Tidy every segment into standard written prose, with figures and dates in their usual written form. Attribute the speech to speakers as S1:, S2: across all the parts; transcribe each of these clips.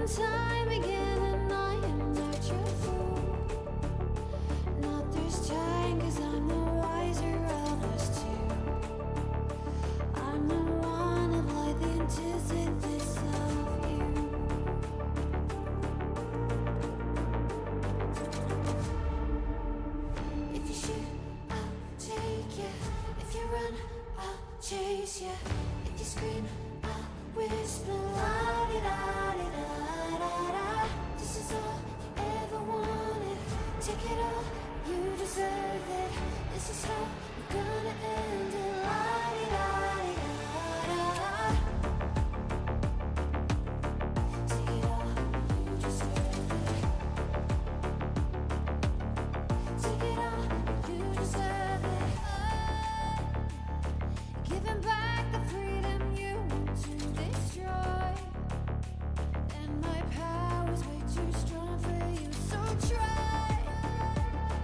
S1: time again, and I am not your fool. Not this time, 'cause I'm the wiser of us two. I'm the one of like the antithesis of you. If you shoot, I'll take you. If you run, I'll chase you. If you scream, I'll whisper. La-di-da-di-da-da-da. This is all you ever wanted. Take it all, you deserve it. This is how we're gonna end it. La-di-da-di-da-da-da. Take it all, you deserve it. Take it all, you deserve it. Giving back the freedom you want to destroy. And my power's way too strong for you, so try.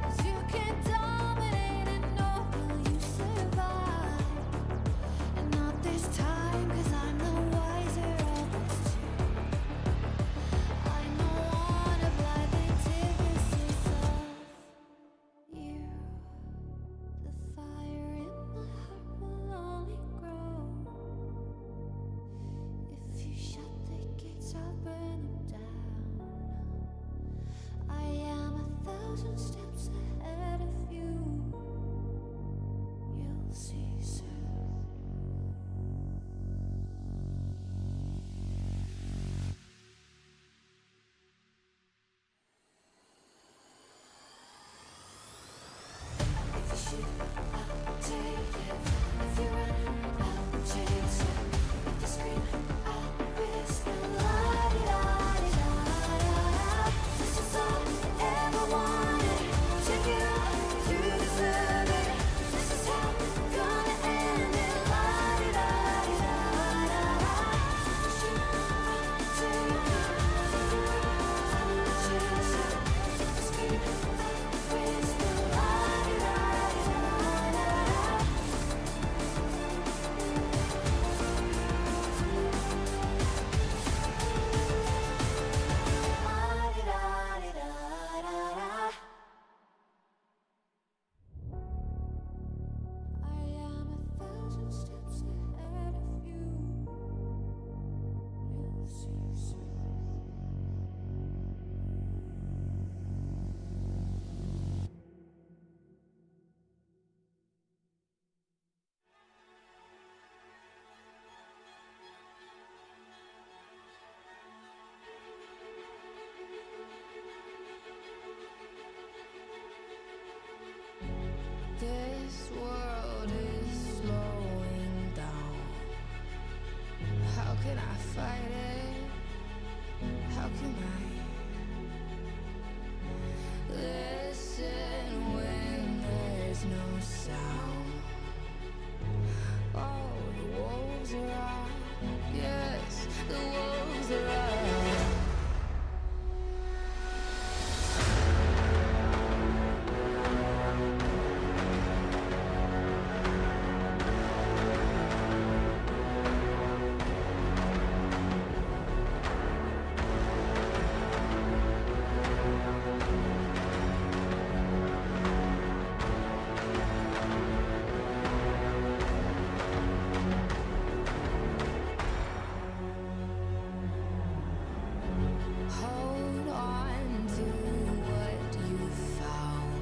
S1: 'Cause you can't dominate and nor will you survive. And not this time, 'cause I'm the wiser of us two. I'm the one of life antithesis of you. The fire in my heart will only grow. If you shut the gates, I'll burn them down. I am 1,000 steps ahead of you. You'll see soon. If you shoot, I'll take it. If you run, I'll chase you. If you scream, I'll whisper. La-di-da-di-da-da-da. This is all you ever wanted. Take it all, you deserve it. This is how we're gonna end it. La-di-da-di-da-da-da. If you shoot, I'll take it. If you run, I'll chase you. If you scream, I'll whisper. La-di-da-di-da-da-da. La-di-da-di-da-da-da. I am 1,000 steps ahead of you. You'll see soon.
S2: This world is slowing down. How can I fight it? How can I listen when there's no sound? Oh, the wolves are out. Yes, the wolves are out. Hold on to what you found.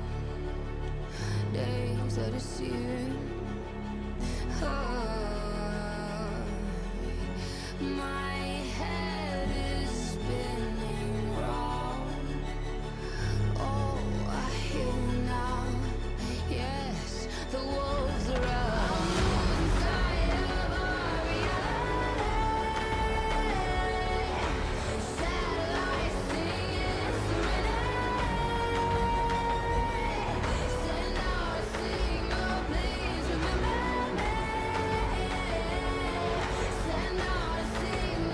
S2: Days are deceiving. My head is spinning round. Oh, I hear now. Yes, the wolves are out. Inside of our reality. Satellites singing serenade. Send out a signal, please remember me. Send out a signal.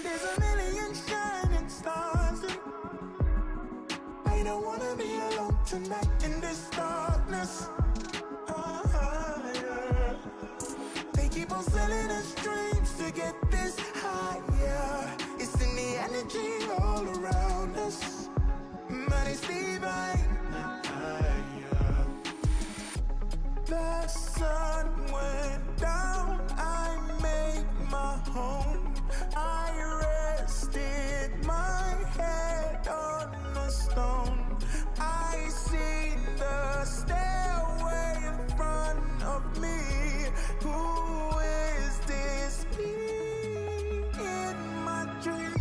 S3: There's a million shining stars, and I don't wanna be alone tonight in this darkness. Yeah. They keep on selling us dreams to get this higher. It's in the energy all around us. Man, it's divine. The sun went down, I made my home. I rested my head on a stone. I see the stairway in front of me. Who is this being in my dream?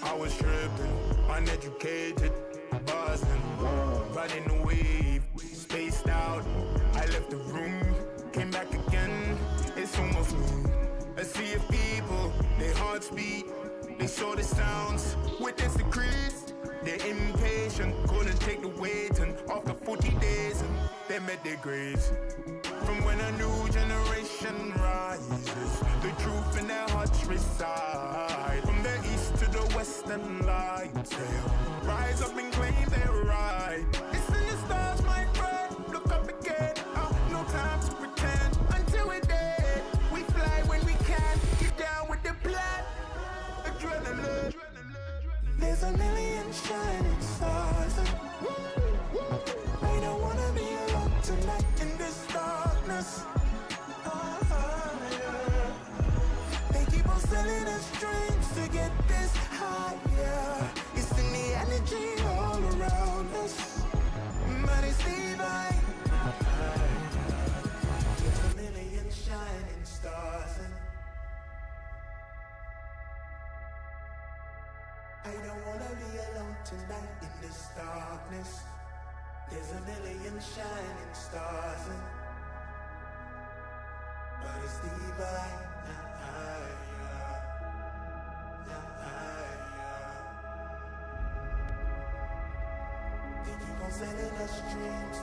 S3: I was tripping, uneducated, buzzing, riding the wave, spaced out. I left the room, came back again. It's almost noon. A sea of people, their hearts beat. They saw the sounds, witnessed the crease. They're impatient, couldn't take the weight. And after 40 days, they met their graves. From when a new generation rises, the truth in their hearts reside. From the east to the western lights, they'll rise up and claim their right. It's in the stars, my friend. Look up again. No time to pretend. Until we're dead, we fly when we can. Get down with the plan. Adrenaline. There's a million shining stars, and I don't wanna be alone tonight in this darkness. Yeah. They keep on selling us dreams to get this higher. It's in the energy all around us. Man, it's divine. There's a million shining stars, and I don't wanna be alone tonight in this darkness. There's a million shining stars, and but it's divine. They keep on sending us dreams.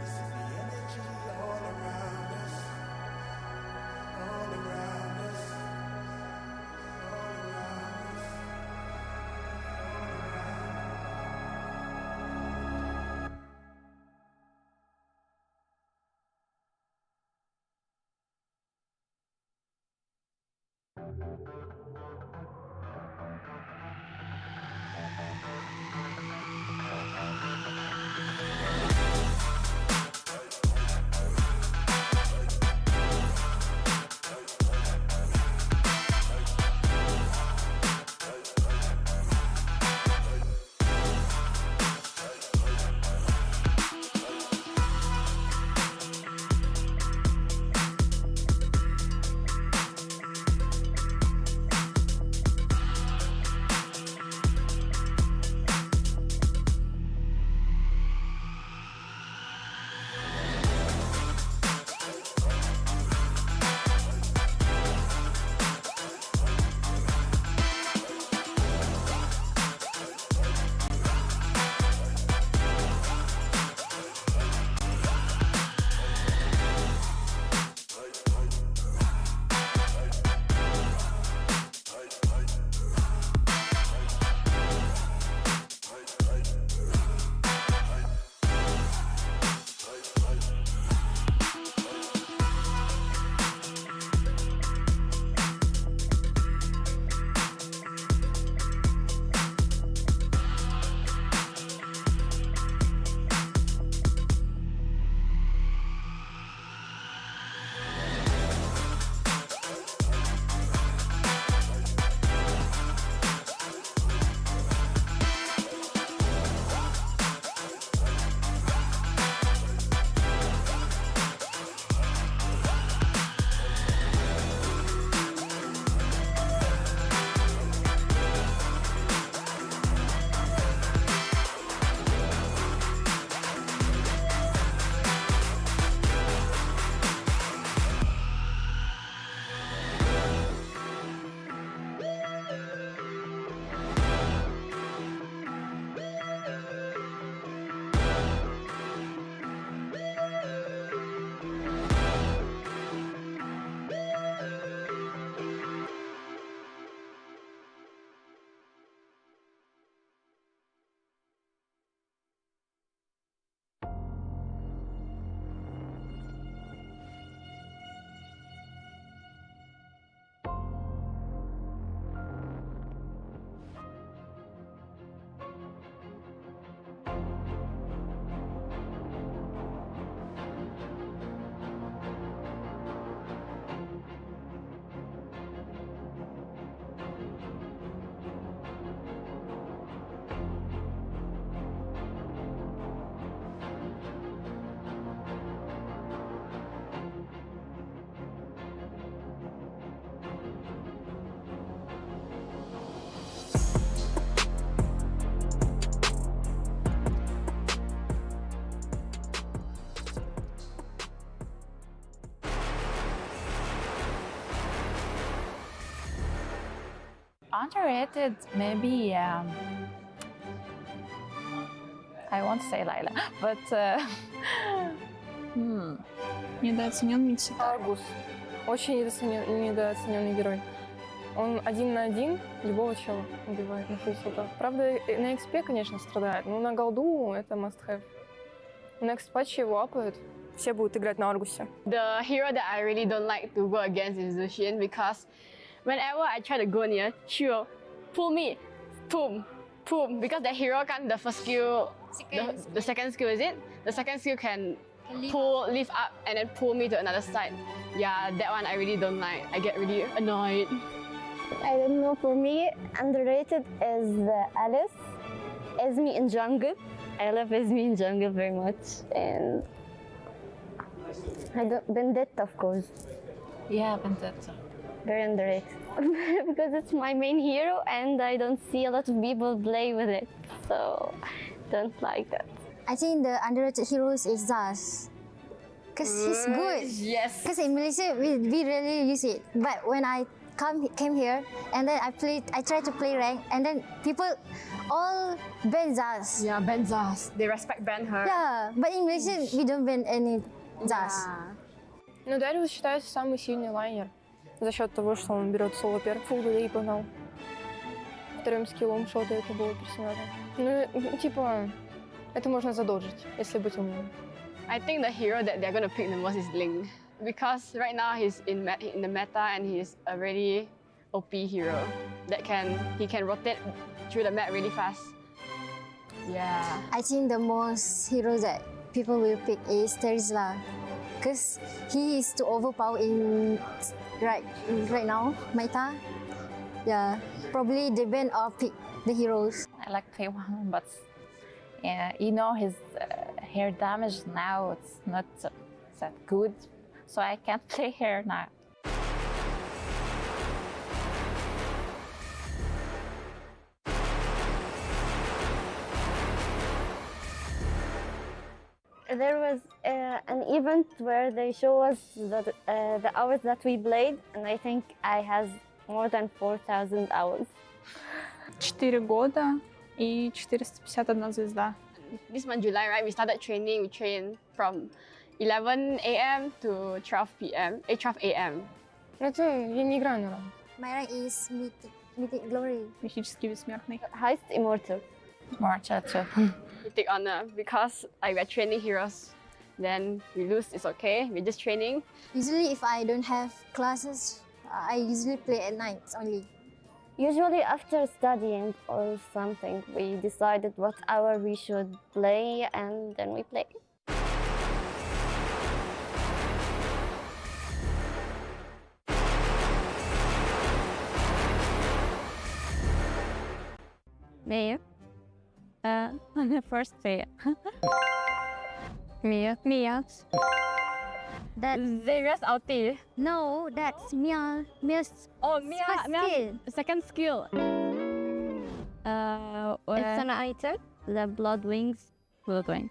S3: It's in the energy all around us. All around us. All around us.
S4: Underrated, maybe. I won't say Layla, but
S5: Недооценен Митсита.
S6: Аргус. Очень недооцененный герой. Он 1 на 1 любого чела убивает на фейсбуках. Правда, на XP, конечно, страдает, но на голду это must have. На X-патче его апают. Все будут играть на Аргусе.
S7: The hero that I really don't like to go against is Lucian because whenever I try to go near, she will pull me, boom, boom. Because that hero can the first skill, the second skill is it? The second skill can lift up and then pull me to another side. Yeah, that one I really don't like. I get really annoyed.
S8: I don't know, for me, underrated is Alice. Esme in jungle. I love Esme in jungle very much. And Vendetta, of course.
S4: yeah, Vendetta.
S8: Very underrated. Because it's my main hero and I don't see a lot of people play with it. So, don't like that.
S9: I think the underrated heroes is Zaz. Because he's good.
S7: Yes.
S9: Because in Malaysia, we rarely use it. But when I came here and then I tried to play rank and then people all ban Zaz.
S7: Yeah, ban Zaz. They respect ban her.
S9: Yeah, but in Malaysia, we don't ban any Zaz.
S6: Но Дариус считается самый сильный лайнер за счет того, что он берет соло перк, фул и погнал. Вторым скиллом шотает любого персонажа. Ну, типа, это можно задолжить, если быть умным.
S7: I think the hero that they're gonna pick the most is Ling because right now he's in the meta and he's a really OP hero that he can rotate through the map really fast. Yeah.
S9: I think the most heroes that people will pick is Terizla. Because he is too overpowered in right now, meta. Yeah, probably they ban or pick the heroes.
S4: I like K1, but yeah, you know his hair damage now. It's not that good, so I can't play hair now.
S8: There was an event where they show us the hours that we played, and I think I has more than 4,000 hours.
S5: 4 года и 451 звезда.
S7: This month, July, right, we started training. We trained from 11 a.m. to 12 p.m. 12 a.m.
S6: Это я не играю на ранг.
S9: My rank is Mythic Glory.
S5: Мифический бессмертный.
S8: Highest immortal.
S4: Marcha too.
S7: We take honor because we're training heroes. Then we lose, it's okay. We're just training.
S9: Usually, if I don't have classes, I usually play at nights only.
S8: Usually after studying or something, we decided what hour we should play, and then we play.
S10: Mia. On the first day. Mia.
S9: That
S10: Zarius ulti.
S9: no, that's Mia's
S10: Oh,
S9: first
S10: Mia.
S9: skill.
S10: Second skill.
S8: It's an item, the blood wings.
S10: Blood wing.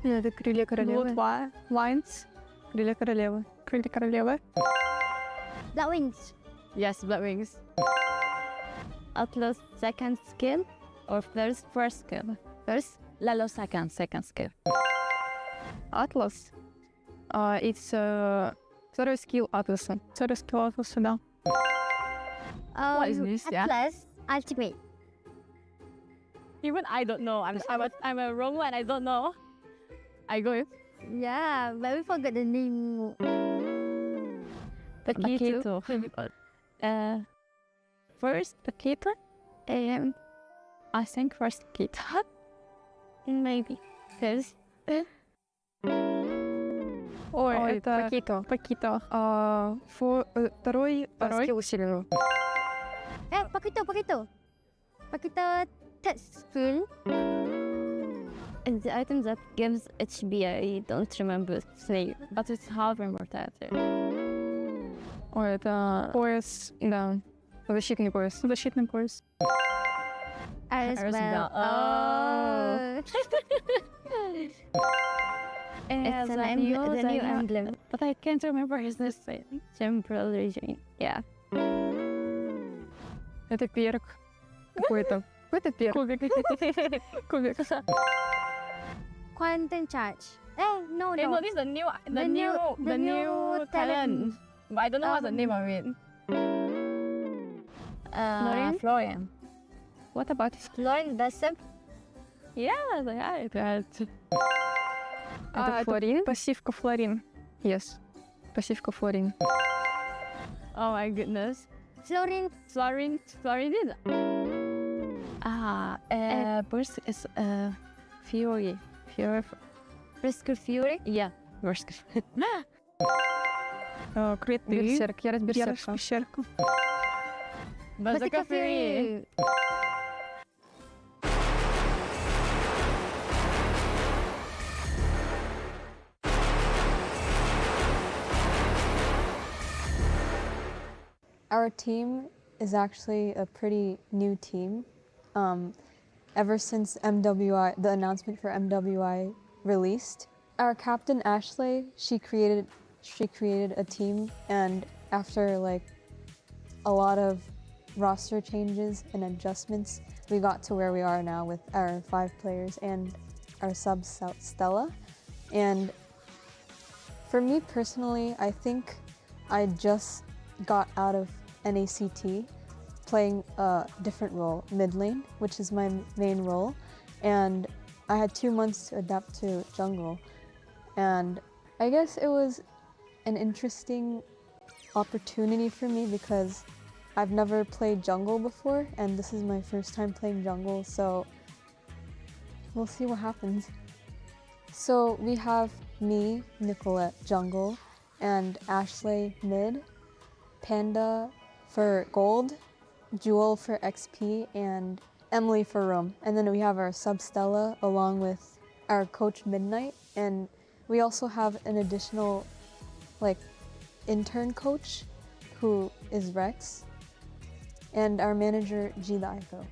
S5: Это крылья королевы.
S10: Blood
S5: Lines. Крылья королевы. Крылья королевы.
S9: That wings.
S10: Yes, blood wings. Atlas second skill or first skill? First. Lalo second skill.
S5: Атлас. It's второй скилл Атласа. Второй скилл Атласа, да.
S10: What is this? Yeah.
S9: Atlas Ultimate.
S10: Even I don't know. I'm a wrong one. I don't know. I go.
S9: Yeah, but we forgot the name.
S10: Paquito. First Paquito. I think first Paquito.
S8: Maybe.
S10: First.
S5: Ой, это Пакито. Второй скилл усиленного.
S9: Paquito. Paquito third skill.
S8: And the item that gives HB, I don't remember its name, but it's half immortality.
S5: Ой, это пояс, да. Защитный пояс. Защитный пояс.
S9: As well.
S8: Oh.
S10: It's
S8: the new emblem.
S10: But I can't remember his name.
S8: Temporal region. Yeah.
S5: Это перк. Какой-то. Какой-то перк. Кубик. Кубик.
S10: Quantum charge. No,
S7: Hey,
S10: no.
S7: no, this is the new
S10: talent.
S7: But I don't know what's the name of it.
S10: Florian.
S5: What about
S10: Florian Bessem.
S7: Yeah, that.
S5: это флорин? Пассивка флорин. Yes. Пассивка флорин.
S7: Oh my goodness.
S10: Florian.
S7: Florine. Burst is Fury.
S10: Brisker Fury.
S7: Yeah, Burst.
S5: Креты. Берсерк. Ярость берсерка.
S7: Berserker Fury.
S11: Our team is actually a pretty new team. Ever since MWI, the announcement for MWI released, our captain Ashley, she created a team, and after like a lot of roster changes and adjustments, we got to where we are now with our 5 players and our sub Stella. And for me personally, I think I just got out of NACT playing a different role, mid lane, which is my main role, and I had 2 months to adapt to jungle. And I guess it was an interesting opportunity for me because I've never played jungle before, and this is my first time playing jungle, so we'll see what happens. So we have me, Nicolette, jungle, and Ashley mid, Panda for gold, Jewel for XP, and Emily for roam. And then we have our sub Stella along with our coach Midnight, and we also have an additional like intern coach who is Rex, and our manager G Daiko.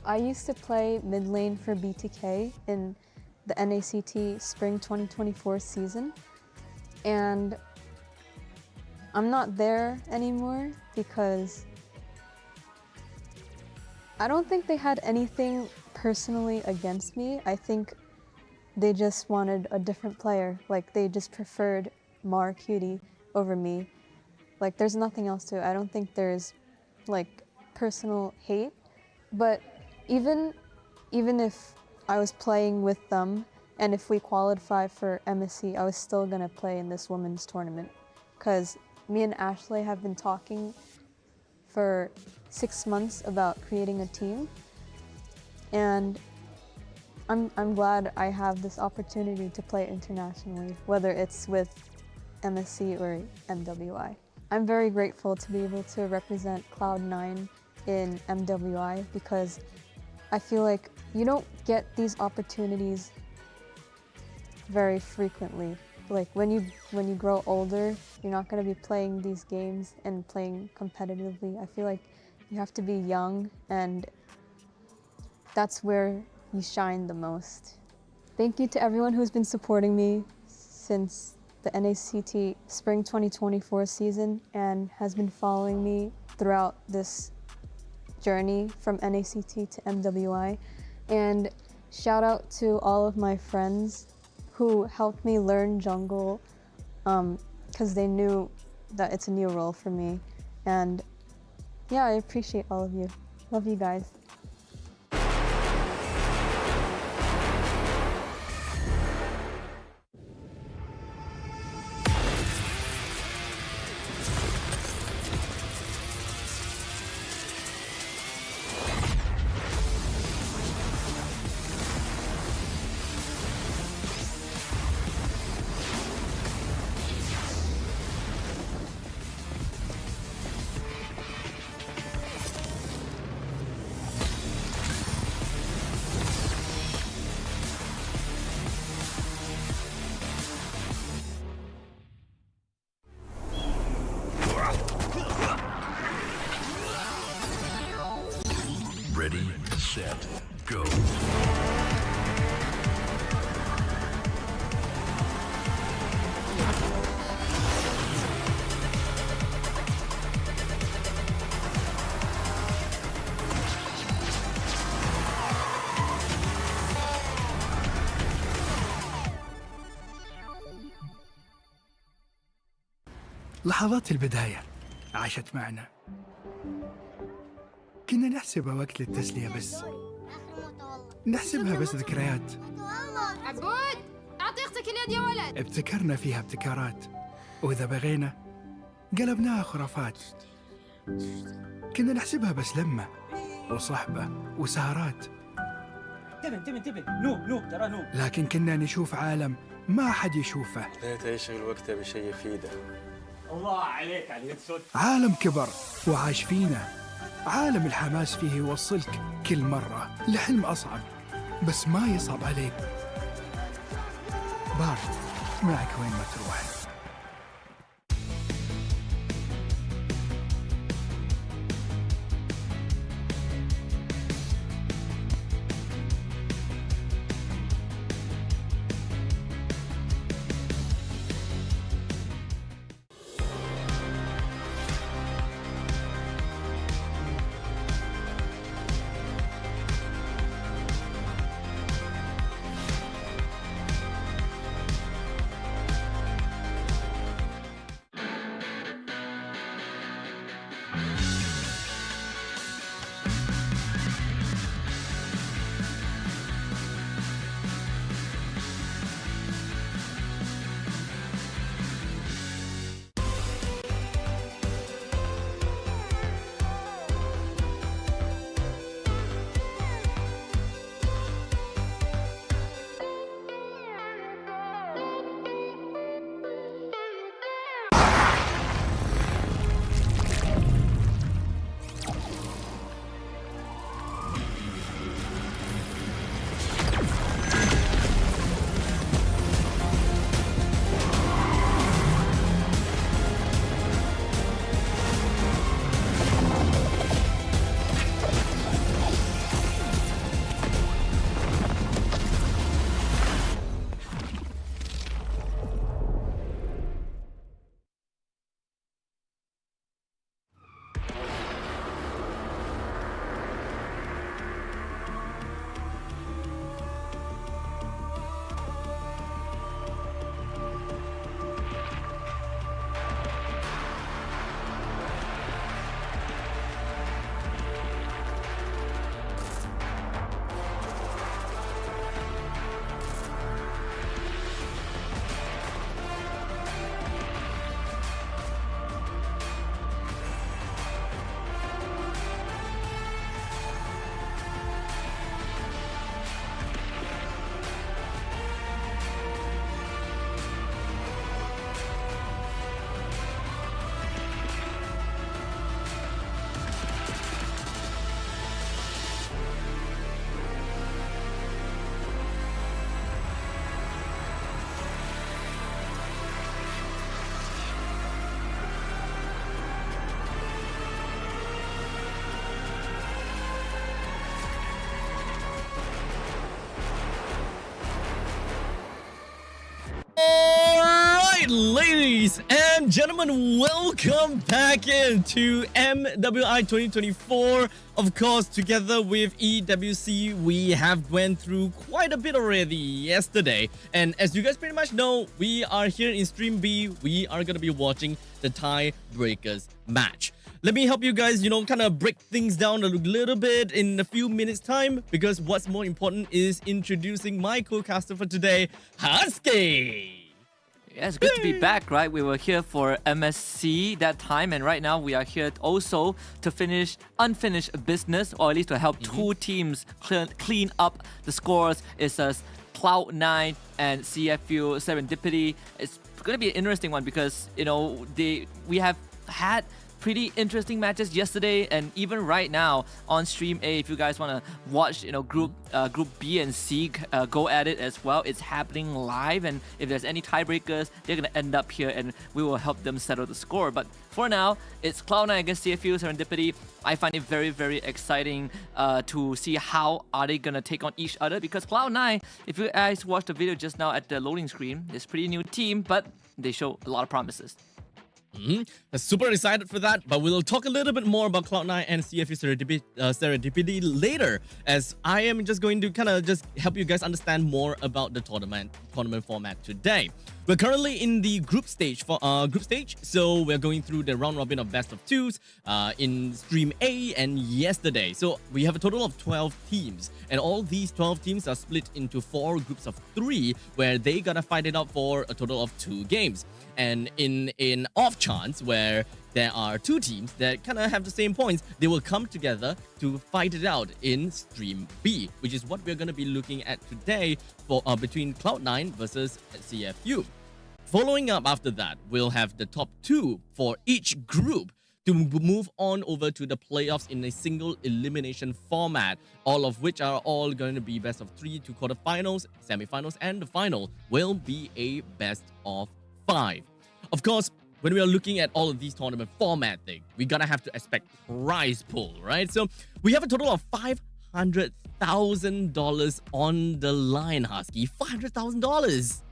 S11: I used to play mid lane for BTK in the NACT Spring 2024 season, and I'm not there anymore because I don't think they had anything personally against me. I think they just wanted a different player. Like, they just preferred Mar Cutie over me. Like, there's nothing else to it. I don't think there's like personal hate. But even if I was playing with them and if we qualified for MSC, I was still gonna play in this women's tournament because me and Ashley have been talking for 6 months about creating a team, and I'm glad I have this opportunity to play internationally, whether it's with MSC or MWI. I'm very grateful to be able to represent Cloud9 in MWI because I feel like you don't get these opportunities very frequently. Like when you grow older, you're not going to be playing these games and playing competitively. I feel like you have to be young, and that's where you shine the most. Thank you to everyone who's been supporting me since the NACT Spring 2024 season and has been following me throughout this journey from NACT to MWI. And shout out to all of my friends who helped me learn jungle because they knew that it's a new role for me. And yeah, I appreciate all of you. Love you guys.
S12: لحظات البداية عاشت معنا، كنا نحسبها وقت للتسلية بس، نحسبها بس ذكريات.
S1: عبود أعطي أختك اليد يا ولد.
S12: ابتكرنا فيها ابتكارات، وإذا بغينا قلبناها خرافات. كنا نحسبها بس لمة وصحبة وسهرات،
S13: انتبه نوب ترى نوب.
S12: لكن كنا نشوف عالم ما حد يشوفه.
S14: ليت يشغل وقته بشيء يفيده.
S13: الله عليك على اليد صوت.
S12: عالم كبر وعاش فينا، عالم الحماس فيه يوصلك كل مرة لحلم أصعب، بس ما يصعب عليك. بارد معك وين ما تروح.
S15: Ladies and gentlemen, welcome back into MWI 2024. Of course, together with EWC, we have went through quite a bit already yesterday. And as you guys pretty much know, we are here in Stream B. We are going to be watching the Tiebreakers match. Let me help you guys, kind of break things down a little bit in a few minutes time, because what's more important is introducing my co-caster for today, Husky.
S16: Yeah, it's good to be back, right? We were here for MSC that time, and right now we are here also to finish unfinished business, or at least to help two teams clean up the scores. It's Cloud9 and CFU Serendipity. It's going to be an interesting one because, we have had pretty interesting matches yesterday, and even right now on Stream A, if you guys want to watch, Group B and C go at it as well. It's happening live, and if there's any tiebreakers, they're gonna end up here, and we will help them settle the score. But for now, it's Cloud9 against CFU Serendipity. I find it very, very exciting to see how are they gonna take on each other, because Cloud9, if you guys watched the video just now at the loading screen, it's a pretty new team, but they show a lot of promises.
S15: Super excited for that, but we'll talk a little bit more about Cloud9 and CFU Serendipity later, as I am just going to kind of just help you guys understand more about the tournament format today. We're currently in the group stage so we're going through the round robin of best of twos in Stream A and yesterday. So we have a total of 12 teams, and all these 12 teams are split into 4 groups of 3, where they gotta fight it out for a total of 2 games. And in an off chance where there are 2 teams that kind of have the same points, they will come together to fight it out in Stream B, which is what we're going to be looking at today for between Cloud9 versus CFU. Following up after that, we'll have the top 2 for each group to move on over to the playoffs in a single elimination format, all of which are all going to be best of 3 to quarterfinals, semifinals, and the final will be a best of 5. Of course, when we are looking at all of these tournament format thing, we gotta have to expect prize pool, right? So we have a total of $500,000 on the line, Husky. $500,000.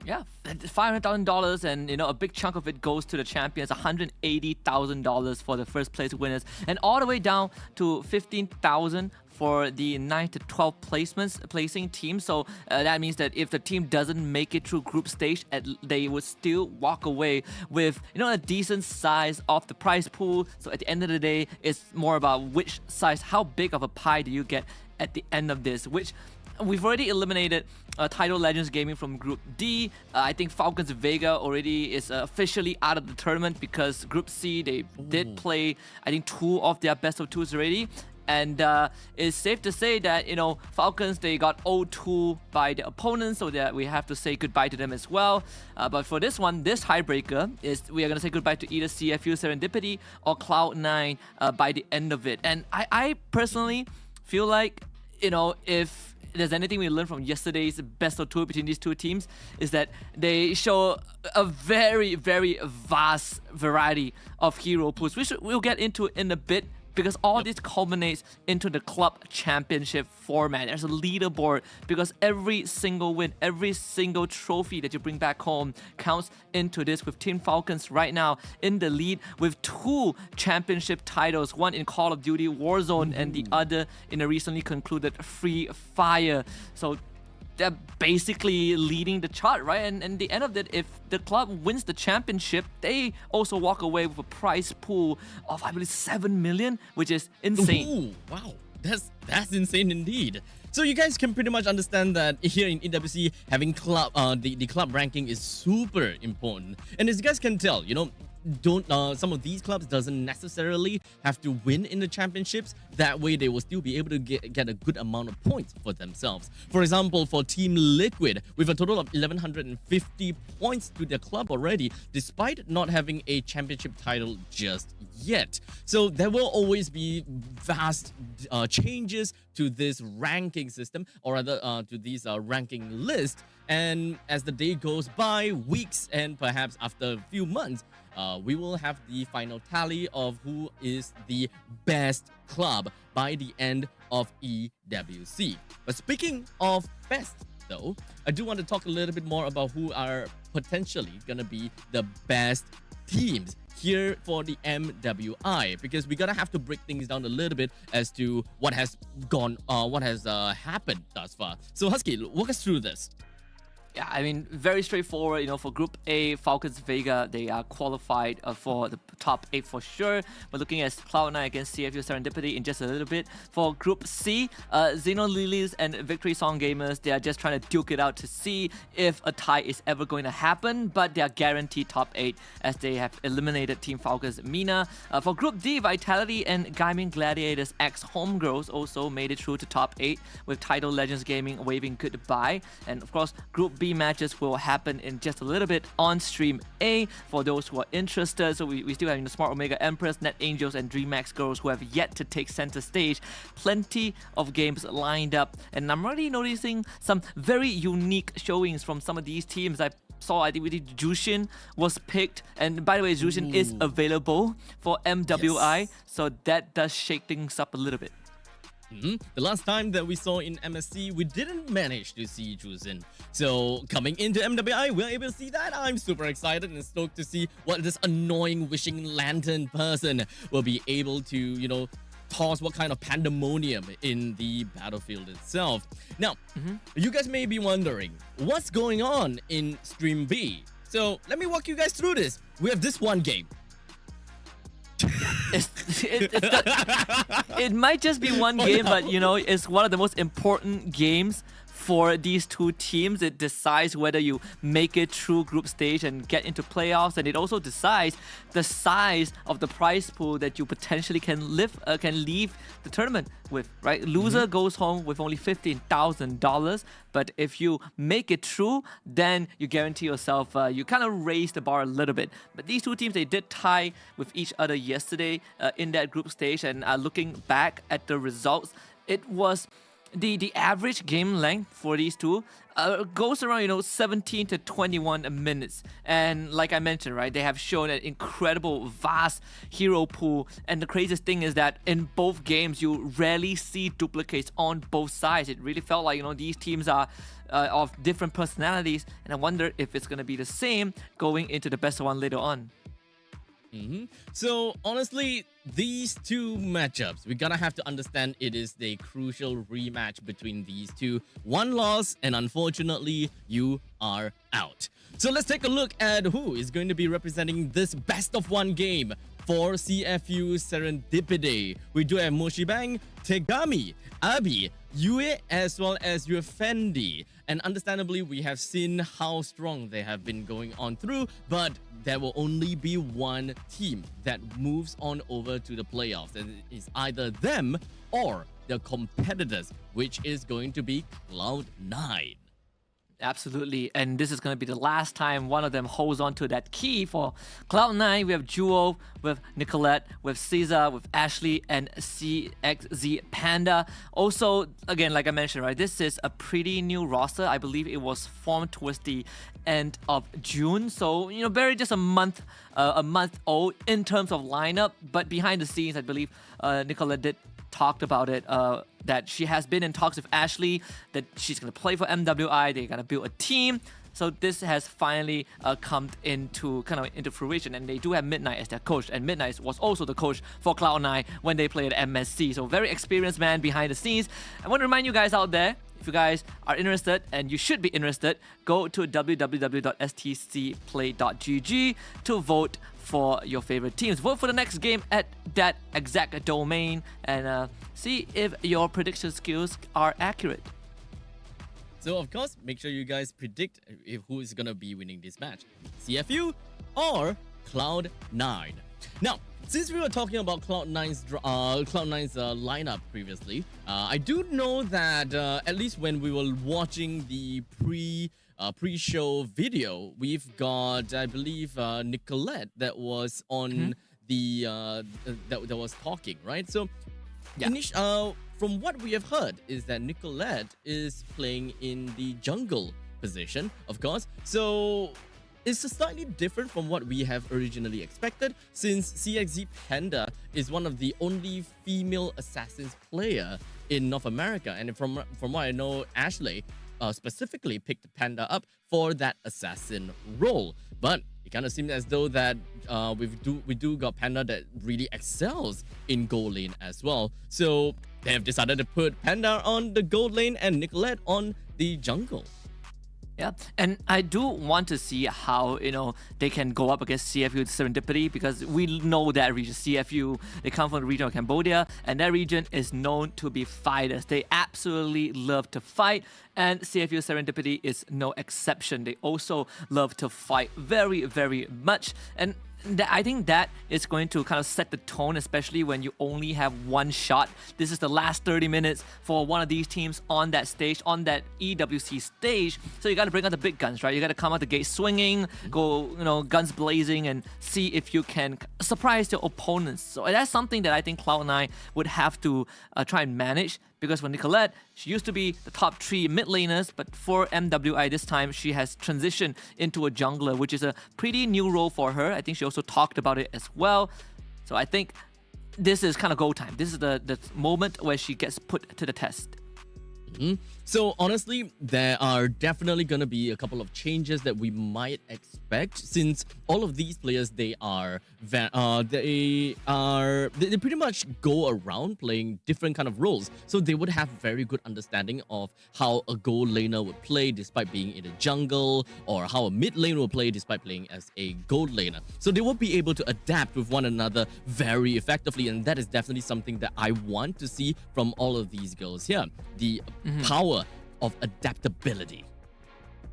S16: Yeah, $500,000, and a big chunk of it goes to the champions. $180,000 for the first place winners, and all the way down to $15,000 for the 9 to 12 placing team. So that means that if the team doesn't make it through group stage, they would still walk away with a decent size of the prize pool. So at the end of the day, it's more about which size, how big of a pie do you get at the end of this, which we've already eliminated Tidal Legends Gaming from Group D. I think Falcons Vega already is officially out of the tournament because Group C, they did play, I think, 2 of their best of 2s already. And it's safe to say that, Falcons, they got 0-2 by the opponents, so that we have to say goodbye to them as well. But for this one, this tiebreaker is we are going to say goodbye to either CFU Serendipity or Cloud9 by the end of it. And I personally feel like, if there's anything we learned from yesterday's best of 2 between these 2 teams, is that they show a very, very vast variety of hero pools, which we'll get into in a bit, because all this culminates into the club championship format. There's a leaderboard because every single win, every single trophy that you bring back home counts into this, with Team Falcons right now in the lead with 2 championship titles, one in Call of Duty Warzone and the other in a recently concluded Free Fire. So they're basically leading the chart, right? And at the end of it, if the club wins the championship, they also walk away with a prize pool of, I believe, 7 million, which is insane.
S15: Ooh, wow, that's insane indeed. So you guys can pretty much understand that here in EWC, having club the club ranking is super important. And as you guys can tell, some of these clubs doesn't necessarily have to win in the championships. That way they will still be able to get a good amount of points for themselves. For example, for Team Liquid, with a total of 1150 points to their club already, despite not having a championship title just yet. So there will always be vast changes to this ranking system, or rather to these ranking list. And as the day goes by, weeks, and perhaps after a few months, we will have the final tally of who is the best club by the end of EWC. But speaking of best, though, I do want to talk a little bit more about who are potentially going to be the best teams here for the MWI, because we're gonna have to break things down a little bit as to what has happened thus far. So Husky, walk us through this.
S16: Yeah, I mean, very straightforward. For Group A, Falcons Vega, they are qualified for the top 8 for sure. We're looking at Cloud9 against CFU Serendipity in just a little bit. For Group C, Xeno Lilies and Victory Song Gamers, they are just trying to duke it out to see if a tie is ever going to happen, but they are guaranteed top 8 as they have eliminated Team Falcons Mina. For Group D, Vitality and Gaming Gladiators X Homegirls also made it through to top 8, with Tidal Legends Gaming waving goodbye. And of course, Group B matches will happen in just a little bit on Stream A for those who are interested. So we still have the Smart Omega Empress, Net Angels, and DreamHack Girls who have yet to take center stage. Plenty of games lined up, and I'm already noticing some very unique showings from some of these teams. I think Jushin was picked, and by the way, Jushin is available for MWI, so that does shake things up a little bit.
S15: The last time that we saw in MSC, we didn't manage to see Jushin. So coming into MWI, we're able to see that. I'm super excited and stoked to see what this annoying wishing lantern person will be able to, cause what kind of pandemonium in the battlefield itself. Now, you guys may be wondering, what's going on in Stream B? So let me walk you guys through this. We have this one game.
S16: It might just be one game, but you know, it's one of the most important games for these two teams. It decides whether you make it through group stage and get into playoffs, and it also decides the size of the prize pool that you potentially can leave the tournament with, right? Loser goes home with only $15,000, but if you make it through, then you guarantee yourself, you kind of raise the bar a little bit. But these two teams, they did tie with each other yesterday in that group stage, and looking back at the results, it was the average game length for these two goes around 17 to 21 minutes, and like I mentioned, right, they have shown an incredible vast hero pool, and the craziest thing is that in both games you rarely see duplicates on both sides. It really felt like these teams are of different personalities, and I wonder if it's gonna be the same going into the best of one later on.
S15: So honestly, these two matchups, we're gonna have to understand it is the crucial rematch between these two. One loss, and unfortunately, you are out. So let's take a look at who is going to be representing this best of one game for CFU Serendipity. We do have Moshibang, Tegami, Abi, Yue, as well as Yufendi. And understandably, we have seen how strong they have been going on through, but there will only be one team that moves on over to the playoffs, and it is either them or the competitors, which is going to be Cloud9.
S16: Absolutely, and this is going to be the last time one of them holds on to that key for Cloud9. We have Jewel with Nicolette, with Caesar, with Ashley, and CXZ Panda. Also, again, like I mentioned, right, this is a pretty new roster. I believe it was formed towards the end of June, so barely just a month old in terms of lineup. But behind the scenes, I believe Nicolette did talked about it, that she has been in talks with Ashley, that she's going to play for MWI, they're going to build a team. So this has finally come into fruition, and they do have Midnight as their coach, and Midnight was also the coach for Cloud9 when they played at MSC. So very experienced man behind the scenes. I want to remind you guys out there, if you guys are interested, and you should be interested, go to www.stcplay.gg to vote for your favorite teams. Vote for the next game at that exact domain, and see if your prediction skills are accurate.
S15: So of course, make sure you guys predict who is gonna be winning this match, CFU or Cloud9. Now, since we were talking about Cloud9's lineup previously, I do know that at least when we were watching the pre-show video, we've got, I believe, Nicolette that was on the that was talking, right? So, from what we have heard is that Nicolette is playing in the jungle position, of course. So it's slightly different from what we have originally expected, since CXZ Panda is one of the only female assassins player in North America, and from what I know, Ashley specifically picked Panda up for that assassin role. But it kind of seems as though that we do got Panda that really excels in gold lane as well. So they have decided to put Panda on the gold lane and Nicolette on the jungle.
S16: Yeah, and I do want to see how, they can go up against CFU Serendipity, because we know that region, CFU, they come from the region of Cambodia, and that region is known to be fighters. They absolutely love to fight, and CFU Serendipity is no exception. They also love to fight very, very much, and I think that is going to kind of set the tone, especially when you only have one shot. This is the last 30 minutes for one of these teams on that stage, on that EWC stage. So you got to bring out the big guns, right? You got to come out the gate swinging, go, guns blazing, and see if you can surprise your opponents. So that's something that I think Cloud9 would have to try and manage. Because for Nicolette, she used to be the top 3 mid laners, but for MWI this time, she has transitioned into a jungler, which is a pretty new role for her. I think she also talked about it as well. So I think this is kind of go time. This is the moment where she gets put to the test.
S15: So honestly, there are definitely going to be a couple of changes that we might expect, since all of these players, they pretty much go around playing different kind of roles. So they would have very good understanding of how a gold laner would play despite being in the jungle, or how a mid lane will play despite playing as a gold laner. So they will be able to adapt with one another very effectively, and that is definitely something that I want to see from all of these girls here. The power of adaptability.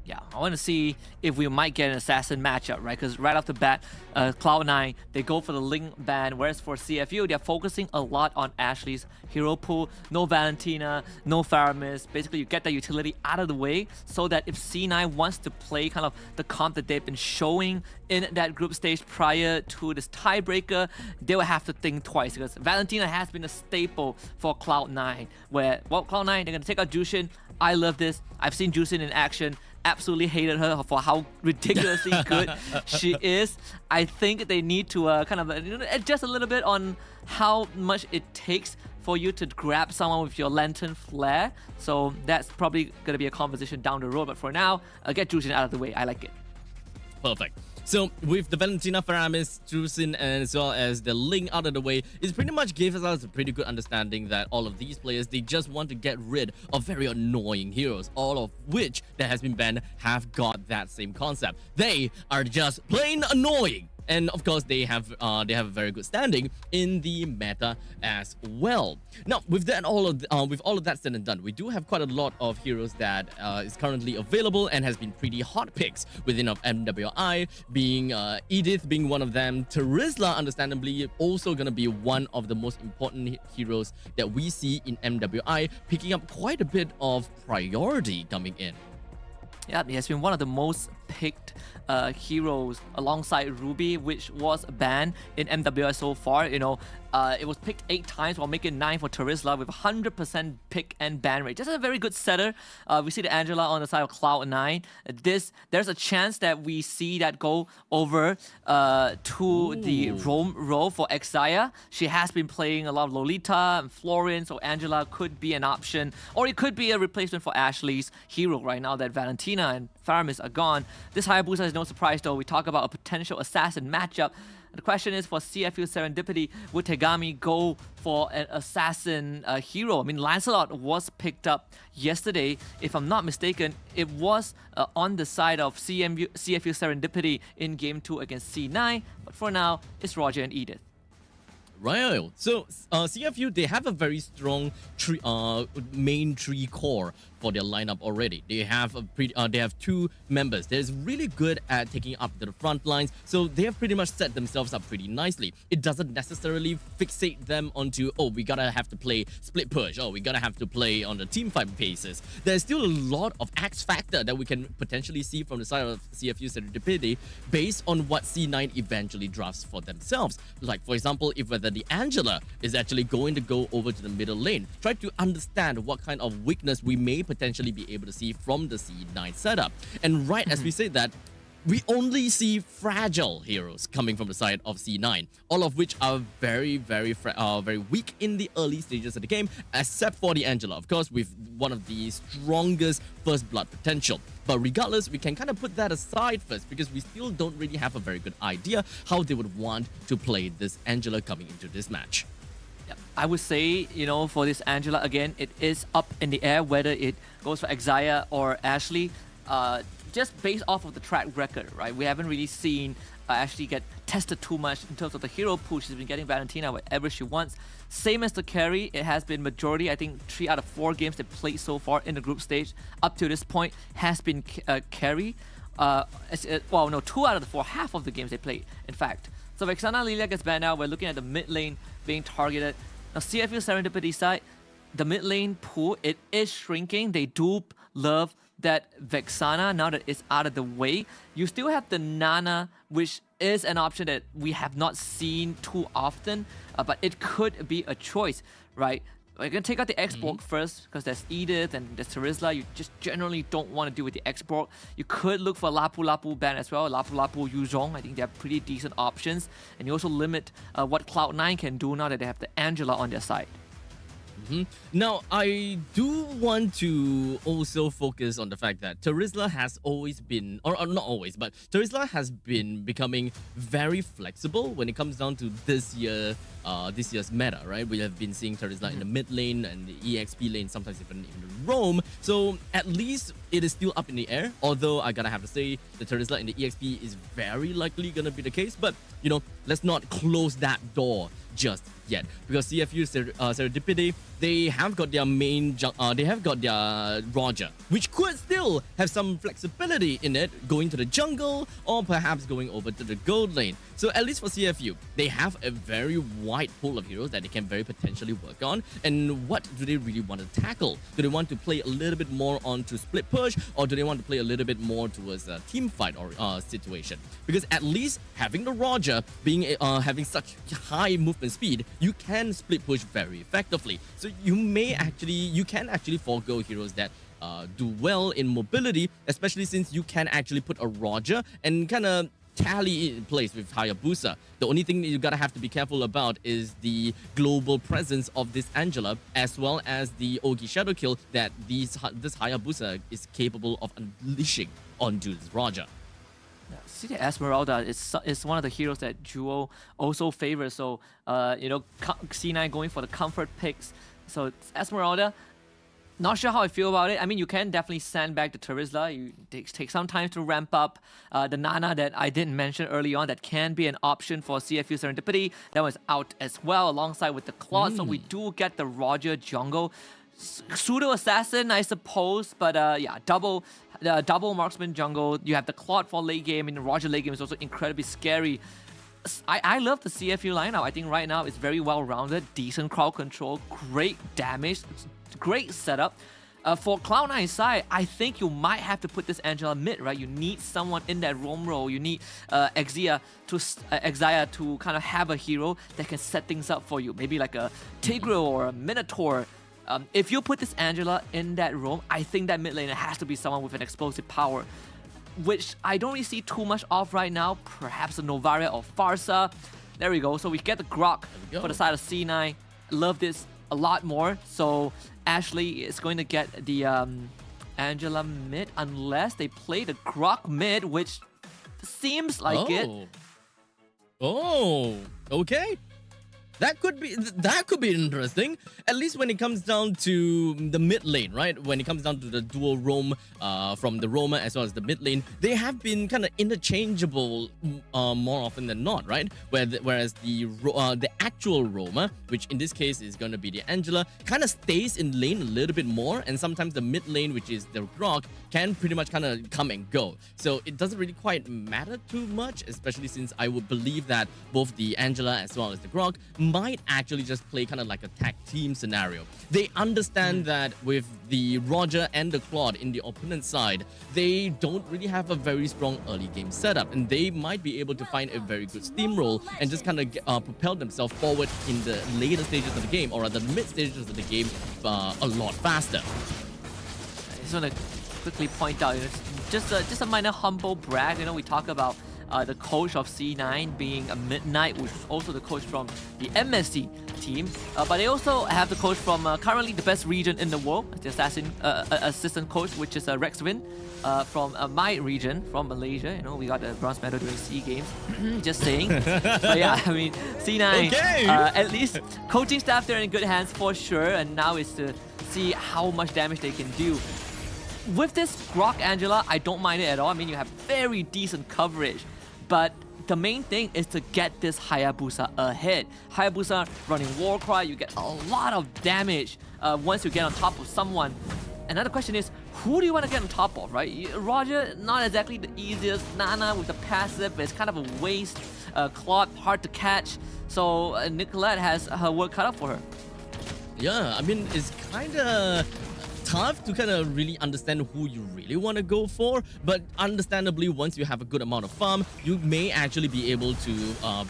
S16: Yeah, I want to see if we might get an assassin matchup, right? Because right off the bat, Cloud9, they go for the Link ban, whereas for CFU, they're focusing a lot on Ashley's hero pool. No Valentina, no Faramis. Basically, you get that utility out of the way so that if C9 wants to play kind of the comp that they've been showing in that group stage prior to this tiebreaker, they will have to think twice, because Valentina has been a staple for Cloud9, where, well, Cloud9, they're going to take out Jushin. I love this. I've seen Jushin in action. Absolutely hated her for how ridiculously good she is. I think they need to kind of adjust a little bit on how much it takes for you to grab someone with your lantern flare. So that's probably going to be a conversation down the road. But for now, get Jushin out of the way. I like it.
S15: Perfect. So with the Valentina, Faramis, Jushin, and as well as the Link out of the way, it pretty much gives us a pretty good understanding that all of these players, they just want to get rid of very annoying heroes, all of which that has been banned have got that same concept. They are just plain annoying. And of course, they have a very good standing in the meta as well. Now, with all of that said and done, we do have quite a lot of heroes that is currently available and has been pretty hot picks within of MWI, being Edith being one of them. Terizla, understandably, also going to be one of the most important heroes that we see in MWI, picking up quite a bit of priority coming in.
S16: Yeah, he has been one of the most picked heroes alongside Ruby, which was banned in MWI so far. You know, it was picked 8 times while making 9 for Terizla with 100% pick and ban rate. Just a very good setter. We see the Angela on the side of Cloud9. There's a chance that we see that go over to the roam role for Exaya. She has been playing a lot of Lolita and Florian, so Angela could be an option, or it could be a replacement for Ashley's hero right now that Valentina and Faramis are gone. This Hayabusa is no surprise though. We talk about a potential assassin matchup. The question is, for CFU Serendipity, would Tegami go for an assassin hero? I mean, Lancelot was picked up yesterday. If I'm not mistaken, it was on the side of CFU Serendipity in Game 2 against C9. But for now, it's Roger and Edith.
S15: Right. So CFU, they have a very strong main tree core for their lineup already. They have they have 2 members that is really good at taking up the front lines, so they have pretty much set themselves up pretty nicely. It doesn't necessarily fixate them onto, oh, we gotta have to play split push, oh, we gotta have to play on the team fight basis. There's still a lot of X factor that we can potentially see from the side of CFU Serendipity based on what C9 eventually drafts for themselves. Like, for example, if whether the Angela is actually going to go over to the middle lane, try to understand what kind of weakness we may potentially be able to see from the C9 setup. And right as we say that, we only see fragile heroes coming from the side of C9, all of which are very weak in the early stages of the game, except for the Angela, of course, with one of the strongest first blood potential. But regardless, we can kind of put that aside first, because we still don't really have a very good idea how they would want to play this Angela coming into this match.
S16: I would say, you know, for this Angela, again, it is up in the air whether it goes for Exaya or Ashley. Just based off of the track record, right? We haven't really seen Ashley get tested too much in terms of the hero pool. She's been getting Valentina whatever she wants. Same as the carry, it has been majority, I think 3 out of 4 games they played so far in the group stage up to this point has been carry. Well, no, 2 out of the 4, half of the games they played, in fact. So Vexana Lilia gets banned out. We're looking at the mid lane being targeted. Now, CFU Serendipity side, the mid lane pool, it is shrinking. They do love that Vexana now that it's out of the way. You still have the Nana, which is an option that we have not seen too often, but it could be a choice, right? We're going to take out the X-Borg first, because there's Edith and there's Terizla. You just generally don't want to deal with the X-Borg. You could look for Lapu Lapu ban as well. Lapu Lapu, Yuzhong. I think they have pretty decent options. And you also limit what Cloud9 can do now that they have the Angela on their side.
S15: Now, I do want to also focus on the fact that Terizla has always been, or not always, but Terizla has been becoming very flexible when it comes down to this year's meta, right? We have been seeing Terizla in the mid lane and the EXP lane, sometimes even in the roam. So at least it is still up in the air. Although I gotta have to say, the Terizla in the EXP is very likely gonna be the case. But you know, let's not close that door just yet, because CFU Serendipity, they have got their main they have got their Roger, which could still have some flexibility in it, going to the jungle or perhaps going over to the gold lane. So at least for CFU, they have a very wide pool of heroes that they can very potentially work on. And what do they really want to tackle? Do they want to play a little bit more onto split push, or do they want to play a little bit more towards a team fight or situation? Because at least having the Roger being having such high movement speed, you can split push very effectively. So you can actually forego heroes that do well in mobility, especially since you can actually put a Roger and kind of tally it in place with Hayabusa. The only thing that you gotta have to be careful about is the global presence of this Angela, as well as the Ogi Shadow Kill that this Hayabusa is capable of unleashing onto this Roger.
S16: See, the Esmeralda is one of the heroes that Jewel also favors. So, you know, C9 going for the comfort picks. So, Esmeralda, not sure how I feel about it. I mean, you can definitely sandbag the Terizla. You take some time to ramp up. The Nana that I didn't mention early on, that can be an option for CFU Serendipity. That was out as well, alongside with the Claw. So we do get the Roger jungle. Pseudo assassin, I suppose, but yeah, double marksman jungle. You have the Claude for late game, and the Roger late game is also incredibly scary. I love the CFU lineup. I think right now it's very well rounded, decent crowd control, great damage, great setup. For Cloud9's side, I think you might have to put this Angela mid, right? You need someone in that roam role. You need Exia to kind of have a hero that can set things up for you. Maybe like a Tigreal or a Minotaur. If you put this Angela in that roam, I think that mid laner has to be someone with an explosive power, which I don't really see too much of right now. Perhaps a Novaria or Farsa. There we go. So we get the Grok for the side of C9. Love this a lot more. So Ashley is going to get the Angela mid unless they play the Grok mid, which seems like it.
S15: Oh, okay. That could be interesting. At least when it comes down to the mid lane, right? When it comes down to the dual roam from the roamer as well as the mid lane, they have been kind of interchangeable more often than not, right? Whereas the actual roamer, which in this case is going to be the Angela, kind of stays in lane a little bit more, and sometimes the mid lane, which is the Grok, can pretty much kind of come and go. So it doesn't really quite matter too much, especially since I would believe that both the Angela as well as the Grok might actually just play kind of like a tag team scenario. They understand that with the Roger and the Claude in the opponent side, they don't really have a very strong early game setup, and they might be able to find a very good steamroll and just kind of propel themselves forward in the later stages of the game, or at the mid stages of the game, a lot faster.
S16: I just want to quickly point out, just a minor humble brag. You know, we talk about the coach of C9 being a Midnight, which is also the coach from the MSC team. But they also have the coach from currently the best region in the world, the assistant coach, which is Rexwin from my region, from Malaysia. You know, we got the bronze medal during SEA Games. Just saying. But yeah, I mean, C9, at least coaching staff, they're in good hands for sure. And now is to see how much damage they can do. With this Grok Angela, I don't mind it at all. I mean, you have very decent coverage. But the main thing is to get this Hayabusa ahead. Hayabusa running Warcry, you get a lot of damage once you get on top of someone. Another question is, who do you want to get on top of, right? Roger, not exactly the easiest. Nana with the passive, it's kind of a waste. Claude, hard to catch. So Nicolette has her work cut out for her.
S15: Yeah, I mean, it's kind of tough to kind of really understand who you really want to go for, but understandably, once you have a good amount of farm, you may actually be able to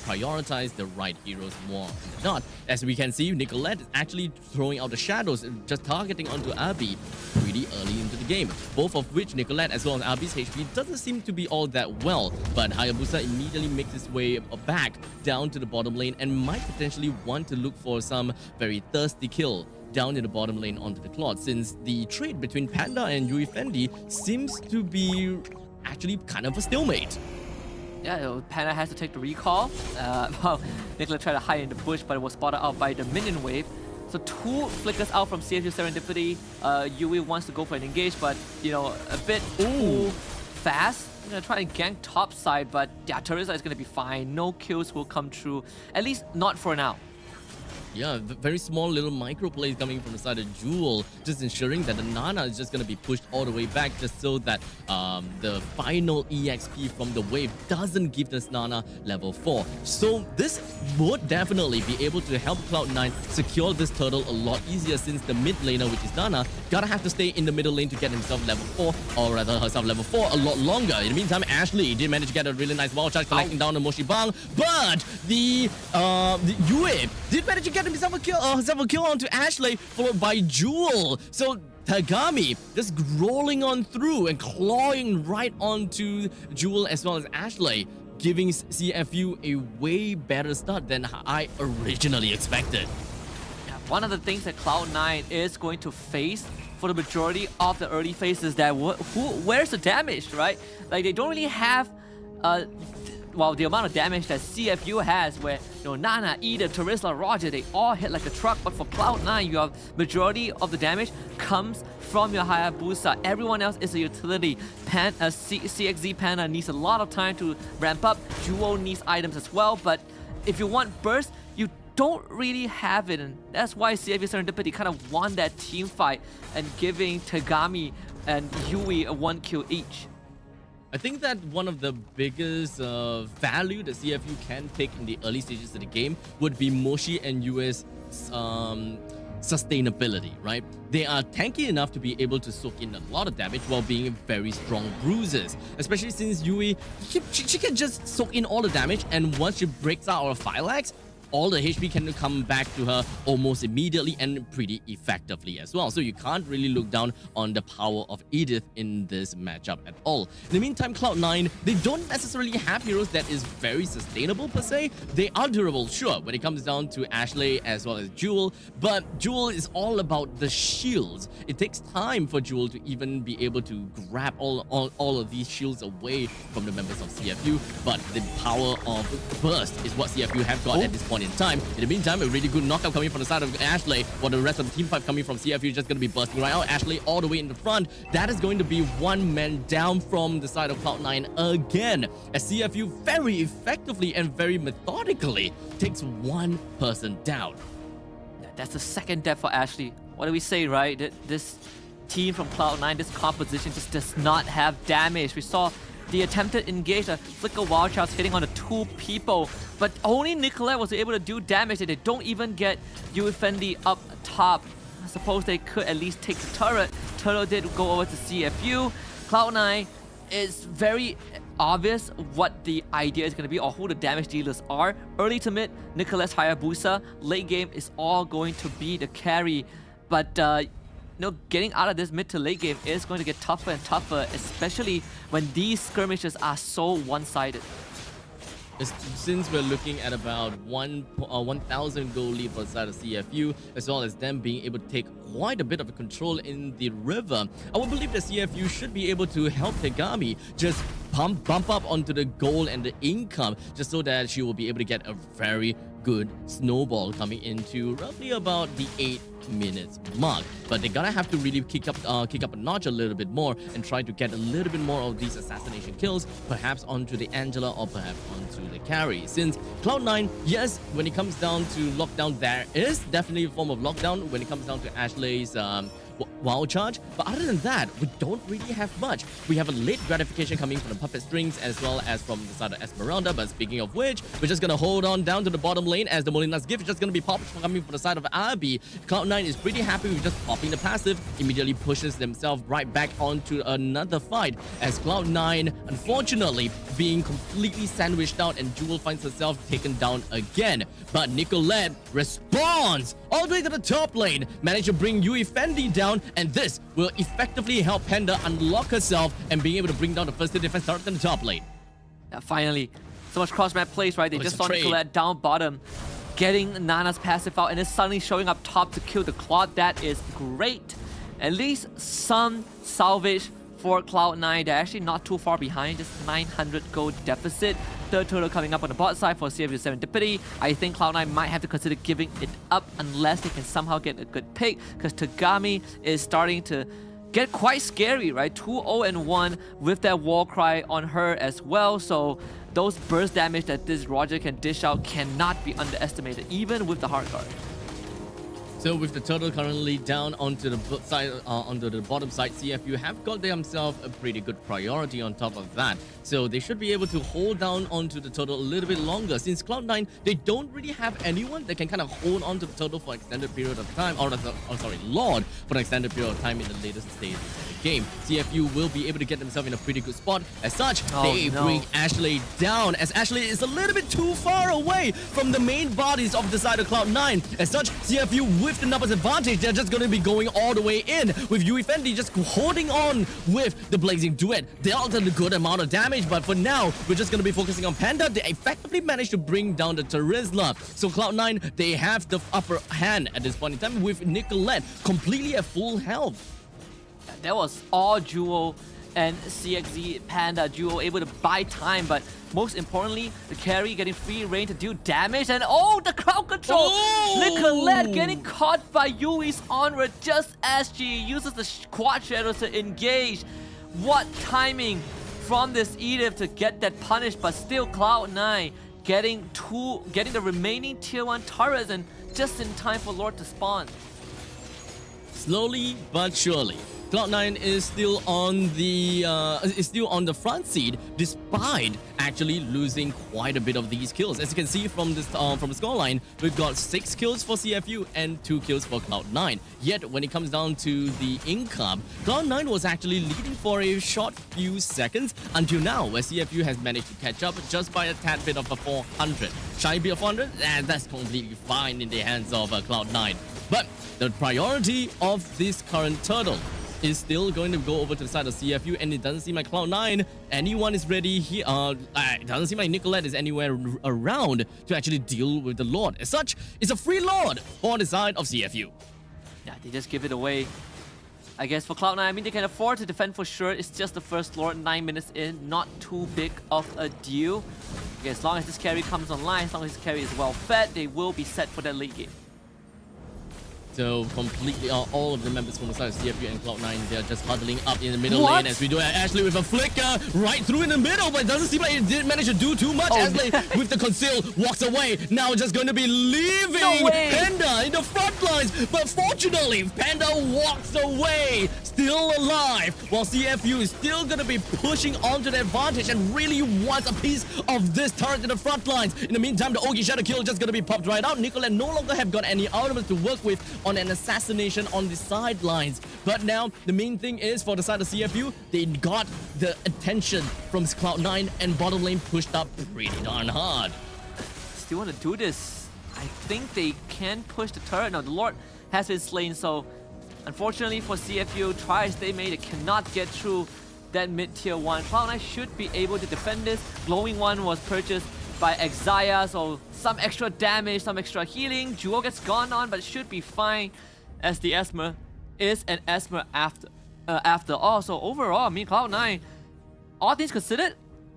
S15: prioritize the right heroes more than not. As we can see, Nicolette is actually throwing out the shadows and just targeting onto Abby. Pretty pretty early into the game, both of which Nicolette as well as Abi's HP doesn't seem to be all that well, but Hayabusa immediately makes his way back down to the bottom lane and might potentially want to look for some very thirsty kill down in the bottom lane onto the Claude, since the trade between Panda and Yui Fendi seems to be actually kind of a stalemate.
S16: Yeah, Panda has to take the recall. Well, Nicola tried to hide in the bush, but it was spotted out by the minion wave. So 2 flickers out from CFU Serendipity. Yui wants to go for an engage, but you know, a bit too fast. I'm gonna try and gank top side, but yeah, Teresa is gonna be fine. No kills will come through, at least not for now.
S15: Yeah, very small little micro plays coming from the side of Jewel, just ensuring that the Nana is just going to be pushed all the way back, just so that the final EXP from the wave doesn't give this Nana level 4. So this would definitely be able to help Cloud9 secure this turtle a lot easier, since the mid laner, which is Nana, gotta have to stay in the middle lane to get himself level 4, or rather herself level 4 a lot longer. In the meantime, Ashley did manage to get a really nice wall charge collecting down the Moshi Bang, but the Yue did manage to get himself a kill onto Ashley, followed by Jewel. So Tagami just rolling on through and clawing right onto Jewel as well as Ashley, giving CFU a way better start than I originally expected.
S16: One of the things that Cloud9 is going to face for the majority of the early phases, that where's the damage, right? Like, they don't really have well, the amount of damage that CFU has, where, you know, Nana, Eden, Teresa, Roger, they all hit like a truck. But for Cloud9, you have majority of the damage comes from your Hayabusa. Everyone else is a utility. CXZ Panda needs a lot of time to ramp up. Jewel needs items as well. But if you want burst, you don't really have it. And that's why CFU Serendipity kind of won that team fight and giving Tagami and Yui a 1 kill each.
S15: I think that one of the biggest value that CFU can take in the early stages of the game would be Moshi and Yue's sustainability, right? They are tanky enough to be able to soak in a lot of damage while being very strong bruisers, especially since Yui, she can just soak in all the damage, and once she breaks out of Phylax, all the HP can come back to her almost immediately and pretty effectively as well. So you can't really look down on the power of Edith in this matchup at all. In the meantime, Cloud9, they don't necessarily have heroes that is very sustainable per se. They are durable, sure, when it comes down to Ashley as well as Jewel, but Jewel is all about the shields. It takes time for Jewel to even be able to grab all of these shields away from the members of CFU, but the power of burst is what CFU have got at this point in time. In the meantime, a really good knockout coming from the side of Ashley, while the rest of the team fight coming from CFU is just going to be bursting right out. Ashley all the way in the front. That is going to be one man down from the side of Cloud9 again, as CFU very effectively and very methodically takes one person down.
S16: That's the second death for Ashley. What do we say, right? This team from Cloud9, this composition just does not have damage. We saw the attempted engage, a flicker wild charge hitting on the 2 people, but only Nicolette was able to do damage, and they don't even get Yui Fendi up top. I suppose they could at least take the turret. Turtle did go over to CFU. Cloud9 is very obvious what the idea is going to be, or who the damage dealers are. Early to mid, Nicolette's Hayabusa. Late game is all going to be the carry, but getting out of this mid to late game is going to get tougher and tougher, especially when these skirmishes are so one-sided.
S15: Since we're looking at about 1,000 gold lead for the side of CFU, as well as them being able to take quite a bit of control in the river, I would believe that CFU should be able to help Tagami just bump up onto the gold and the income, just so that she will be able to get a very good snowball coming into roughly about the 8 minutes mark. But they're gonna have to really kick up a notch a little bit more and try to get a little bit more of these assassination kills, perhaps onto the Angela or perhaps onto the carry. Since Cloud9, yes, when it comes down to lockdown, there is definitely a form of lockdown when it comes down to Ashley's wild charge, but other than that, we don't really have much. We have a late gratification coming from the puppet strings as well as from the side of Esmeralda, but speaking of which, we're just gonna hold on down to the bottom lane as the Molina's gift is just gonna be popped coming from the side of Abi. Cloud9 is pretty happy with just popping the passive, immediately pushes themselves right back onto another fight, as Cloud9 unfortunately being completely sandwiched out, and Jewel finds herself taken down again. But Nicolette responds all the way to the top lane, managed to bring Yui Fendi down, and this will effectively help Panda unlock herself and being able to bring down the first defense turret in the top lane.
S16: Yeah, finally, so much cross-map plays, right? They just
S15: it's a
S16: saw
S15: trade.
S16: Nicolette down bottom, getting Nana's passive out, and then suddenly showing up top to kill the Claude. That is great. At least some salvage for Cloud9. They're actually not too far behind, just 900 gold deficit. Third turtle coming up on the bot side for CFU Serendipity. I think Cloud9 might have to consider giving it up unless they can somehow get a good pick, because Tagami is starting to get quite scary, right? 2-0-1 with that war cry on her as well. So those burst damage that this Roger can dish out cannot be underestimated, even with the hard guard.
S15: So with the turtle currently down onto the side, onto the bottom side, CFU have got themselves a pretty good priority on top of that. So they should be able to hold down onto the turtle a little bit longer. Since Cloud9, they don't really have anyone that can kind of hold onto the turtle for an extended period of time, or sorry, Lord, for an extended period of time in the latest stages of the game. CFU will be able to get themselves in a pretty good spot. As such, they bring Ashley down, as Ashley is a little bit too far away from the main bodies of the side of Cloud9. As such, CFU with the numbers advantage, they're just going to be going all the way in, with Yui Fendi just holding on with the Blazing Duet. Dealt a good amount of damage, but for now, we're just going to be focusing on Panda. They effectively managed to bring down the Terizla. So Cloud9, they have the upper hand at this point in time, with Nicolette completely at full health.
S16: That was all Jewel and CXZ Panda duo able to buy time, but most importantly, the carry getting free reign to deal damage, and the crowd control! Nicolette getting caught by Yui's onward just as she uses the quad shadows to engage. What timing from this Edith to get that punish, but still Cloud9 getting the remaining tier 1 turrets, and just in time for Lord to spawn.
S15: Slowly but surely, Cloud9 is still on the front seat, despite actually losing quite a bit of these kills. As you can see from this from the scoreline, we've got 6 kills for CFU and 2 kills for Cloud9. Yet when it comes down to the income, Cloud9 was actually leading for a short few seconds until now, where CFU has managed to catch up just by a tad bit of a 400. Shy bit of 400, and that's completely fine in the hands of Cloud9. But the priority of this current turtle is still going to go over to the side of CFU, and it doesn't seem like Cloud9 anyone is ready here. It doesn't seem like Nicolette is anywhere around to actually deal with the Lord. As such, it's a free Lord for the side of CFU.
S16: Yeah, they just give it away. I guess for Cloud9, I mean, they can afford to defend for sure. It's just the first Lord, 9 minutes in, not too big of a deal. Okay, as long as this carry comes online, as long as this carry is well fed, they will be set for that late game.
S15: So completely, all of the members from the side of CFU and Cloud9, they're just huddling up in the middle lane as we do Ashley with a flicker right through in the middle, but it doesn't seem like it did manage to do too much. Ashley with the conceal walks away, now just going to be leaving Panda in the front lines, but fortunately Panda walks away, still alive, while CFU is still going to be pushing onto the advantage and really wants a piece of this turret in the front lines. In the meantime, the Ogi Shadow Kill just going to be popped right out. Nicolette no longer have got any elements to work with on an assassination on the sidelines. But now, the main thing is for the side of CFU, they got the attention from Cloud9 and bottom lane pushed up pretty darn hard.
S16: Still want to do this. I think they can push the turret. Now, the Lord has been slain, so unfortunately for CFU, tries they made it cannot get through that mid-tier 1. Cloud9 should be able to defend this. Glowing one was purchased by Exia, so some extra damage, some extra healing. Jewel gets gone on, but should be fine, as the Esmer is an Esmer after all. So overall, I mean, Cloud9, all things considered,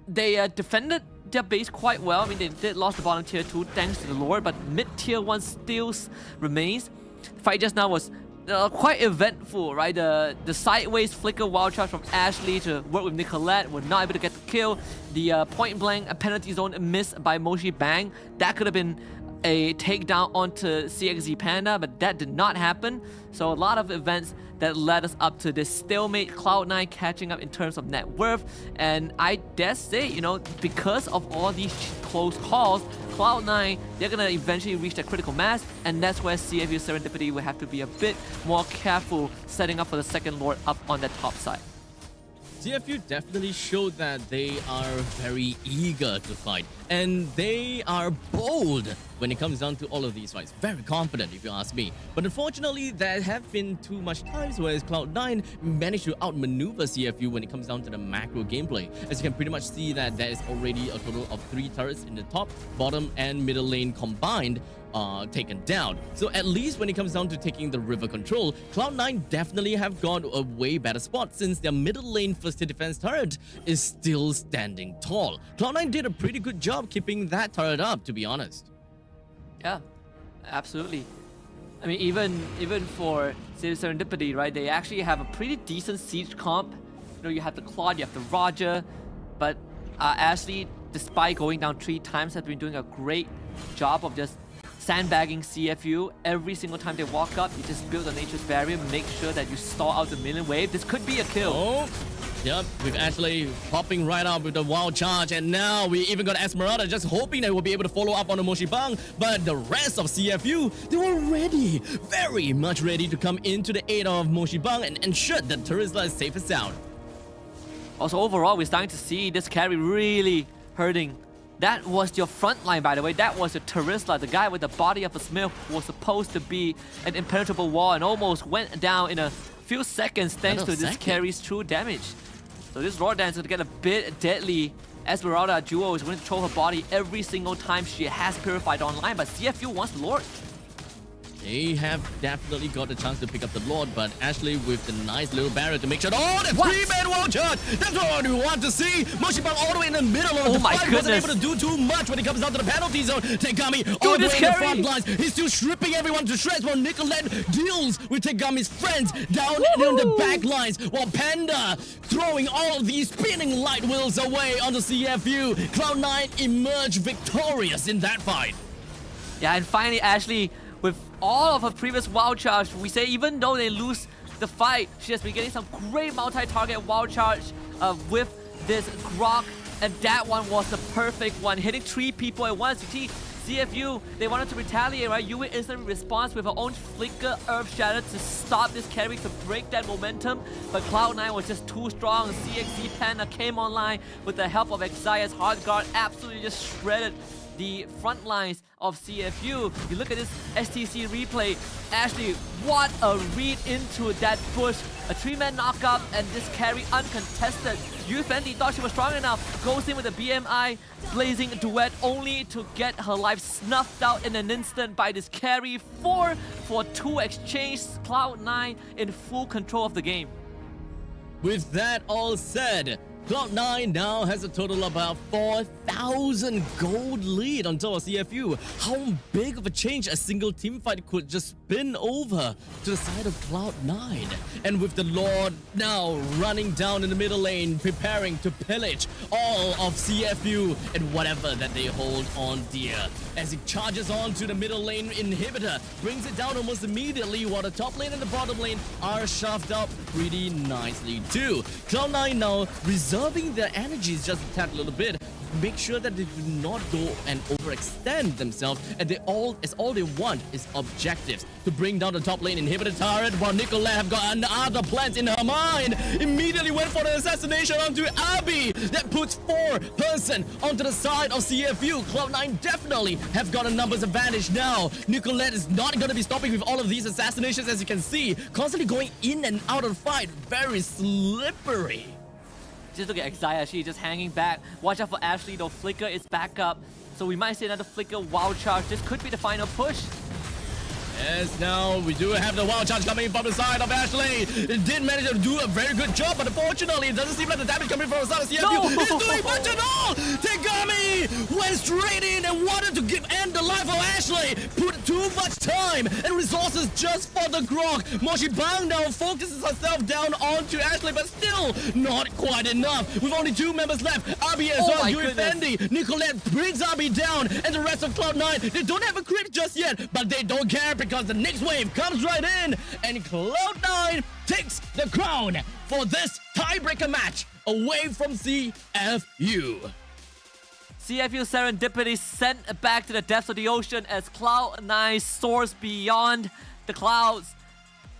S16: they defended their base quite well. I mean, they did lost the bottom tier 2 thanks to the Lord, but mid-tier 1 still remains. The fight just now was quite eventful, right? The sideways flicker wild charge from Ashley to work with Nicolette were not able to get the kill. The point blank penalty zone missed by Moshi Bang. That could have been a takedown onto CXZ Panda, but that did not happen. So a lot of events that led us up to this stalemate. Cloud9 catching up in terms of net worth, and I dare say, you know, because of all these close calls, Cloud9, they're gonna eventually reach that critical mass, and that's where CFU Serendipity will have to be a bit more careful setting up for the second Lord up on that top side.
S15: CFU definitely showed that they are very eager to fight, and they are bold when it comes down to all of these fights. Very confident, if you ask me. But unfortunately, there have been too much times where Cloud9 managed to outmaneuver CFU when it comes down to the macro gameplay. As you can pretty much see that there is already a total of 3 turrets in the top, bottom, and middle lane combined taken down. So at least when it comes down to taking the river control, Cloud9 definitely have got a way better spot since their middle lane first hit defense turret is still standing tall. Cloud9 did a pretty good job keeping that turret up, to be honest.
S16: Yeah, absolutely. I mean, even for Serendipity, right? They actually have a pretty decent siege comp. You know, you have the Claude, you have the Roger, but Ashley, despite going down 3 times, has been doing a great job of just sandbagging CFU. Every single time they walk up, you just build a nature's barrier, make sure that you stall out the minion wave. This could be a kill.
S15: Oh, yep, with Ashley popping right up with the wild charge, and now we even got Esmeralda just hoping that we'll be able to follow up on the Moshibang, but the rest of CFU, they were ready, very much ready to come into the aid of Moshibang and ensure that Terizla is safe and sound.
S16: Also, overall, we're starting to see this carry really hurting. That was your front line, by the way. That was your Terizla, the guy with the body of a smith who was supposed to be an impenetrable wall and almost went down in a few seconds thanks to this carry's true damage. So this Roar Dance is going to get a bit deadly. Esmeralda Duo is going to throw her body every single time she has Purified online, but CFU wants the Lord.
S15: They have definitely got the chance to pick up the Lord, but Ashley with the nice little barrier to make sure. Oh, the 3-man wall charge! That's what we want to see! Moshibang all the way in the middle of the fight. Wasn't able to do too much when it comes down to the penalty zone. Tegami all the way in the front lines. He's still stripping everyone to shreds while Nicolette deals with Tegami's friends down in the back lines, while Panda throwing all of these spinning light wheels away on the CFU. Cloud9 emerged victorious in that fight.
S16: Yeah, and finally Ashley, with all of her previous wild charge, we say even though they lose the fight, she has been getting some great multi-target wild charge with this Grok, and that one was the perfect one, hitting 3 people at once. You see, CFU, they wanted to retaliate, right? Yui instantly responds with her own Flicker Earth Shatter to stop this carry, to break that momentum, but Cloud9 was just too strong. CXC Panda came online with the help of Xayah's Hard Guard, absolutely just shredded the front lines of CFU. You look at this STC replay. Ashley, what a read into that bush. A 3-man knockup and this carry uncontested. Yu Fendi thought she was strong enough. Goes in with a BMI blazing duet only to get her life snuffed out in an instant by this carry. 4 for 2 exchange. Cloud9 in full control of the game.
S15: With that all said, Cloud9 now has a total of about 4,000 gold lead on top of CFU. How big of a change a single team fight could just spin over to the side of Cloud9. And with the Lord now running down in the middle lane, preparing to pillage all of CFU and whatever that they hold on dear. As he charges on to the middle lane inhibitor, brings it down almost immediately while the top lane and the bottom lane are shoved up pretty nicely too. Cloud9 now reserving their energies just a tad little bit, make sure that they do not go and overextend themselves, and all they want is objectives to bring down the top lane inhibitor turret, while Nicolette have got other plans in her mind. Immediately went for the assassination onto Abby. That puts 4-person onto the side of CFU. Cloud9 definitely have got a numbers advantage now. Nicolette is not going to be stopping with all of these assassinations, as you can see, constantly going in and out of the fight. Very slippery.
S16: Just look at Xayah, she's just hanging back. Watch out for Ashley though, Flicker is back up. So we might see another Flicker wild charge. This could be the final push.
S15: Yes, now we do have the wild charge coming from the side of Ashley. It did manage to do a very good job, but unfortunately, it doesn't seem like the damage coming from the side of CFU is doing much at all. Tegami went straight in and wanted to end the life of Ashley. Put too much time and resources just for the Grok. Moshibang now focuses herself down onto Ashley, but still not quite enough. With only 2 members left, Abi as well, Yui Fendi. Nicolette brings Abi down, and the rest of Cloud9, they don't have a crit just yet, but they don't care because the next wave comes right in, and Cloud9 takes the crown for this tiebreaker match away from CFU.
S16: CFU Serendipity sent back to the depths of the ocean as Cloud9 soars beyond the clouds.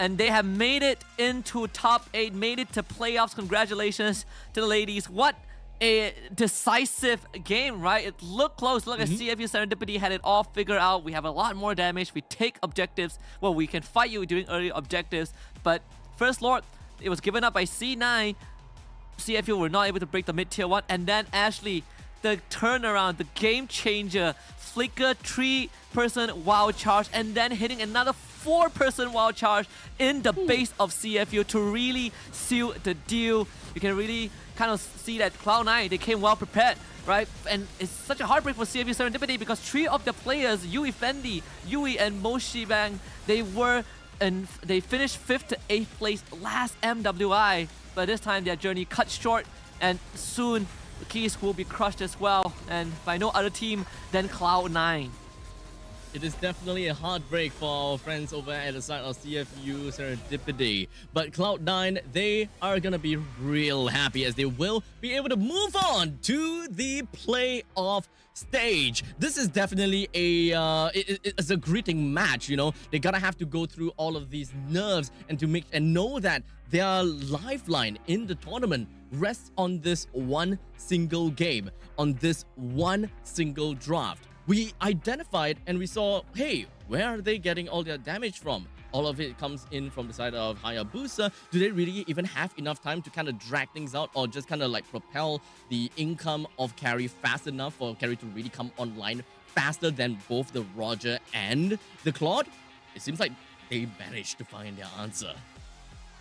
S16: and they have made it into top 8, made it to playoffs. Congratulations to the ladies. What a decisive game, right? It looked close. Look at CFU Serendipity had it all figured out. We have a lot more damage. We take objectives. Well, we can fight you during early objectives, but First Lord, it was given up by C9. CFU were not able to break the mid-tier 1, and then Ashley, the turnaround, the game changer, flicker 3-person wild charge, and then hitting another 4-person wild charge in the base of CFU to really seal the deal. You can really kind of see that Cloud9, they came well prepared, right? And it's such a heartbreak for CFU Serendipity because 3 of the players, Yui Fendi, Yui and Moshi Bang, they finished 5th to 8th place last MWI, but this time their journey cut short, and soon the keys will be crushed as well, and by no other team than Cloud9.
S15: It is definitely a heartbreak for our friends over at the side of CFU Serendipity. But Cloud9, they are going to be real happy as they will be able to move on to the playoff stage. This is definitely it's a greeting match, you know. They gotta have to go through all of these nerves and know that their lifeline in the tournament rests on this one single game, on this one single draft. We identified and we saw, hey, where are they getting all their damage from? All of it comes in from the side of Hayabusa. Do they really even have enough time to kind of drag things out, or just kind of like propel the income of carry fast enough for carry to really come online faster than both the Roger and the Claude? It seems like they managed to find their answer.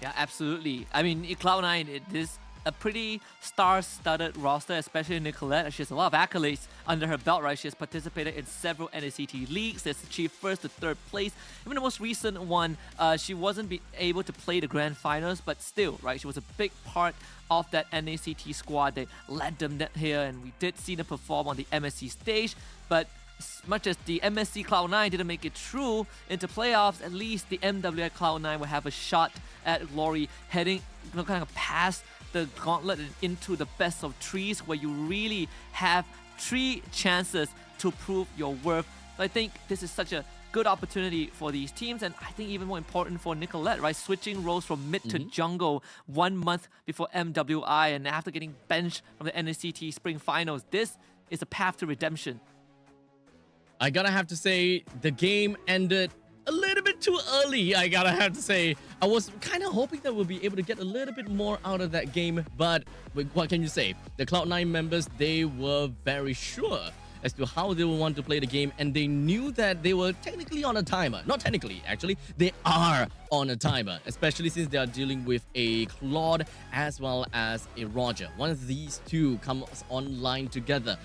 S16: Yeah, absolutely. I mean, Cloud9, it is a pretty star-studded roster, especially Nicolette. She has a lot of accolades under her belt, right? She has participated in several NACT leagues, has achieved 1st to 3rd place. Even the most recent one, she wasn't able to play the grand finals, but still, right? She was a big part of that NACT squad that led them here, and we did see them perform on the MSC stage, but as much as the MSC Cloud9 didn't make it through into playoffs, at least the MWI Cloud9 will have a shot at glory heading kind of past the gauntlet and into the best of 3s, where you really have 3 chances to prove your worth. So I think this is such a good opportunity for these teams, and I think even more important for Nicolette, right? Switching roles from mid to jungle 1 month before MWI, and after getting benched from the NACT Spring Finals, this is a path to redemption.
S15: I gotta have to say, the game ended a little bit too early, I gotta have to say. I was kind of hoping that we'll be able to get a little bit more out of that game, but what can you say? The Cloud9 members, they were very sure as to how they would want to play the game, and they knew that they were technically on a timer. Not technically, actually. They are on a timer, especially since they are dealing with a Claude as well as a Roger. One of these two comes online together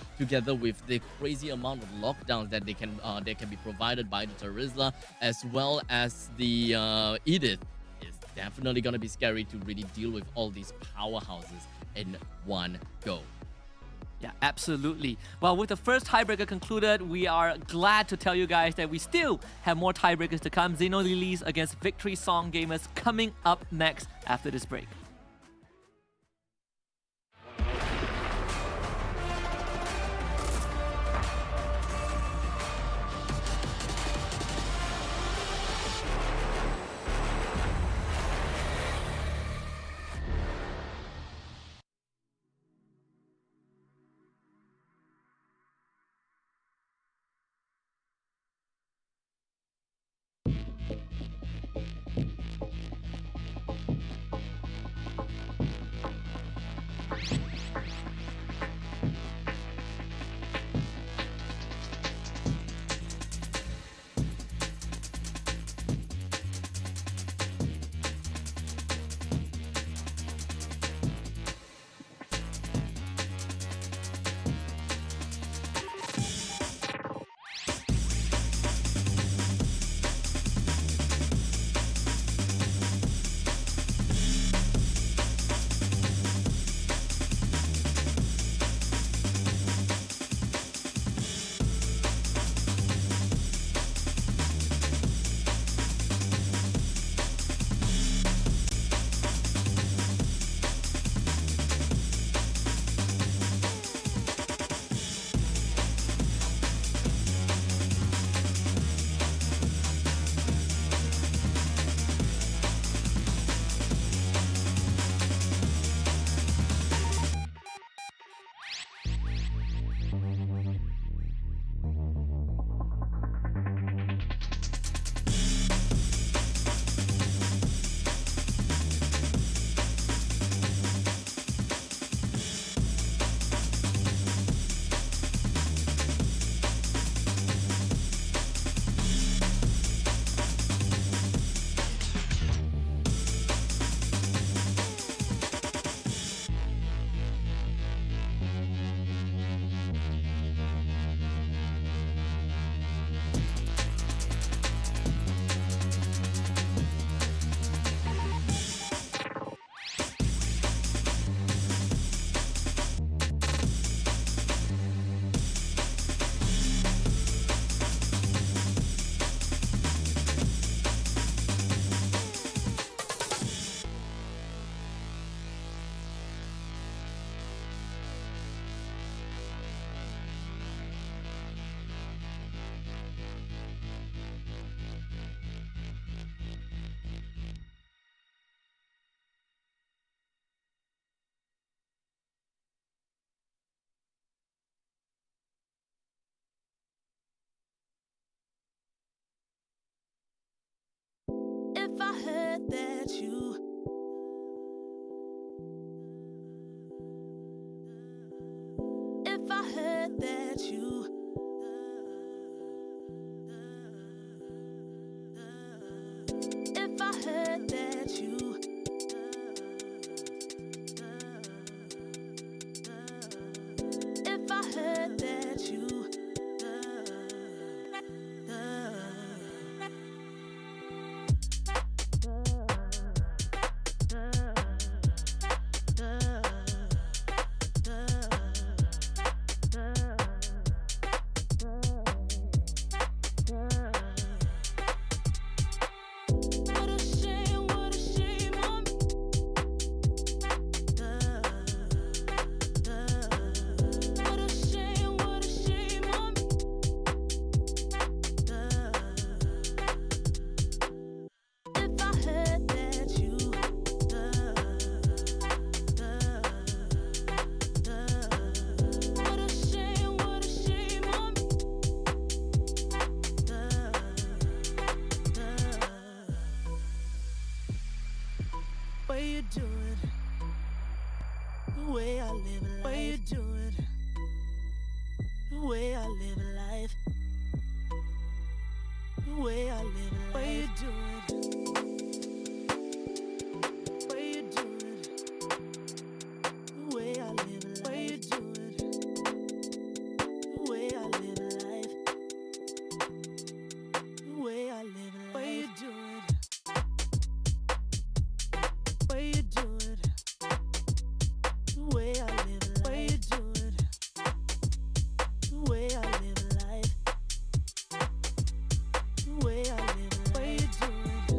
S15: with the crazy amount of lockdowns that they can be provided by the Terizla as well as the Edith. It's definitely gonna be scary to really deal with all these powerhouses in one go.
S16: Yeah, absolutely. Well, with the first tiebreaker concluded, we are glad to tell you guys that we still have more tiebreakers to come. Xeno Lilies against Victory Song Gamers coming up next after this break.
S3: I heard that you If I heard that you If I heard that you If I heard that you What a shame on me. What a shame on me. If I heard that you What a shame on me. Way you do it, the way I live a life. Way you do it, the way I live a life. The way I live a life. Way you do it, way you do it, the way I live a life. Way you do it, the way I live a life. The way I live a life. Way you do it. Way you do it, the way I live a life. Way you do it, the way I live a life. The way I live a life. Way you do it.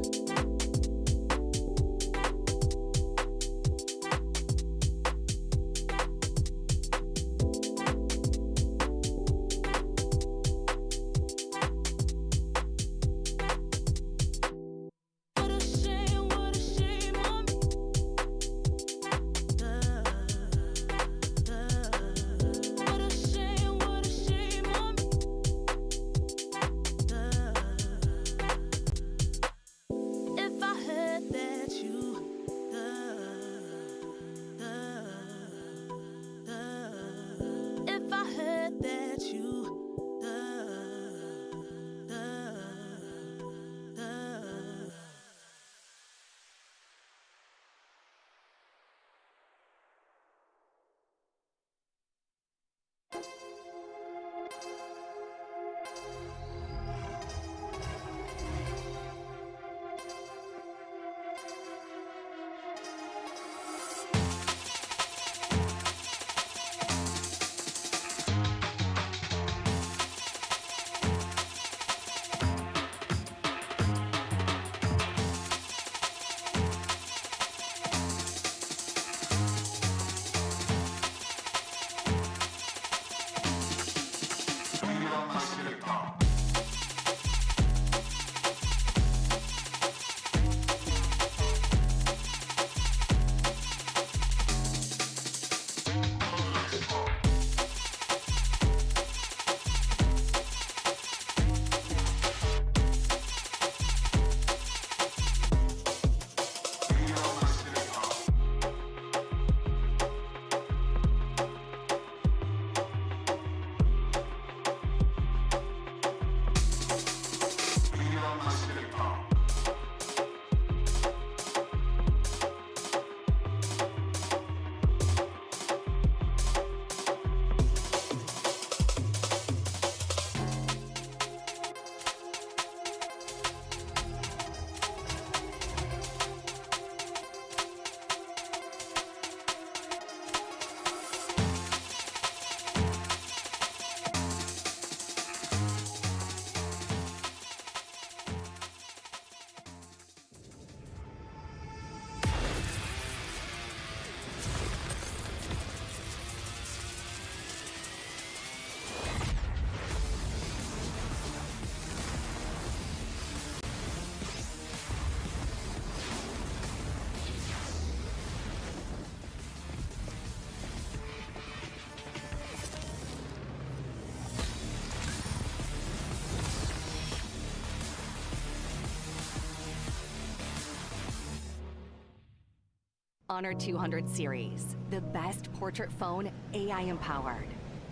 S17: Honor 200 series, the best portrait phone AI empowered.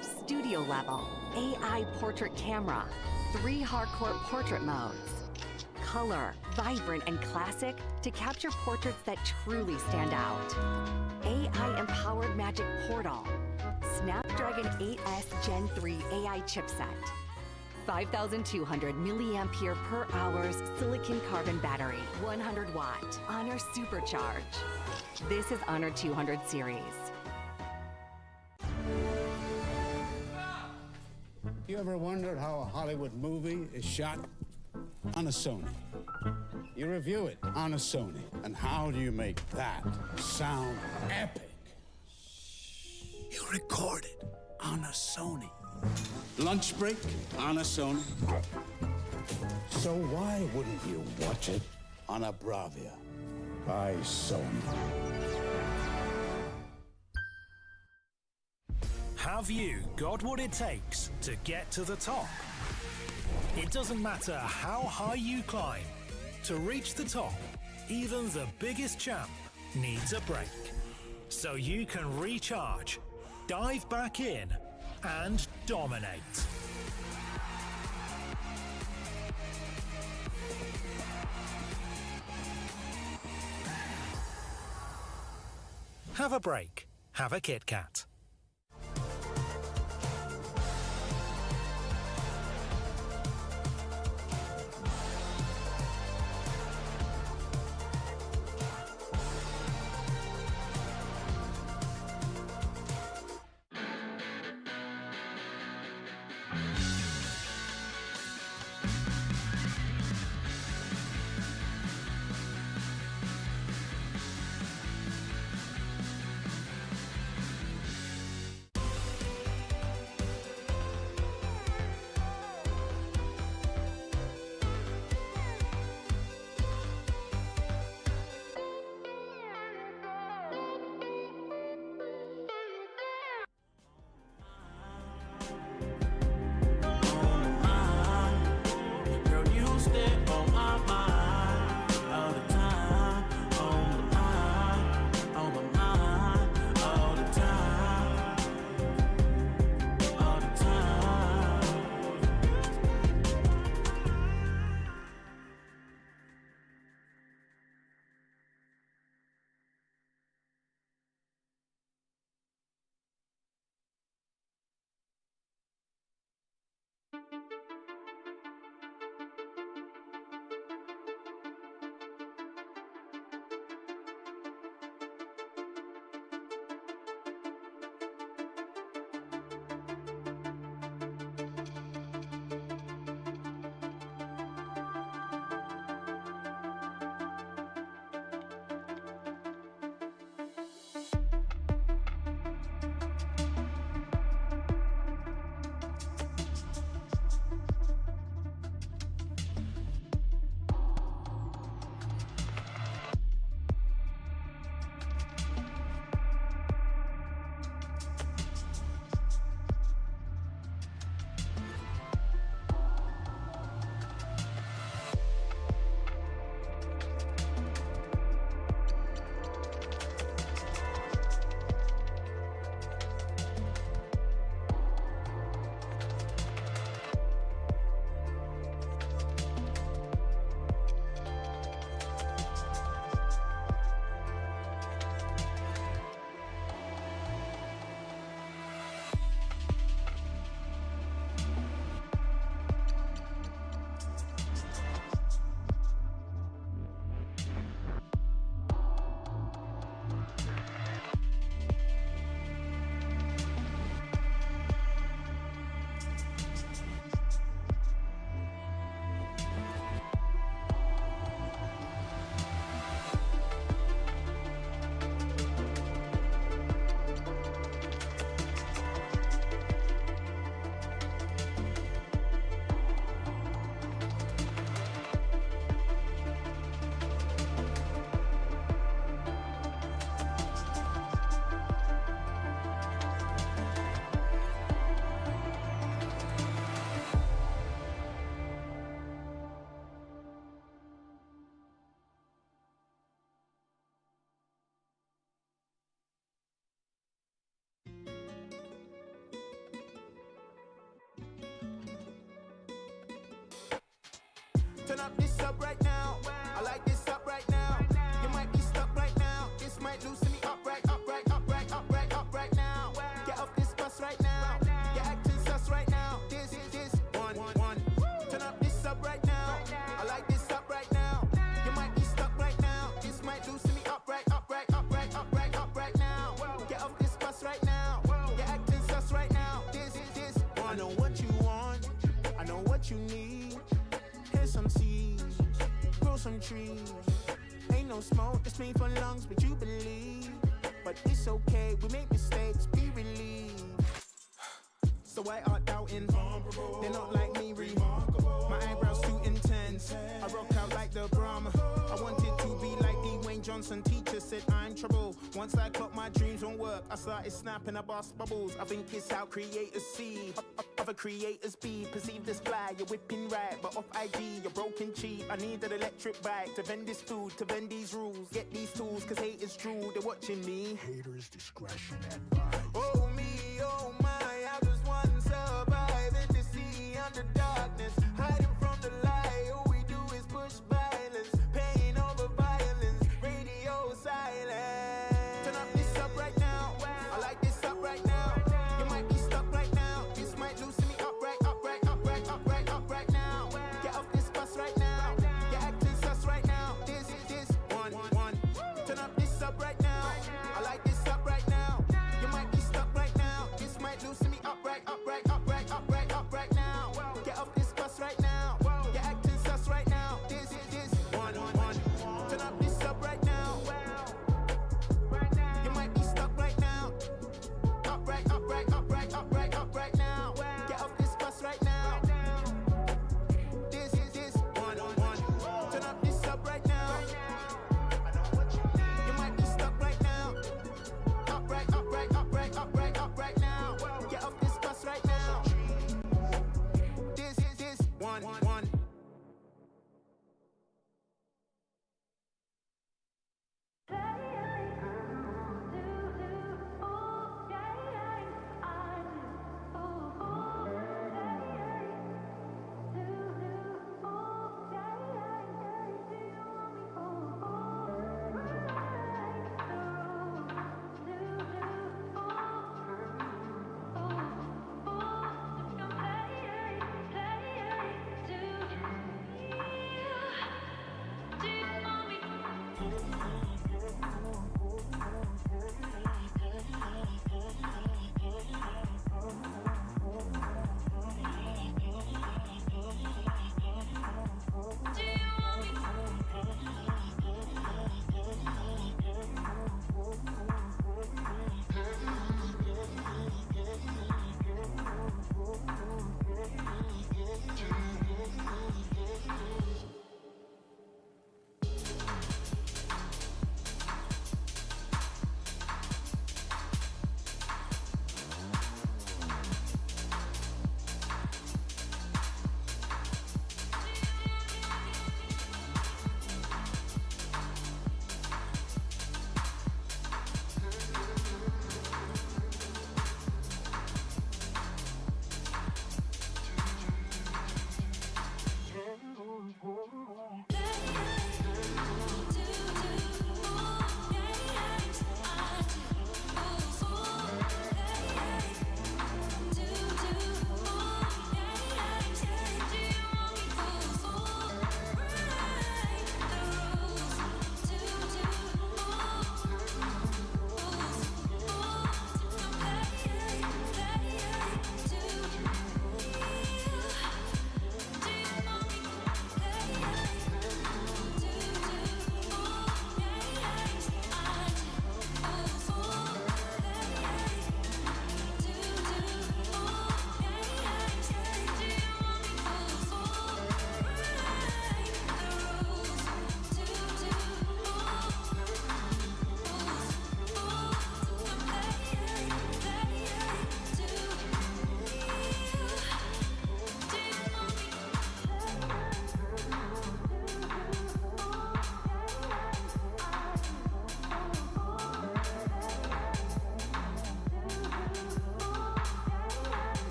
S17: Studio level, AI portrait camera, 3 hardcore portrait modes. Color, vibrant and classic to capture portraits that truly stand out. AI empowered magic portal. Snapdragon 8S Gen 3 AI chipset. 5,200 milliampere per hours silicon carbon battery, 100 watt. Honor Supercharge. This is Honor 200 series.
S18: You ever wondered how a Hollywood movie is shot? On a Sony. You review it on a Sony. And how do you make that sound epic? You record it on a Sony. Lunch break on a Sony. So why wouldn't you watch it on a Bravia by Sony?
S19: Have you got what it takes to get to the top? It doesn't matter how high you climb. To reach the top, even the biggest champ needs a break. So you can recharge, dive back in, and dominate. Have a break. Have a Kit Kat.
S3: Turn up this up right now. I like this up right now. You might be stuck right now. This might loosen me up right, up right, up right, up right, up right now. Get off this bus right now. You're acting sus right now. This one. Turn up this up right now. I like this up right now. You might be stuck right now. This might loosen me up right, up right, up right, up right, up right now. Get off this bus right now. You're acting sus right now. This one. I know what you want. I know what you need. Here's some seeds. Grow some trees. Ain't no smoke, it's made for lungs, but you believe. But it's okay, we make mistakes, be relieved. So why art doubting? They're not like me, my eyebrows too intense. I rock out like the Brahma. I wanted to be like Dwayne Johnson. Teacher said I'm trouble. Once I got my dreams won't work, I started snapping, I bust bubbles. I think it's how creators see. Other creators be perceived as fly. You're whipping right, but off IG, you're broken cheap. I need an electric bike to vend this food, to vend these rules. Get these tools, cause haters drool, they're watching me. Haters discretion advised. Oh me, oh my, I just want to survive in the sea under darkness. Hiding from the light, all we do is push violence. Pain over violence, radio silence. Turn up this up right now. I like this up right now. You might be stuck right now. This might loosen me up right, up right, up right, up right, up right now. Get off this bus right now. You're acting sus right now. This one. Turn up this up right now. I like this up right now. You might be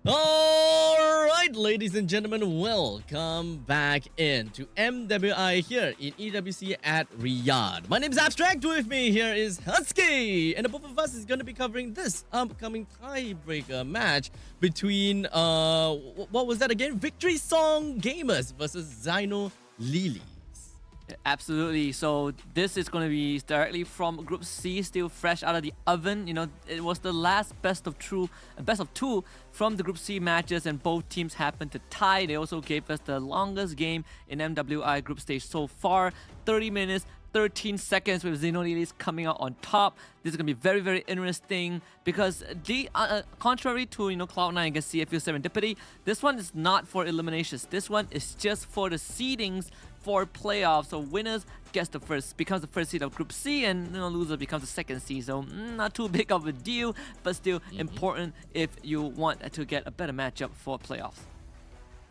S15: All right, ladies and gentlemen, welcome back into MWI here in EWC at Riyadh. My name is Abstract. With me here is Husky, and the both of us is going to be covering this upcoming tiebreaker match between what was that again? Victory Song Gamers versus Zyno Lilies.
S16: Absolutely. So this is going to be directly from Group C, still fresh out of the oven. You know, it was the last best of two from the Group C matches, and both teams happened to tie. They also gave us the longest game in MWI group stage so far, 30 minutes. 13 seconds with Xenolilies coming out on top. This is going to be very, very interesting because contrary to Cloud9 against CFU Serendipity, this one is not for eliminations. This one is just for the seedings for playoffs. So winners becomes the first seed of Group C, and loser becomes the second seed. So not too big of a deal, but still important if you want to get a better matchup for playoffs.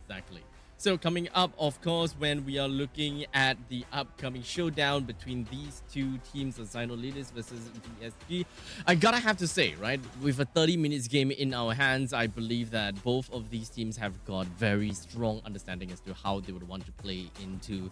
S15: Exactly. So coming up, of course, when we are looking at the upcoming showdown between these two teams of Zyno Lilies versus VSG, I gotta have to say, right, with a 30 minutes game in our hands, I believe that both of these teams have got very strong understanding as to how they would want to play into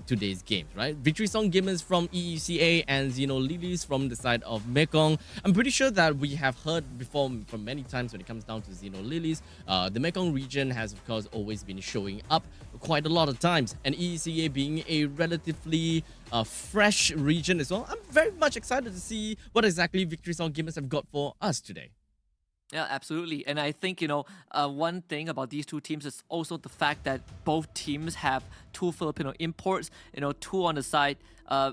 S15: today's games, right? Victory Song Gamers from EECA and Zyno Lilies from the side of Mekong. I'm pretty sure that we have heard before from many times when it comes down to Zyno Lilies, the Mekong region has, of course, always been showing up quite a lot of times, and EECA being a relatively fresh region as well. I'm very much excited to see what exactly Victory Song Gamers have got for us today.
S16: Yeah, absolutely. And I think, one thing about these two teams is also the fact that both teams have two Filipino imports, two on the side.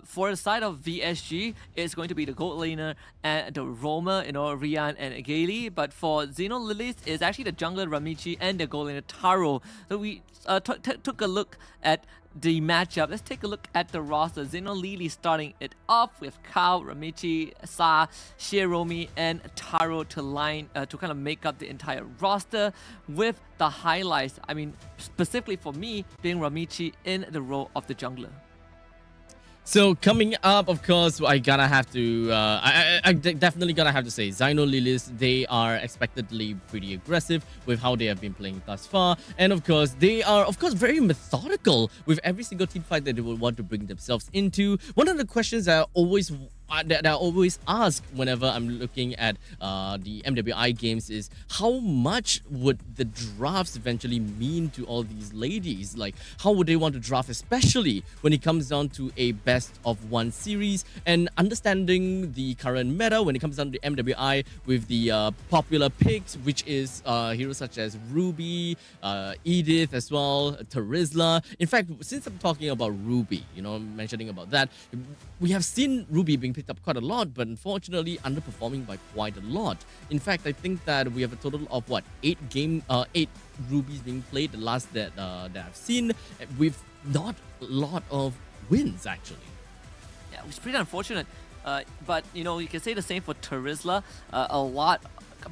S16: For the side of VSG, it's going to be the gold laner and the roamer, Rian and Gaily. But for Zyno Lilies, it's actually the jungler Ramichi and the gold laner Taro. So we took a look at the matchup. Let's take a look at the roster. Zyno Lilies starting it off with Kao, Ramichi, Sa, Shiromi, and Taro to kind of make up the entire roster, with the highlights, I mean, specifically for me, being Ramichi in the role of the jungler.
S15: So coming up, of course, I gotta have to, I definitely gotta have to say, Zyno Lilies, they are expectedly pretty aggressive with how they have been playing thus far. And of course, they are, of course, very methodical with every single team fight that they would want to bring themselves into. One of the questions that I always ask whenever I'm looking at the MWI games is, how much would the drafts eventually mean to all these ladies? Like, how would they want to draft, especially when it comes down to a best of one series, and understanding the current meta when it comes down to MWI with the popular picks, which is heroes such as Ruby, Edith as well, Terizla. In fact, since I'm talking about Ruby, mentioning about that, we have seen Ruby being picked up quite a lot, but unfortunately underperforming by quite a lot. In fact, I think that we have a total of 8 Rubies being played, the last that I've seen, with not a lot of wins actually.
S16: Yeah, it's pretty unfortunate. But you can say the same for Terizla. A lot,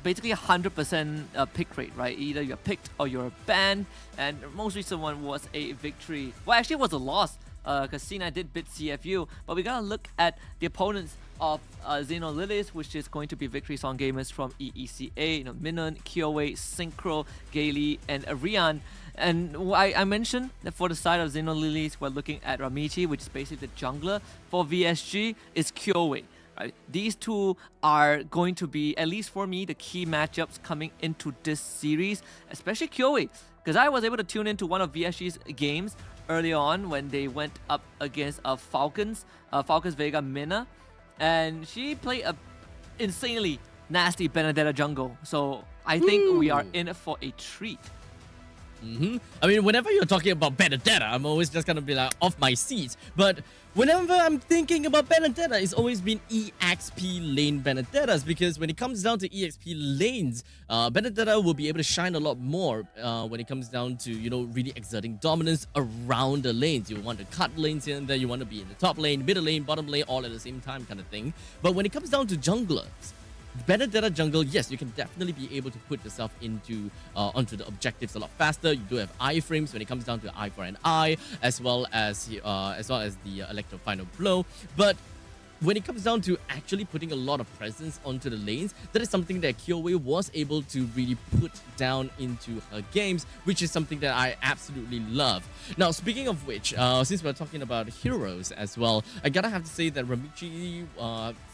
S16: basically 100% pick rate, right? Either you're picked or you're banned, and the most recent one was a victory. Well, actually, it was a loss, because Sina did beat CFU, but we gotta look at the opponents of Zyno Lilies, which is going to be Victory Song Gamers from EECA, Minon, Kyoe, Synchro, Gaily, and Rian. And I mentioned that for the side of Zyno Lilies, we're looking at Ramichi, which is basically the jungler. For VSG, it's Kyoe. Right? These two are going to be, at least for me, the key matchups coming into this series, especially Kyoe, because I was able to tune into one of VSG's games early on when they went up against Falcons Vega Mina, and she played a insanely nasty Benedetta jungle. So I think we are in for a treat.
S15: I mean, whenever you're talking about Benedetta, I'm always just gonna be like off my seat. But whenever I'm thinking about Benedetta, it's always been EXP lane Benedettas, because when it comes down to EXP lanes, Benedetta will be able to shine a lot more when it comes down to, really exerting dominance around the lanes. You want to cut lanes here and there, you want to be in the top lane, middle lane, bottom lane, all at the same time kind of thing. But when it comes down to junglers, Benedetta jungle, yes, you can definitely be able to put yourself into onto the objectives a lot faster. You do have iframes when it comes down to eye for an eye, as well as the electro final blow. But when it comes down to actually putting a lot of presence onto the lanes, that is something that Kyoei was able to really put down into her games, which is something that I absolutely love. Now, speaking of which, since we're talking about heroes as well, I gotta have to say that Ramichi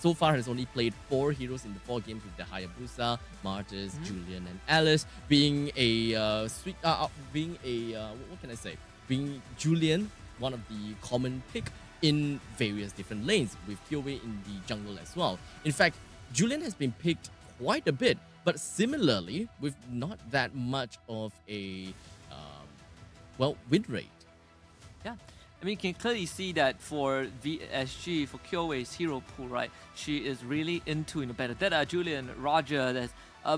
S15: so far has only played 4 heroes in the 4 games with the Hayabusa, Martyrs, Julian, and Alice, being a what can I say? Being Julian, one of the common pick in various different lanes, with Kyoei in the jungle as well. In fact, Julian has been picked quite a bit, but similarly with not that much of a win rate.
S16: Yeah, I mean, you can clearly see that for VSG, for Kyoei's hero pool, right? She is really into Benedetta, Julian, Roger. That's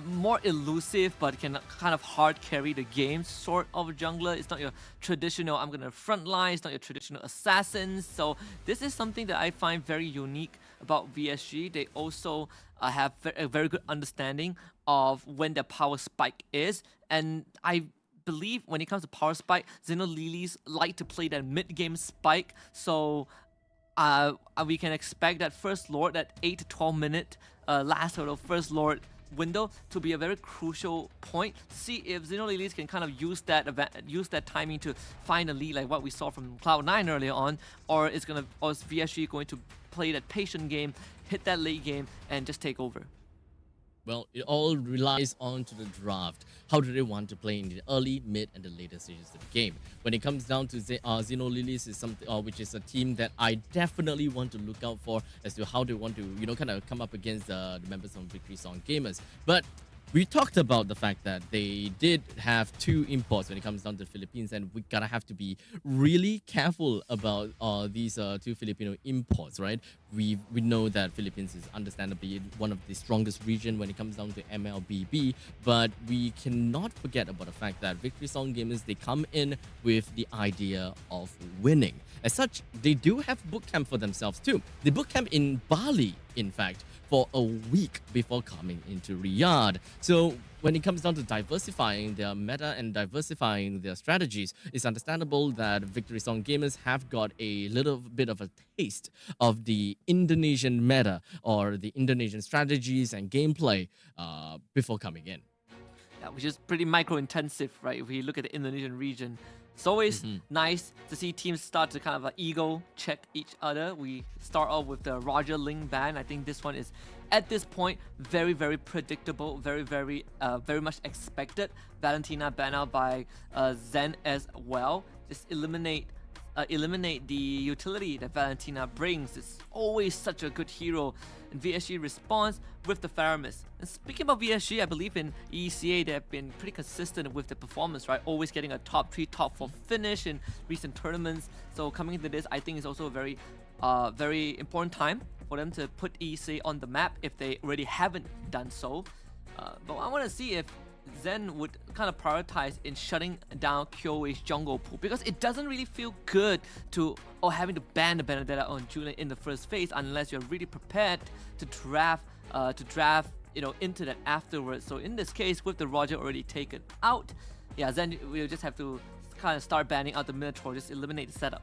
S16: more elusive, but can kind of hard carry the game sort of jungler. It's not your traditional, I'm gonna front line. It's not your traditional assassins. So this is something that I find very unique about VSG. They also have a very good understanding of when the power spike is, and I believe when it comes to power spike, Xenolilies like to play that mid-game spike. So we can expect that First Lord, that 8 to 12 minute last sort of First Lord window to be a very crucial point. See if Xenolilies can kind of use that timing to find a lead, like what we saw from Cloud9 earlier on, or is VSG going to play that patient game, hit that late game, and just take over?
S15: Well, it all relies on to the draft. How do they want to play in the early, mid, and the later stages of the game? When it comes down to Xenolilies, is something which is a team that I definitely want to look out for as to how they want to, kind of come up against the members of Victory Song Gamers. But we talked about the fact that they did have 2 imports when it comes down to the Philippines, and we gotta have to be really careful about these 2 Filipino imports, right? We know that Philippines is understandably one of the strongest region when it comes down to MLBB, but we cannot forget about the fact that Victory Song Gamers, they come in with the idea of winning. As such, they do have bootcamp for themselves too. They bootcamp in Bali, in fact, for a week before coming into Riyadh. So when it comes down to diversifying their meta and diversifying their strategies, it's understandable that Victory Song Gamers have got a little bit of a taste of the Indonesian meta or the Indonesian strategies and gameplay before coming in.
S16: Yeah, which is pretty micro-intensive, right? If we look at the Indonesian region, it's always nice to see teams start to kind of ego check each other. We start off with the Roger Ling ban. I think this one is, at this point, very, very predictable, very, very much expected. Valentina ban out by Zen as well. Just eliminate the utility that Valentina brings. It's always such a good hero. And VSG responds with the Faramis. And speaking about VSG, I believe in ECA they have been pretty consistent with the performance, right? Always getting a top 3, top 4 finish in recent tournaments. So coming into this, I think is also a very important time for them to put ECA on the map if they already haven't done so. But I want to see if Zen would kind of prioritize in shutting down Kyoei's jungle pool, because it doesn't really feel good to having to ban the Benedetta on Julian in the first phase unless you're really prepared to draft into that afterwards. So in this case, with the Roger already taken out, yeah, Zen we'll just have to kind of start banning out the Minotaur, just eliminate the setup.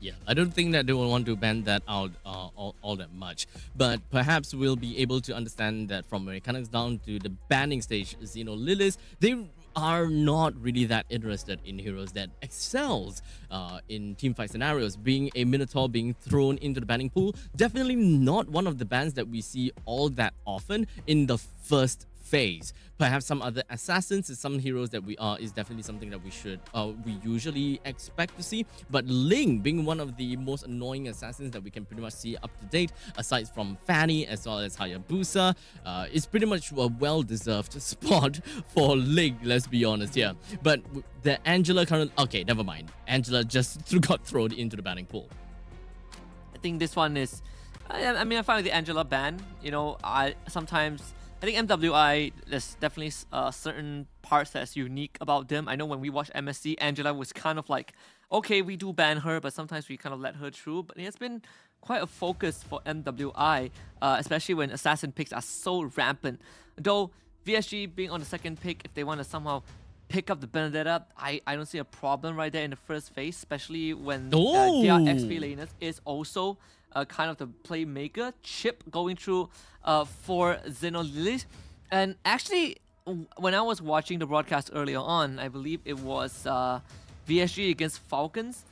S15: Yeah, I don't think that they will want to ban that out all that much. But perhaps we'll be able to understand that from when it comes down to the banning stage, Xenolilies, they are not really that interested in heroes that excels in teamfight scenarios. Being a Minotaur being thrown into the banning pool, definitely not one of the bans that we see all that often in the first phase. Perhaps some other assassins and some heroes that is definitely something that we usually expect to see. But Ling being one of the most annoying assassins that we can pretty much see up to date, aside from Fanny as well as Hayabusa, is pretty much a well-deserved spot for Ling, let's be honest here. But the Angela okay, never mind. Angela just got thrown into the banning pool.
S16: I think this one is, I mean, I find with the Angela ban, I think MWI, there's definitely certain parts that's unique about them. I know when we watched MSC, Angela was kind of like, okay, we do ban her, but sometimes we kind of let her through. But it's been quite a focus for MWI, especially when assassin picks are so rampant. Though VSG being on the second pick, if they want to somehow pick up the Benedetta, I don't see a problem right there in the first phase, especially when their XP laners is also kind of the playmaker. Chip going through for Xenolilies. And actually, when I was watching the broadcast earlier on, I believe it was VSG against Falcons.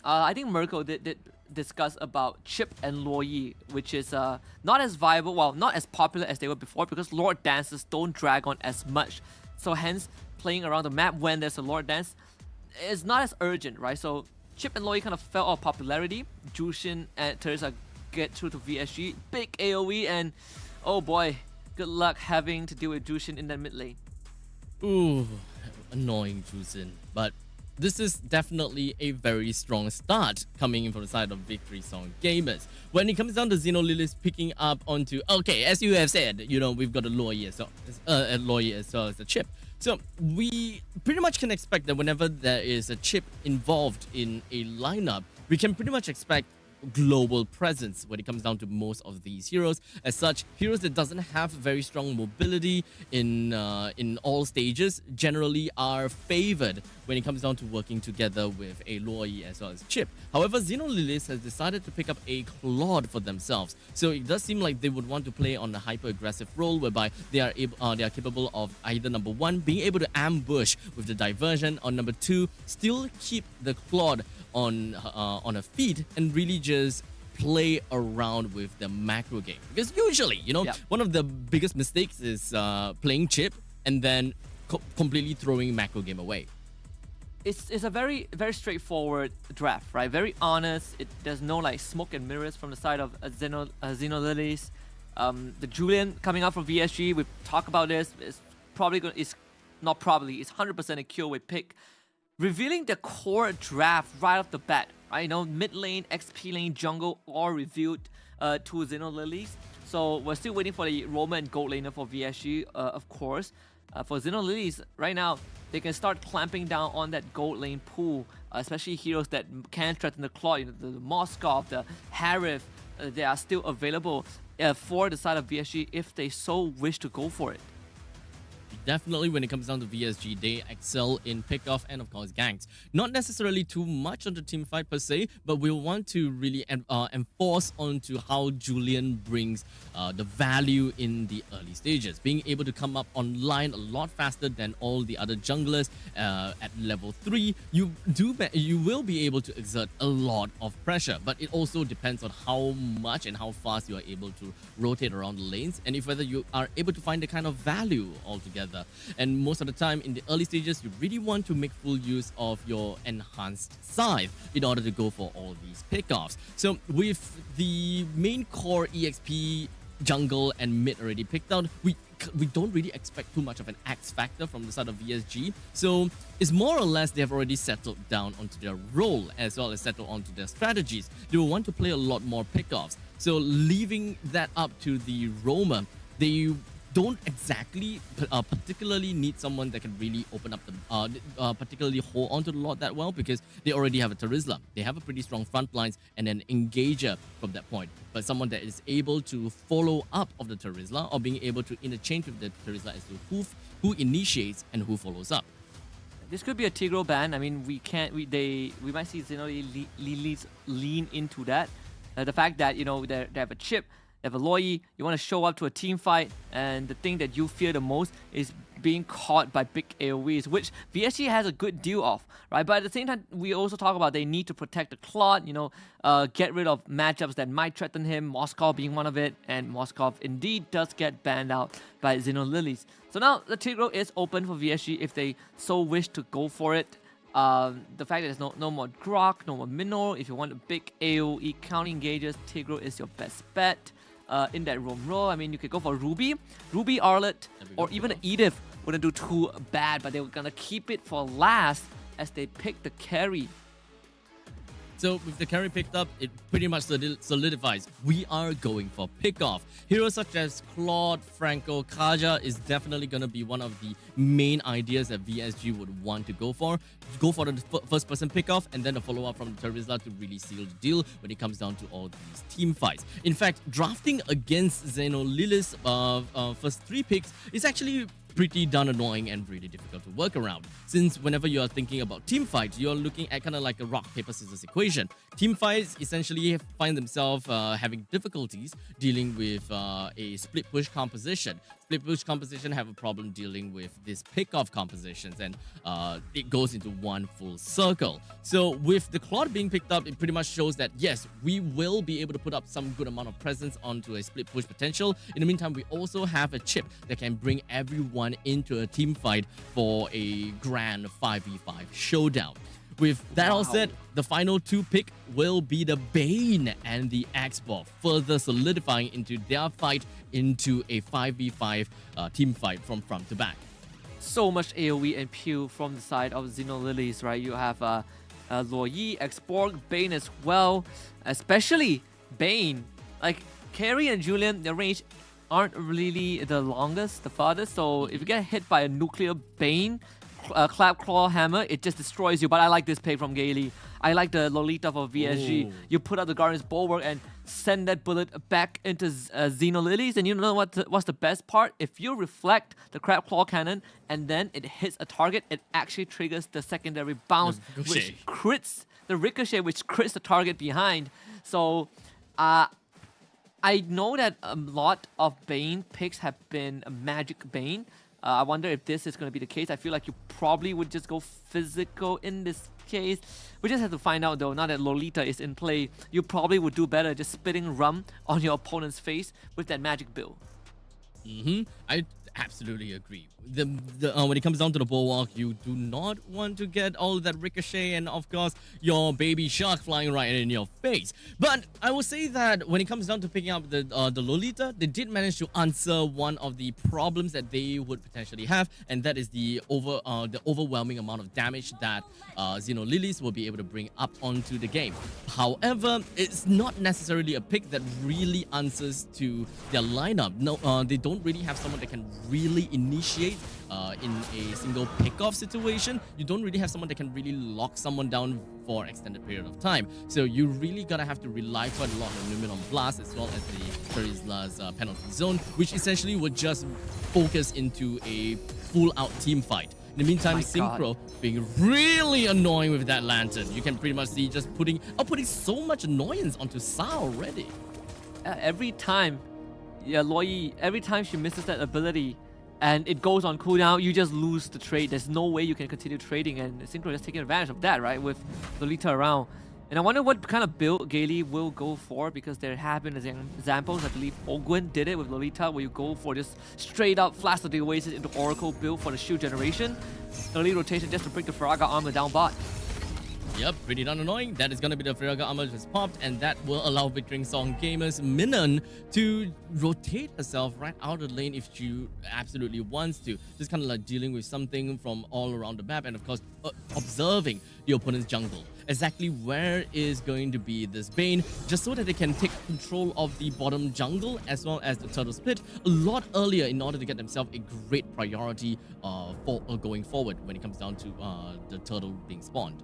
S16: I think Mirko did discuss about Chip and Luoyi, which is not as viable, well, not as popular as they were before, because Lord Dances don't drag on as much. So hence, playing around the map when there's a Lord Dance is not as urgent, right? So Chip and Luoyi kind of fell out of popularity. Jushin and Teresa get through to VSG. Big AoE, and oh boy, good luck having to deal with Jushin in that mid lane.
S15: Ooh, annoying Jushin. But this is definitely a very strong start coming in from the side of Victory Song Gamers. When it comes down to Xenolilies picking up onto, okay, as you have said, you know, we've got a Luoyi as well as a Chip. So we pretty much can expect that whenever there is a Chip involved in a lineup, we can pretty much expect global presence when it comes down to most of these heroes. As such, heroes that doesn't have very strong mobility in all stages generally are favored when it comes down to working together with a Luoyi as well as Chip. However, Xenolilies has decided to pick up a Claude for themselves, so it does seem like they would want to play on a hyper-aggressive role whereby they are capable of either number one, being able to ambush with the diversion, or number two, still keep the Claude on a feed and really just play around with the macro game. Because usually, you know, one of the biggest mistakes is playing Chip and then completely throwing macro game away.
S16: It's a very straightforward draft, right? Very honest. There's no like smoke and mirrors from the side of Xenolilies. The Julian coming out from VSG, we've talked about this. It's probably going. It's not probably. It's 100% a kill with pick. Revealing the core draft right off the bat, right? You know, mid lane, XP lane, jungle, all revealed to Xenolilies. So we're still waiting for the Roma and gold laner for VSG, of course. For Xenolilies, right now, they can start clamping down on that gold lane pool, especially heroes that can threaten the Claw, you know, the Moskov, the Harith, they are still available for the side of VSG if they so wish to go for it.
S15: Definitely, when it comes down to VSG, they excel in pickoff and, of course, ganks. Not necessarily too much on the team fight per se, but we'll want to really enforce onto how Julian brings the value in the early stages. Being able to come up online a lot faster than all the other junglers at level 3, you will be able to exert a lot of pressure, but it also depends on how much and how fast you are able to rotate around the lanes, and if whether you are able to find the kind of value altogether. And most of the time in the early stages, you really want to make full use of your enhanced scythe in order to go for all these pickoffs. So with the main core EXP, jungle and mid already picked out, we don't really expect too much of an X factor from the side of VSG. So it's more or less they've already settled down onto their role as well as settled onto their strategies. They will want to play a lot more pickoffs. So leaving that up to the Roma, they don't exactly particularly need someone that can really open up the particularly hold onto the Lord that well, because they already have a Terizla. They have a pretty strong front lines and an engager from that point. But someone that is able to follow up of the Terizla, or being able to interchange with the Terizla as to who initiates and who follows up.
S16: This could be a Tigro ban. I mean, we might see Xenolilies lean into that. The fact that, you know, they have a chip, they have a Luoyi, you want to show up to a team fight, and the thing that you fear the most is being caught by big AoEs, which VSG has a good deal of, right? But at the same time, we also talk about they need to protect the Claude, you know, get rid of matchups that might threaten him, Moskov being one of it, and Moskov indeed does get banned out by Xenolilies. So now the Tigro is open for VSG if they so wish to go for it. The fact that there's no more Grok, no more Minor, if you want a big AoE counter engages, Tigro is your best bet. In that roam role, I mean, you could go for Ruby, Arlet, or even Edith wouldn't do too bad, but they were gonna keep it for last as they pick the carry.
S15: So with the carry picked up, it pretty much solidifies we are going for pickoff. Heroes such as Claude, Franco, Kaja is definitely going to be one of the main ideas that VSG would want to go for. Go for the first person pickoff and then a follow-up from the Terizla to really seal the deal when it comes down to all these team fights. In fact, drafting against Xenolilies first 3 picks is actually pretty darn annoying and really difficult to work around. Since whenever you are thinking about team fights, you're looking at kind of like a rock, paper, scissors equation. Team fights essentially find themselves having difficulties dealing with a split push composition. Split push composition have a problem dealing with this pick-off compositions, and it goes into one full circle. So with the Claude being picked up, it pretty much shows that yes, we will be able to put up some good amount of presence onto a split push potential. In the meantime, we also have a chip that can bring everyone into a team fight for a grand 5v5 showdown. With that all said, the final two pick will be the Bane and the Xbox, further solidifying into their fight into a 5v5 team fight from front to back.
S16: So much AoE and Pew from the side of Xenolilies, right? You have Luo Yi, Xborg, Bane as well, especially Bane. Like, Carrie and Julian, their range aren't really the longest, the farthest, so if you get hit by a nuclear Bane, Clap Claw Hammer, it just destroys you. But I like this pick from Gailey. I like the Lolita for VSG. Ooh. You put up the Guardian's Bulwark and send that bullet back into Xenolilies, and you know what's the best part? If you reflect the Crab Claw Cannon and then it hits a target, it actually triggers the secondary bounce, which crits the ricochet, which crits the target behind. So I know that a lot of Bane picks have been a Magic Bane. I wonder if this is going to be the case. I feel like you probably would just go physical in this case. We just have to find out though, now that Lolita is in play, you probably would do better just spitting rum on your opponent's face with that magic build.
S15: I absolutely agree. When it comes down to the Bulwark, you do not want to get all of that ricochet and of course your baby shark flying right in your face. But I will say that when it comes down to picking up the Lolita, they did manage to answer one of the problems that they would potentially have, and that is the overwhelming amount of damage that Xenolilies will be able to bring up onto the game. However, it's not necessarily a pick that really answers to their lineup. No, they don't really have someone that can really initiate in a single pick-off situation. You don't really have someone that can really lock someone down for an extended period of time. So you really gonna have to rely quite a lot on Luminon Blast as well as the Charizla's penalty zone, which essentially would just focus into a full-out team fight. In the meantime, Synchro being really annoying with that lantern. You can pretty much see just putting so much annoyance onto Sa already.
S16: Every time, Loi, every time she misses that ability, and it goes on cooldown, you just lose the trade. There's no way you can continue trading, and Synchro is taking advantage of that, right, with Lolita around. And I wonder what kind of build Gailey will go for, because there have been examples. I believe Ogwin did it with Lolita, where you go for just straight up Flash of the Oasis into Oracle build for the shield generation. Early rotation just to break the Firaga armor down bot.
S15: Yep, pretty darn annoying. That is going to be the Firaga armor just popped, and that will allow Victoring Song Gamers Minun to rotate herself right out of the lane if she absolutely wants to. Just kind of like dealing with something from all around the map, and of course observing the opponent's jungle. Exactly where is going to be this Bane, just so that they can take control of the bottom jungle as well as the turtle split a lot earlier in order to get themselves a great priority for going forward when it comes down to the turtle being spawned.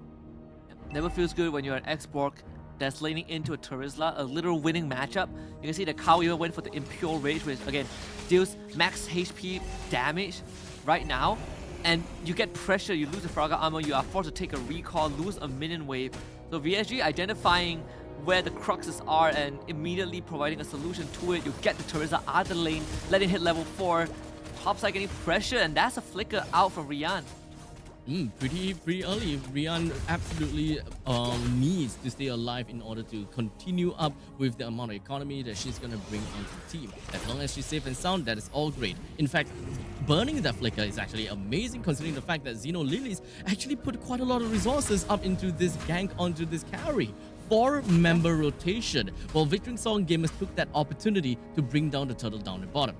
S16: Never feels good when you're an Xborg that's laning into a Charizla, a literal winning matchup. You can see that Kao even went for the Impure Rage, which again deals max HP damage right now. And you get pressure, you lose the Firaga armor, you are forced to take a recall, lose a minion wave. So VSG identifying where the cruxes are and immediately providing a solution to it. You get the Charizla out of the lane, let it hit level 4. Topside getting pressure, and that's a flicker out from Rian.
S15: Pretty early. Rian absolutely needs to stay alive in order to continue up with the amount of economy that she's going to bring onto the team. As long as she's safe and sound, that is all great. In fact, burning that flicker is actually amazing, considering the fact that Xenolilies actually put quite a lot of resources up into this gank onto this carry. 4-member rotation, while Victoring Song Gamers took that opportunity to bring down the turtle down the bottom.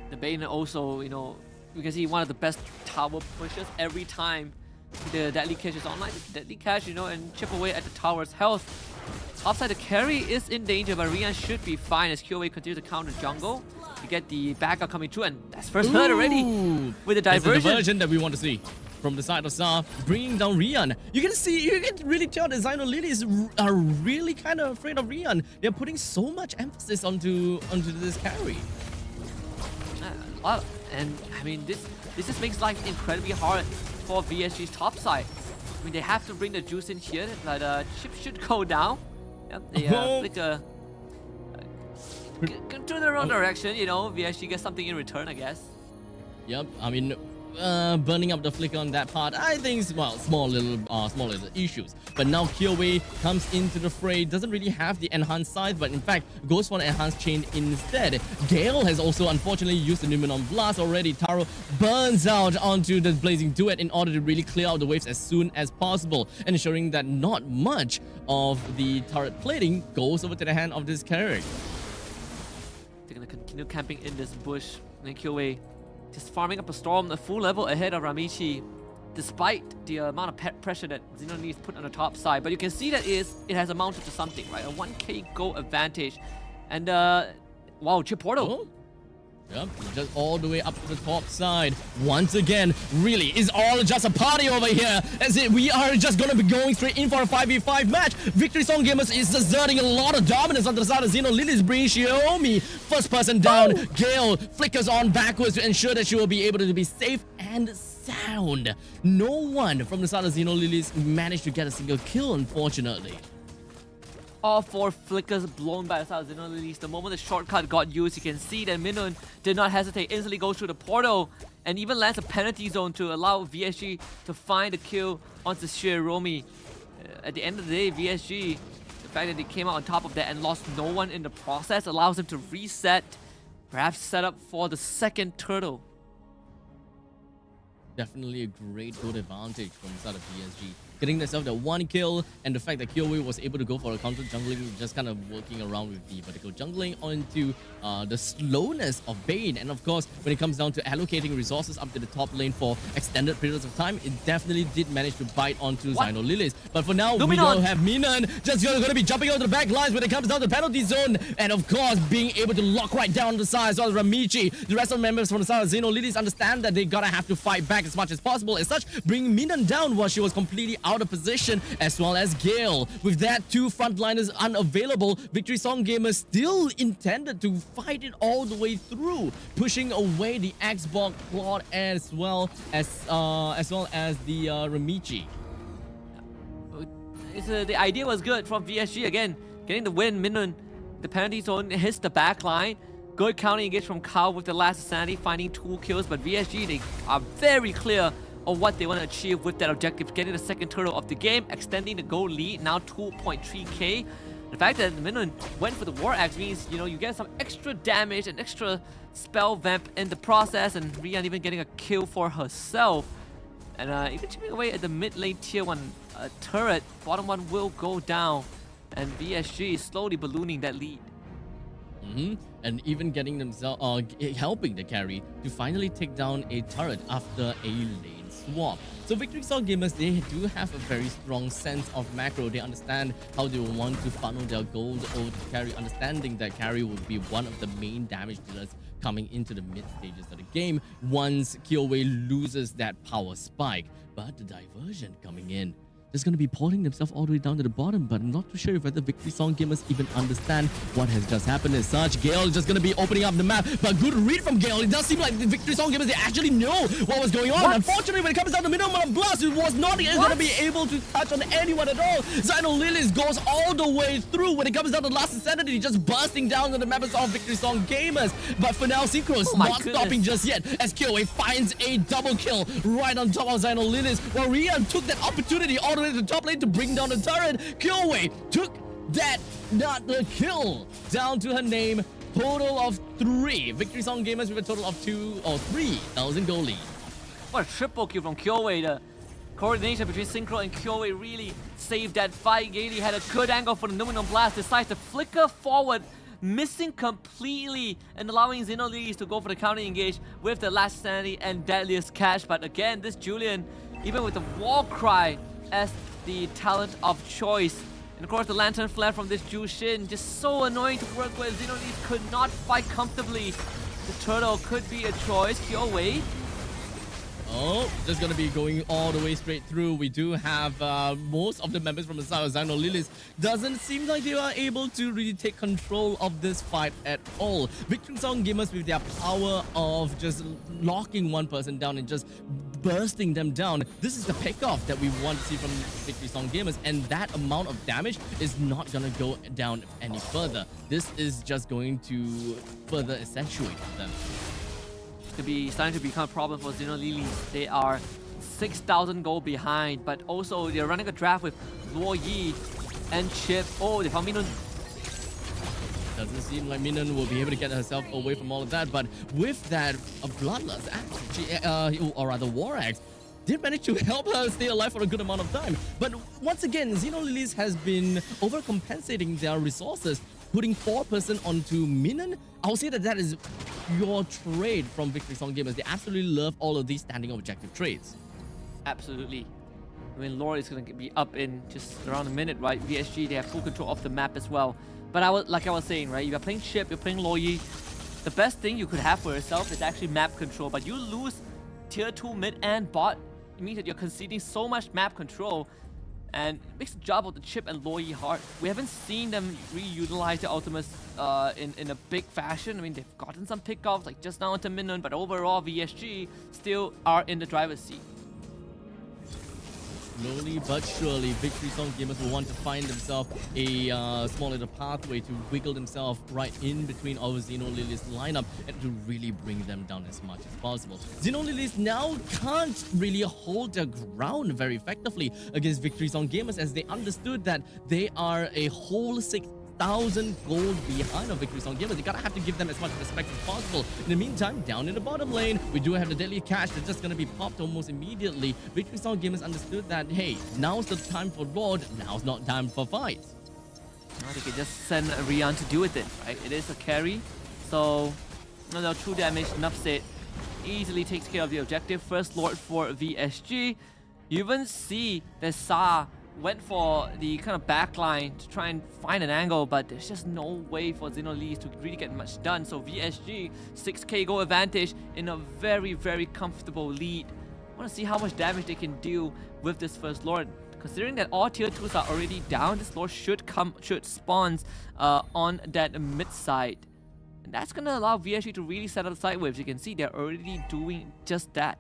S16: The Bane also, you know, you can see one of the best tower pushes every time the Deadly Catch is online. Deadly Catch, you know, and chip away at the tower's health. Offside, the carry is in danger, but Rian should be fine as QA continues to counter jungle. You get the backup coming through, and that's first blood already with the diversion.
S15: That's the diversion that we want to see from the side of Sa, bringing down Rian. You can really tell that Xenolilies are really kind of afraid of Rian. They're putting so much emphasis onto this carry.
S16: And I mean, this just makes life incredibly hard for VSG's top side. I mean, they have to bring the juice in here, but chip should go down. Yep, they Flicker to the wrong direction, you know. VSG gets something in return, I guess.
S15: Yep, I mean, burning up the flicker on that part, I think, well, small little issues. But now Kyoei comes into the fray, doesn't really have the enhanced size, but in fact goes for an enhanced chain instead. Gale has also unfortunately used the Numenon Blast already. Taro burns out onto the Blazing Duet in order to really clear out the waves as soon as possible, ensuring that not much of the turret plating goes over to the hand of this carry.
S16: They're gonna continue camping in this bush, and Kyoei just farming up a storm, a full level ahead of Ramichi, despite the amount of pressure that Xenonese put on the top side. But you can see that it has amounted to something, right? A 1k goal advantage. And wow, chip portal.
S15: Oh. Yep, just all the way up to the top side. Once again, really, it's all just a party over here. As we are just going to be going straight in for a 5v5 match. Victory Song Gamers is exerting a lot of dominance on the side of Xeno. Lily's bringing Xiaomi first person down. Oh. Gale flickers on backwards to ensure that she will be able to be safe and sound. No one from the side of Xeno Lily's managed to get a single kill, unfortunately.
S16: All 4 flickers blown by the side of Xeno Lilies. The moment the shortcut got used, you can see that Minun did not hesitate, instantly goes through the portal and even lands a penalty zone to allow VSG to find the kill onto Shiromi. At the end of the day, VSG, the fact that they came out on top of that and lost no one in the process allows them to reset, perhaps set up for the second turtle.
S15: Definitely a great good advantage from the side of PSG. Getting themselves the 1 kill, and the fact that Kyoei was able to go for a counter jungling, just kind of working around with the vertical jungling onto the slowness of Bane. And of course, when it comes down to allocating resources up to the top lane for extended periods of time, it definitely did manage to bite onto Xeno Lilies. But for now, we don't have Minan just going to be jumping onto the back lines when it comes down to the penalty zone. And of course, being able to lock right down the side as well as Ramichi. The rest of the members from the side of Xeno Lilies understand that they gotta have to fight back as much as possible. As such, bringing Minan down while she was completely out of position, as well as Gale. With that, 2 frontliners unavailable, Victory Song Gamers still intended to fight it all the way through, pushing away the Xbox Claude as well as the Ramichi.
S16: The idea was good from VSG again, getting the win. Minun, the penalty zone hits the back line. Good counter engage from Kao with the last sanity, finding 2 kills. But VSG, they are very clear of what they want to achieve with that objective, getting the second turtle of the game, extending the goal lead, now 2.3k. The fact that Minun went for the War Axe means, you know, you get some extra damage and extra spell vamp in the process, and Rian even getting a kill for herself. And even chipping away at the mid lane tier 1 turret, bottom one will go down, and VSG is slowly ballooning that lead.
S15: And even getting themselves, helping the carry to finally take down a turret after a lane swap. So Victory Song Gamers, they do have a very strong sense of macro. They understand how they want to funnel their gold over to carry, understanding that carry will be one of the main damage dealers coming into the mid stages of the game once Kyoei loses that power spike. But the diversion coming in, just going to be pulling themselves all the way down to the bottom, but I'm not too sure whether Victory Song Gamers even understand what has just happened as such. Gale is just going to be opening up the map, but good read from Gale. It does seem like the Victory Song Gamers, they actually know what was going on. Unfortunately, when it comes down to Numenon Blast, it was not going to be able to touch on anyone at all. Xeno Lilies goes all the way through. When it comes down to Last Insanity, just bursting down on the members of Victory Song Gamers. But for now, Synchro's not stopping just yet, as Kyoei finds a double kill right on top of Xeno Lilies, while Rian took that opportunity all the way to the top lane to bring down the turret. Kyoei took that, not the kill, down to her name. Total of 3. Victory Song Gamers with a total of 3,000 gold lead.
S16: What a triple kill from Kyoei. The coordination between Synchro and Kyoei really saved that fight. Gaily had a good angle for the Numenon Blast, decides to flicker forward, missing completely and allowing Xeno Lilies to go for the counter engage with the last sanity and deadliest catch. But again, this Julian, even with the war cry as the talent of choice, and of course the lantern flare from this Jushin, just so annoying to work with. Xeno Lilies could not fight comfortably. The turtle could be a choice. Kyoei.
S15: Oh, just gonna be going all the way straight through. We do have most of the members from the side of Xino Lilies. Doesn't seem like they are able to really take control of this fight at all. Victory Song Gamers, with their power of just locking one person down and just bursting them down, this is the pickoff that we want to see from Victory Song Gamers, and that amount of damage is not gonna go down any further. This is just going to further accentuate them.
S16: To be starting to become a problem for Xeno Lilies. They are 6,000 gold behind, but also they're running a draft with Luo Yi and Chip. Oh, they found Minun.
S15: Doesn't seem like Minun will be able to get herself away from all of that, but with that, a Bloodlust axe, or rather War Axe, did manage to help her stay alive for a good amount of time. But once again, Xeno Lilies has been overcompensating their resources, putting 4% onto Minun. I'll say that is your trade from Victory Song Gamers. They absolutely love all of these standing objective trades.
S16: Absolutely. I mean, Lord is going to be up in just around a minute, right? VSG, they have full control of the map as well. But like I was saying, right? You're playing Chip, you're playing Loyi. The best thing you could have for yourself is actually map control. But you lose tier 2 mid and bot, it means that you're conceding so much map control, and it makes the job of the Chip and Loyi hard. We haven't seen them reutilize their ultimates in a big fashion. I mean, they've gotten some pickoffs, like just now into Minun, but overall, VSG still are in the driver's seat.
S15: Slowly but surely, Victory Song Gamers will want to find themselves a small little pathway to wiggle themselves right in between our Xeno Lilies lineup and to really bring them down as much as possible. Xeno Lilies now can't really hold their ground very effectively against Victory Song Gamers, as they understood that they are a whole 6,000 gold behind of Victory Song Gamers. They gotta have to give them as much respect as possible. In the meantime, down in the bottom lane, we do have the deadly cash that's just gonna be popped almost immediately. Victory Song Gamers understood that, hey, now's the time for Lord, now's not time for fights.
S16: Now they can just send Rian to deal with it, right? It is a carry, so no true damage, enough said. Easily takes care of the objective. First Lord for VSG. You even see that Sa went for the kind of backline to try and find an angle, but there's just no way for Xeno Lilies to really get much done. So VSG, 6k goal advantage in a very, very comfortable lead. I want to see how much damage they can do with this first Lord. Considering that all tier 2s are already down, this Lord should spawn on that mid side. And that's going to allow VSG to really set up the side waves. You can see they're already doing just that.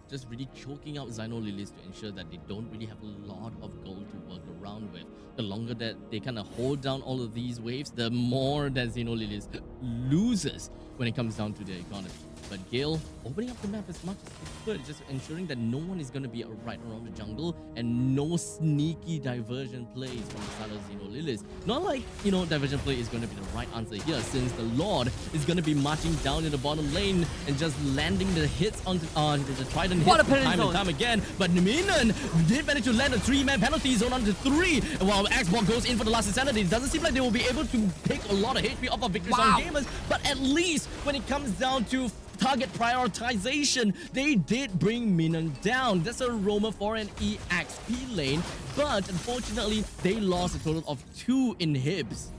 S15: Just really choking out Xeno Lilies to ensure that they don't really have a lot of gold to work around with. The longer that they kind of hold down all of these waves, the more that Xeno Lilies loses when it comes down to their economy. But Gale opening up the map as much as he could, just ensuring that no one is going to be right around the jungle and no sneaky diversion plays from the side of Xeno Lilies. Not like, diversion play is going to be the right answer here, since the Lord is going to be marching down in the bottom lane and just landing the hits onto the Trident hits time and time again. But Minun did manage to land a 3-man penalty zone onto 3, while Xbox goes in for the last insanity. It doesn't seem like they will be able to pick a lot of HP off of Victory Song Gamers, but at least when it comes down to target prioritization, they did bring Minun down. That's a roamer for an EXP lane, but unfortunately, they lost a total of 2 inhibs.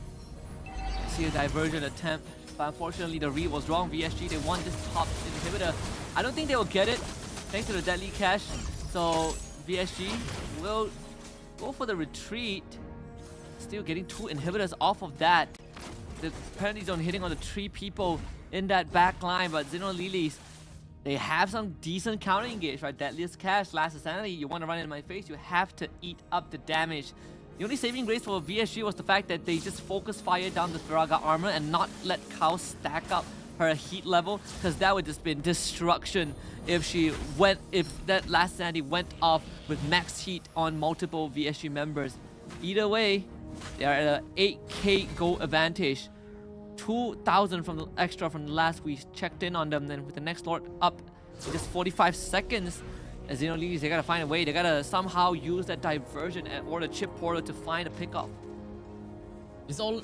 S16: I see a diversion attempt, but unfortunately the read was wrong. VSG, they want this top inhibitor. I don't think they will get it, thanks to the deadly cash. So VSG will go for the retreat. Still getting 2 inhibitors off of that. The penalty zone hitting on the 3 people in that back line, but Xeno Lilies, they have some decent counter engage, right? Deadliest cash, last sanity. You want to run in my face, you have to eat up the damage. The only saving grace for VSG was the fact that they just focus fire down the Thraga armor and not let Kao stack up her heat level, because that would just been destruction if that last sanity went off with max heat on multiple VSG members. Either way, they are at an 8k gold advantage. 2,000 from the extra from the last we checked in on them. Then with the next Lord up in just 45 seconds, as Xeno Lilies, they gotta find a way. They gotta somehow use that diversion or the chip portal to find a pickup.
S15: It's all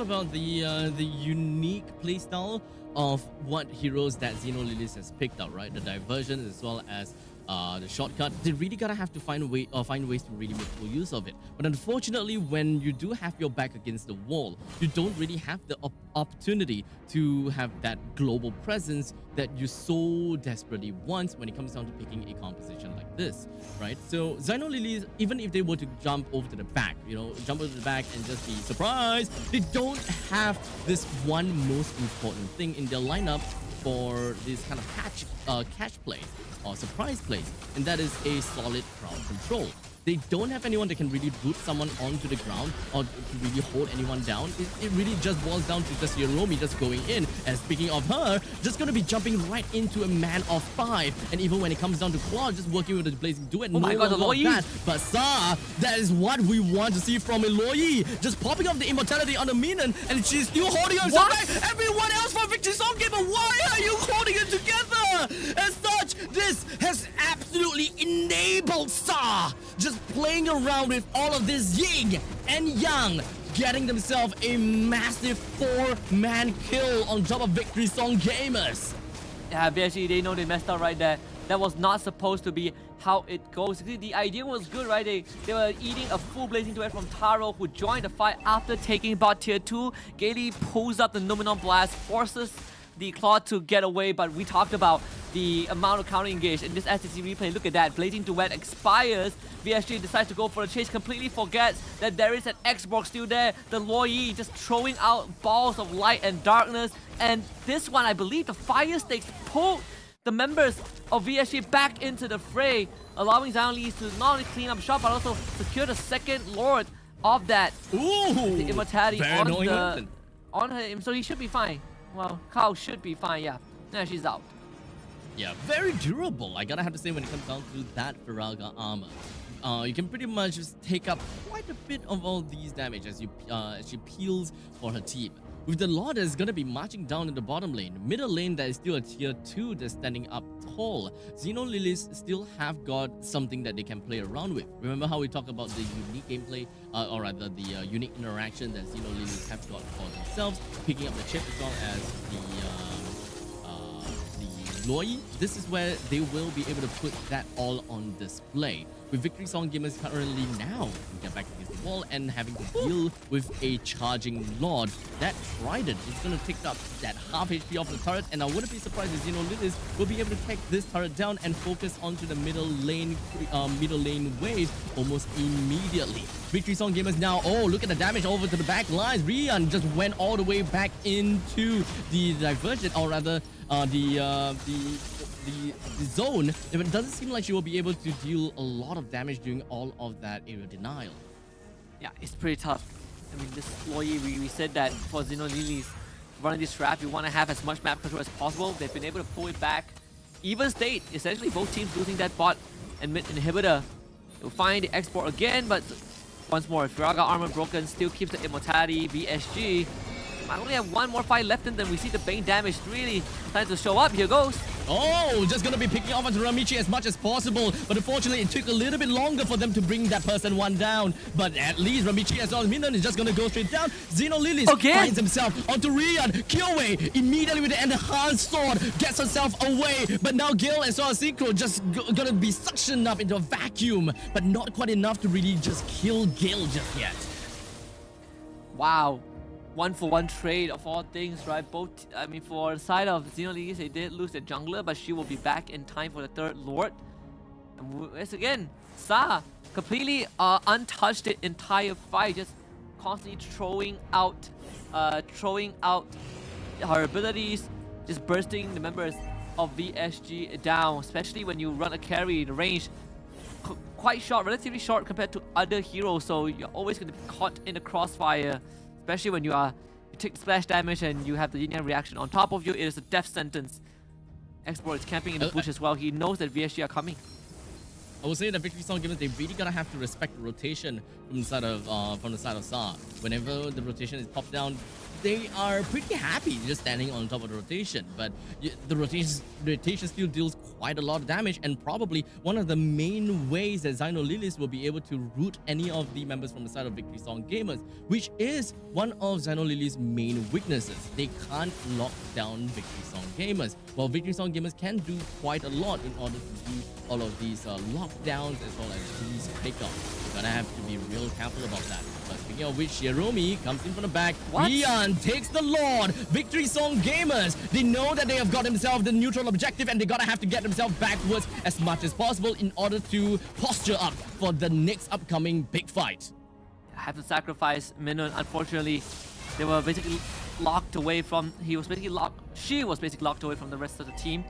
S15: about the unique playstyle of what heroes that Xeno Lilies has picked out, right? The diversion as well as the shortcut. They really gotta have to find ways to really make full use of it. But unfortunately, when you do have your back against the wall, you don't really have the opportunity to have that global presence that you so desperately want when it comes down to picking a composition like this, right? So Xino Lilies, even if they were to jump over to the back, jump over to the back and just be surprised, they don't have this one most important thing in their lineup for this kind of catch play or surprise plays, and that is a solid crowd control. They don't have anyone that can really boot someone onto the ground or to really hold anyone down. It really just boils down to just Hiromi just going in. And speaking of her, just going to be jumping right into a man of 5. And even when it comes down to Claude, just working with the Blazing Duet.
S16: Oh my god, the Luoyi!
S15: But Sa, that is what we want to see from a Luoyi. Just popping up the immortality on the minion, and she's still holding herself back. Everyone else for Victory Song Gamer, why are you holding it together? As such, this has absolutely enabled Sa just playing around with all of this yin and yang, getting themselves a massive 4-man kill on top of Victory Song Gamers.
S16: Yeah, BSG, they know they messed up right there. That was not supposed to be how it goes. The idea was good, right? They were eating a full Blazing Duet from Taro, who joined the fight after taking bot tier 2. Gaily pulls up the Numenon Blast, forces the Claude to get away, but we talked about the amount of counter engage in this STC replay. Look at that, Blazing Duet expires. VSG decides to go for a chase, completely forgets that there is an Xbox still there. The Luoyi just throwing out balls of light and darkness. And this one, I believe the Fire Stakes pulled the members of VSG back into the fray, allowing Xino Lilies to not only clean up shop, but also secure the second Lord of that.
S15: Ooh,
S16: the immortality on
S15: her,
S16: so he should be fine. Well, Kao should be fine, yeah. Yeah, she's out.
S15: Yeah, very durable, I gotta have to say, when it comes down to that Firaga armor. You can pretty much just take up quite a bit of all these damage as she peels for her team. With the Lord that's gonna be marching down in the bottom lane, middle lane that is still a tier 2 that's standing up tall. Xino Lilies still have got something that they can play around with. Remember how we talked about the unique gameplay, or rather the unique interaction that Xino Lilies have got for themselves, picking up the chip as well as the Luoyi. This is where they will be able to put that all on display. With Victory Song Gamers currently now to get back against the wall and having to deal with a charging Lord. That Trident is going to take up that half HP off the turret, and I wouldn't be surprised if Xino Lilies will be able to take this turret down and focus onto the middle lane wave almost immediately. Victory Song Gamers now, oh, look at the damage over to the back lines. Rian just went all the way back into the divergent, or rather the zone. It doesn't seem like she will be able to deal a lot of damage during all of that area denial.
S16: Yeah, it's pretty tough. I mean, this Luoyi, we said that for Xino Lilies running this trap, you want to have as much map control as possible. They've been able to pull it back. Even state, essentially both teams losing that bot and mid inhibitor. They'll find the export again, but once more, Firaga armor broken, still keeps the immortality. VSG might only have one more fight left in them. We see the Bane damage really starting to show up. Here goes.
S15: Oh, just gonna be picking off onto Ramichi as much as possible, but unfortunately it took a little bit longer for them to bring that person one down. But at least Ramichi as well as Minion is just gonna go straight down. Xino Lilies finds himself onto Rian. Kyoei immediately with the enhanced sword gets herself away, but now Gil and Sora Synchro just gonna be suctioned up into a vacuum, but not quite enough to really just kill Gil just yet.
S16: Wow. 1-for-1 trade of all things, right? Both, I mean, for the side of Xino Lilies, they did lose their jungler, but she will be back in time for the third Lord. And once again, Sa completely untouched the entire fight, just constantly throwing out her abilities, just bursting the members of VSG down, especially when you run a carry. The range quite short, relatively short compared to other heroes, so you're always going to be caught in the crossfire. Especially when you take splash damage and you have the yin yang reaction on top of you, it is a death sentence. Export is camping in the bush as well. He knows that VSG are coming.
S15: I would say that Victory Song Gamers, they really gotta have to respect the rotation from the side of Sa. Whenever the rotation is popped down, they are pretty happy just standing on top of the rotation, but the rotation still deals quite a lot of damage, and probably one of the main ways that Xino Lilies will be able to root any of the members from the side of Victory Song Gamers, which is one of Xino Lilies' main weaknesses. They can't lock down Victory Song Gamers. While Victory Song Gamers can do quite a lot in order to do all of these lockdowns as well as these pickups. You're gonna have to be real careful about that. But speaking of which, Shiromi comes in from the back. Ian takes the Lord. Victory Song Gamers, they know that they have got themselves the neutral objective, and they're gonna have to get themselves backwards as much as possible in order to posture up for the next upcoming big fight.
S16: I have to sacrifice Minun. Unfortunately, they were basically locked away from. She was basically locked away from the rest of the team,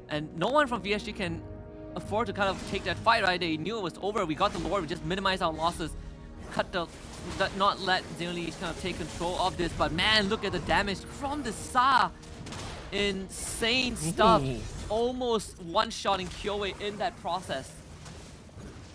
S16: and no one from VSG can afford to kind of take that fight, right? They knew it was over. We got the Lord. We just minimized our losses, not let Xenolese kind of take control of this. But man, look at the damage from the Sa. Insane stuff. Almost one-shotting Kyoe in that process.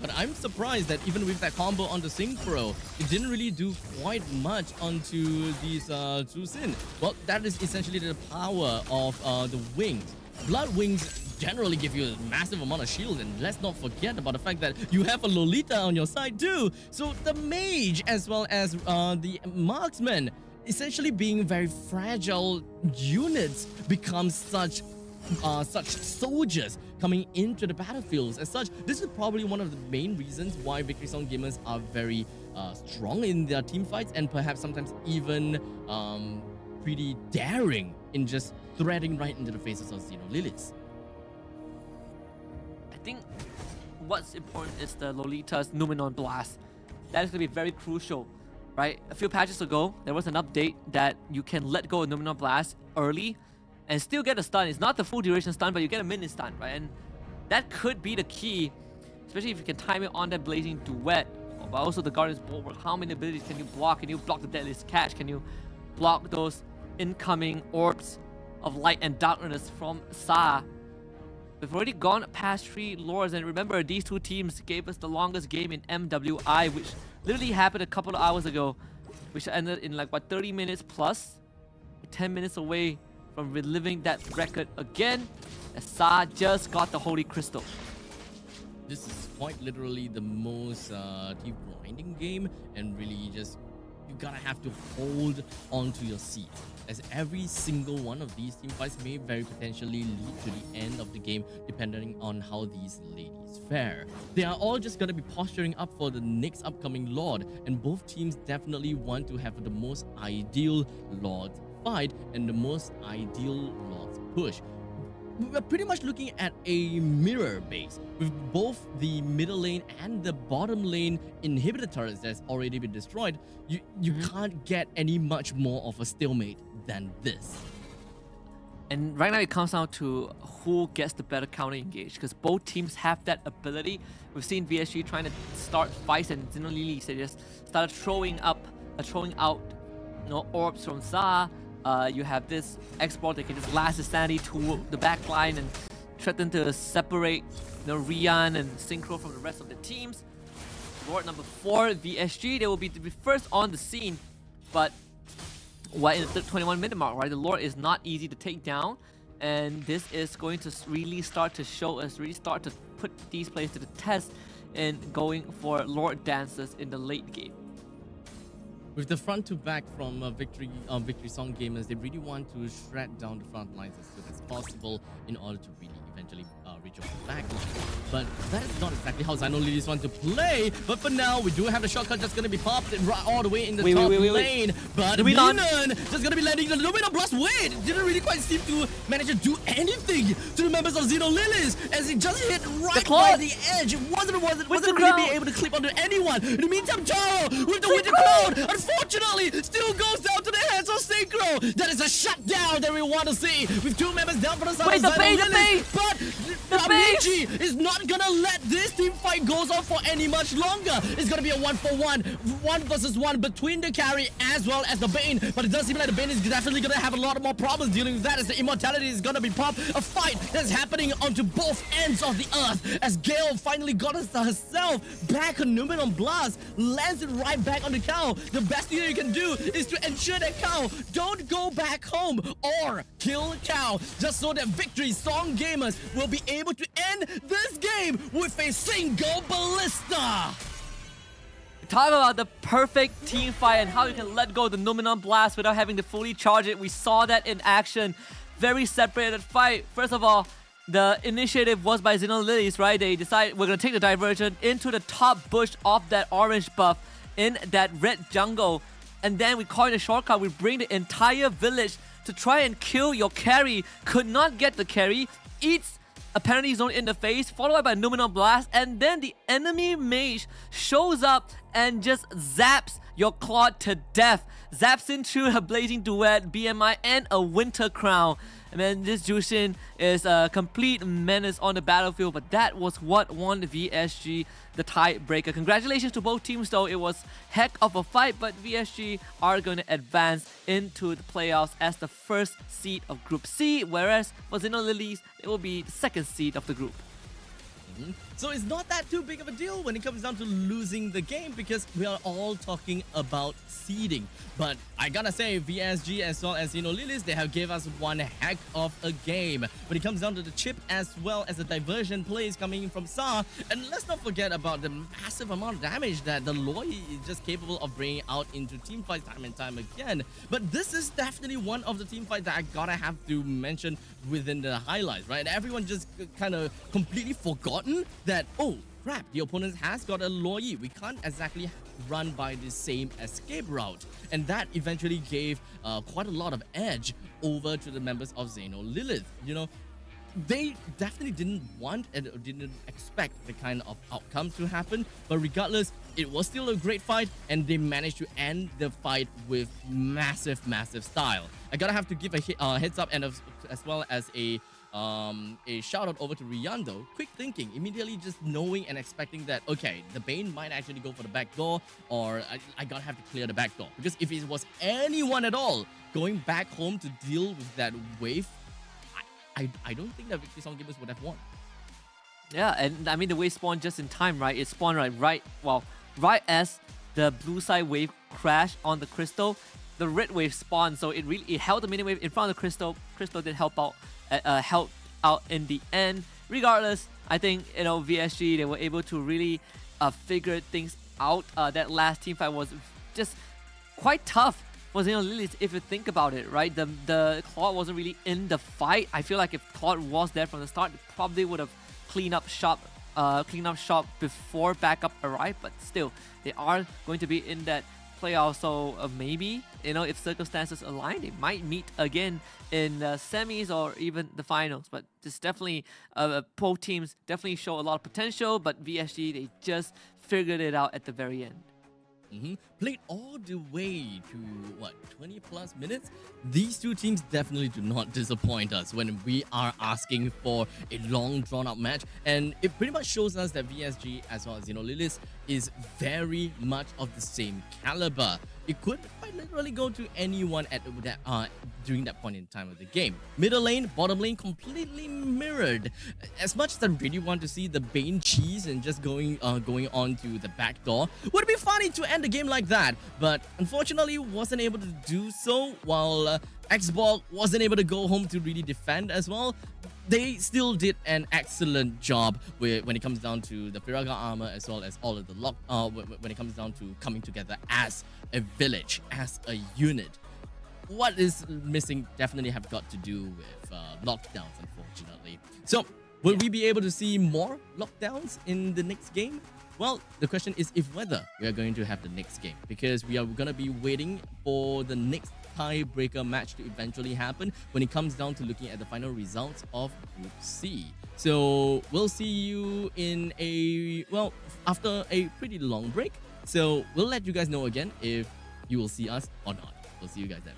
S15: But I'm surprised that even with that combo on the Synchro, it didn't really do quite much onto these Zhu Xin. Well, that is essentially the power of the wings. Blood wings generally give you a massive amount of shield, and let's not forget about the fact that you have a Lolita on your side too. So the mage as well as the marksman, essentially being very fragile units, become such soldiers coming into the battlefields. As such, this is probably one of the main reasons why Victory Song Gamers are very strong in their team fights, and perhaps sometimes even pretty daring in just threading right into the faces of Xeno Lilies.
S16: I think what's important is the Lolita's Numenon Blast. That is going to be very crucial, right? A few patches ago, there was an update that you can let go of Numenon Blast early and still get a stun. It's not the full duration stun, but you get a mini stun, right? And that could be the key, especially if you can time it on that Blazing Duet. But also the Guardian's Bulwark. How many abilities can you block? Can you block the Deadliest Catch? Can you block those incoming orbs of light and darkness from Sa? We've already gone past 3 lords, and remember, these two teams gave us the longest game in MWI, which literally happened a couple of hours ago, which ended in like, what, 30 minutes plus? 10 minutes away from reliving that record again, as Sa just got the Holy Crystal.
S15: This is quite literally the most deep grinding game, and really just, you gotta have to hold onto your seat, as every single one of these team fights may very potentially lead to the end of the game, depending on how these ladies fare. They are all just gonna be posturing up for the next upcoming Lord, and both teams definitely want to have the most ideal Lord fight and the most ideal Lord's push. We're pretty much looking at a mirror base with both the middle lane and the bottom lane inhibitor turrets that's already been destroyed. You can't get any much more of a stalemate than this.
S16: And right now it comes down to who gets the better counter engage, because both teams have that ability. We've seen VSG trying to start fights, and Xeno Lilies, they just started throwing out, orbs from Sa. You have this export that can just last the sanity to the back line and threaten to separate Rian and Synchro from the rest of the teams. Lord number 4, VSG, they will be first on the scene, but in the 21-minute mark, right? The Lord is not easy to take down, and this is going to really start to show us, really start to put these players to the test in going for Lord dances in the late game.
S15: With the front to back from Victory Song Gamers, they really want to shred down the front lines as soon as possible in order to really eventually reach over the back line. But that is not exactly how Xeno Lilies want to play. But for now, we do have the shortcut that's going to be popped all the way in the top lane. But Minan just going to be landing the Lumina Blast. Wait, didn't really quite seem to manage to do anything to the members of Xeno Lilies, as it just hit right by the edge. It wasn't really be able to clip onto anyone. In the meantime, Taro with the Winter Cloud, unfortunately, still goes down to the hands of Synchro. That is a shutdown that we want to see, with 2 members down for the side of Xeno Lilies. But
S16: the bait!
S15: ENG is not gonna let this team fight goes on for any much longer. It's gonna be a 1-for-1, 1 versus 1 between the carry as well as the Bane. But it does seem like the Bane is definitely gonna have a lot more problems dealing with that, as the immortality is gonna be popped. A fight that's happening onto both ends of the earth, as Gale finally got herself back on Numenon Blast, lands it right back on the cow. The best thing that you can do is to ensure that cow don't go back home or kill cow, just so that Victory Song Gamers will be able to end this game with a single ballista.
S16: Talk about the perfect team fight and how you can let go of the Numenon Blast without having to fully charge it. We saw that in action. Very separated fight. First of all, the initiative was by Xenolilies, right? They decided we're going to take the diversion into the top bush of that orange buff in that red jungle. And then we call it a shortcut. We bring the entire village to try and kill your carry. Could not get the carry. Eats apparently zone in the face, followed by Numenon Blast, and then the enemy mage shows up and just zaps your Claude to death. Zaps into a Blazing Duet, BMI, and a Winter Crown. And then this Jushin is a complete menace on the battlefield, but that was what won the VSG the tiebreaker. Congratulations to both teams though, it was heck of a fight, but VSG are going to advance into the playoffs as the first seed of Group C, whereas for Xenolilies, it will be the second seed of the group.
S15: So it's not that too big of a deal when it comes down to losing the game, because we are all talking about seeding. But I gotta say, VSG as well as Xenolilies, they have gave us one heck of a game when it comes down to the chip as well as the diversion plays coming in from Sa. And let's not forget about the massive amount of damage that the Loi is just capable of bringing out into team fights time and time again. But this is definitely one of the team fights that I gotta have to mention within the highlights, right? Everyone just kind of completely forgotten that, oh crap, the opponent has got a Loi. We can't exactly run by the same escape route. And that eventually gave quite a lot of edge over to the members of Xenolilith. You know, they definitely didn't want and didn't expect the kind of outcome to happen. But regardless, it was still a great fight, and they managed to end the fight with massive style. I gotta have to give a heads up and as well as a shout out over to Riando. Quick thinking, immediately just knowing and expecting that, okay, the Bane might actually go for the back door, or I gotta have to clear the back door. Because if it was anyone at all going back home to deal with that wave, I don't think that Victory Song Gamers would have won.
S16: Yeah, and I mean the wave spawned just in time, right? It spawned right as the blue side wave crashed on the crystal, the red wave spawned, so it held the mini wave in front of the crystal. Crystal did help out in the end. Regardless, I think, you know, VSG, they were able to really figure things out. That last team fight was just quite tough for Xenolilies if you think about it, right? The Claude wasn't really in the fight. I feel like if Claude was there from the start, it probably would have cleaned up shop before backup arrived. But still, they are going to be in that playoff, so maybe, you know, if circumstances align, they might meet again in the semis or even the finals. But this definitely, both teams definitely show a lot of potential, but VSG, they just figured it out at the very end.
S15: Played all the way to, what, 20 plus minutes? These two teams definitely do not disappoint us when we are asking for a long drawn out match. And it pretty much shows us that VSG as well as Xenolilith is very much of the same caliber. It could quite literally go to anyone at that during that point in time of the game. Middle lane, bottom lane, completely mirrored. As much as I really want to see the Bane cheese and just going on to the back door, would be funny to end the game like that. But unfortunately, wasn't able to do so, while Xbox wasn't able to go home to really defend as well. They still did an excellent job when it comes down to the Firaga armor as well as all of the when it comes down to coming together as a village, as a unit. What is missing definitely have got to do with lockdowns, unfortunately. So, will we be able to see more lockdowns in the next game? Well, the question is if whether we are going to have the next game, because we are going to be waiting for the next tiebreaker match to eventually happen when it comes down to looking at the final results of Group C. So we'll see you in after a pretty long break. So we'll let you guys know again if you will see us or not. We'll see you guys then.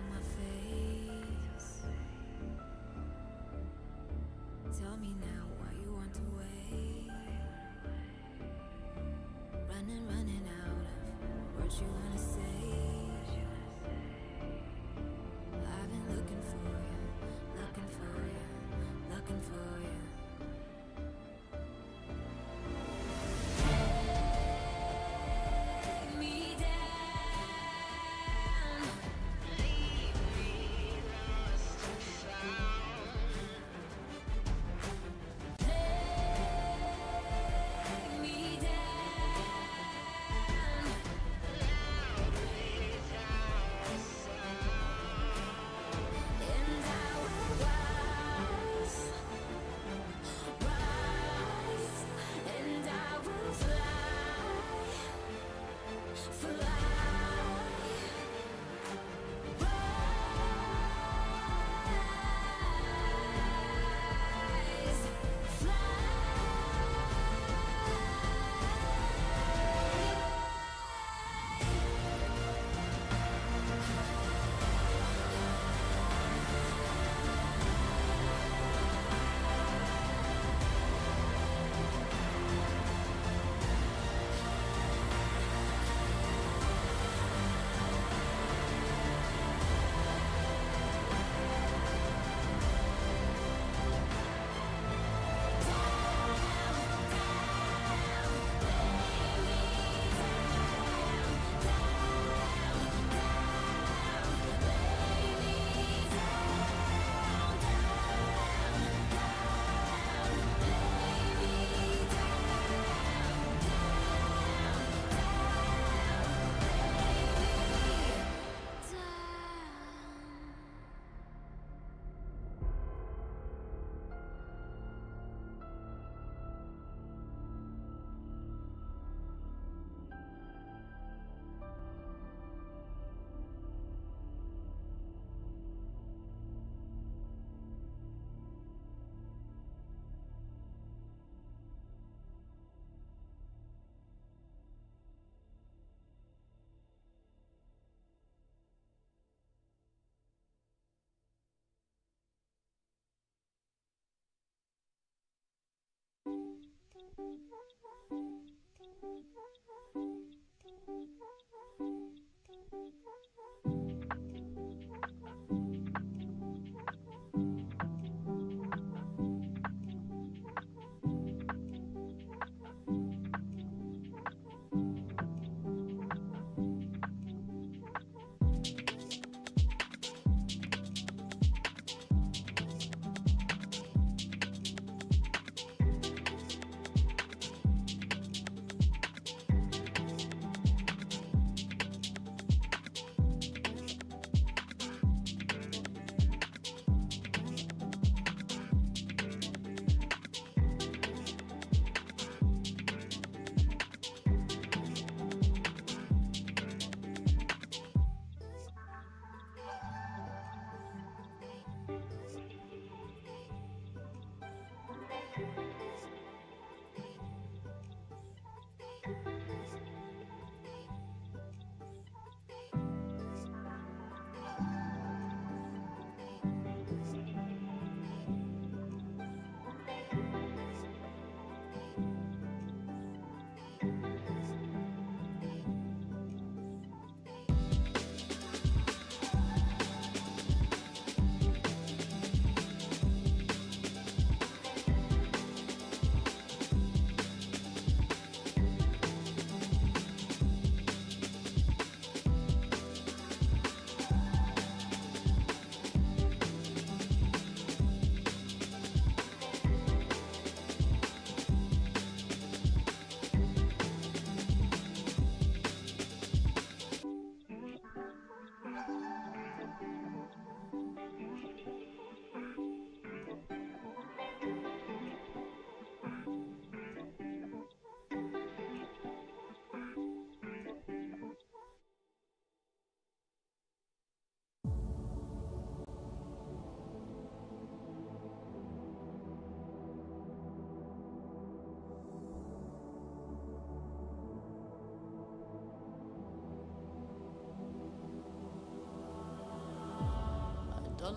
S1: to my face. Tell me now why you want to wait. Running out of words you wanna say. I've been looking for you, looking for you, looking for you. Take me down, leave me lost and found. Take me down, loudly without a sound, and I will rise, and I will fly.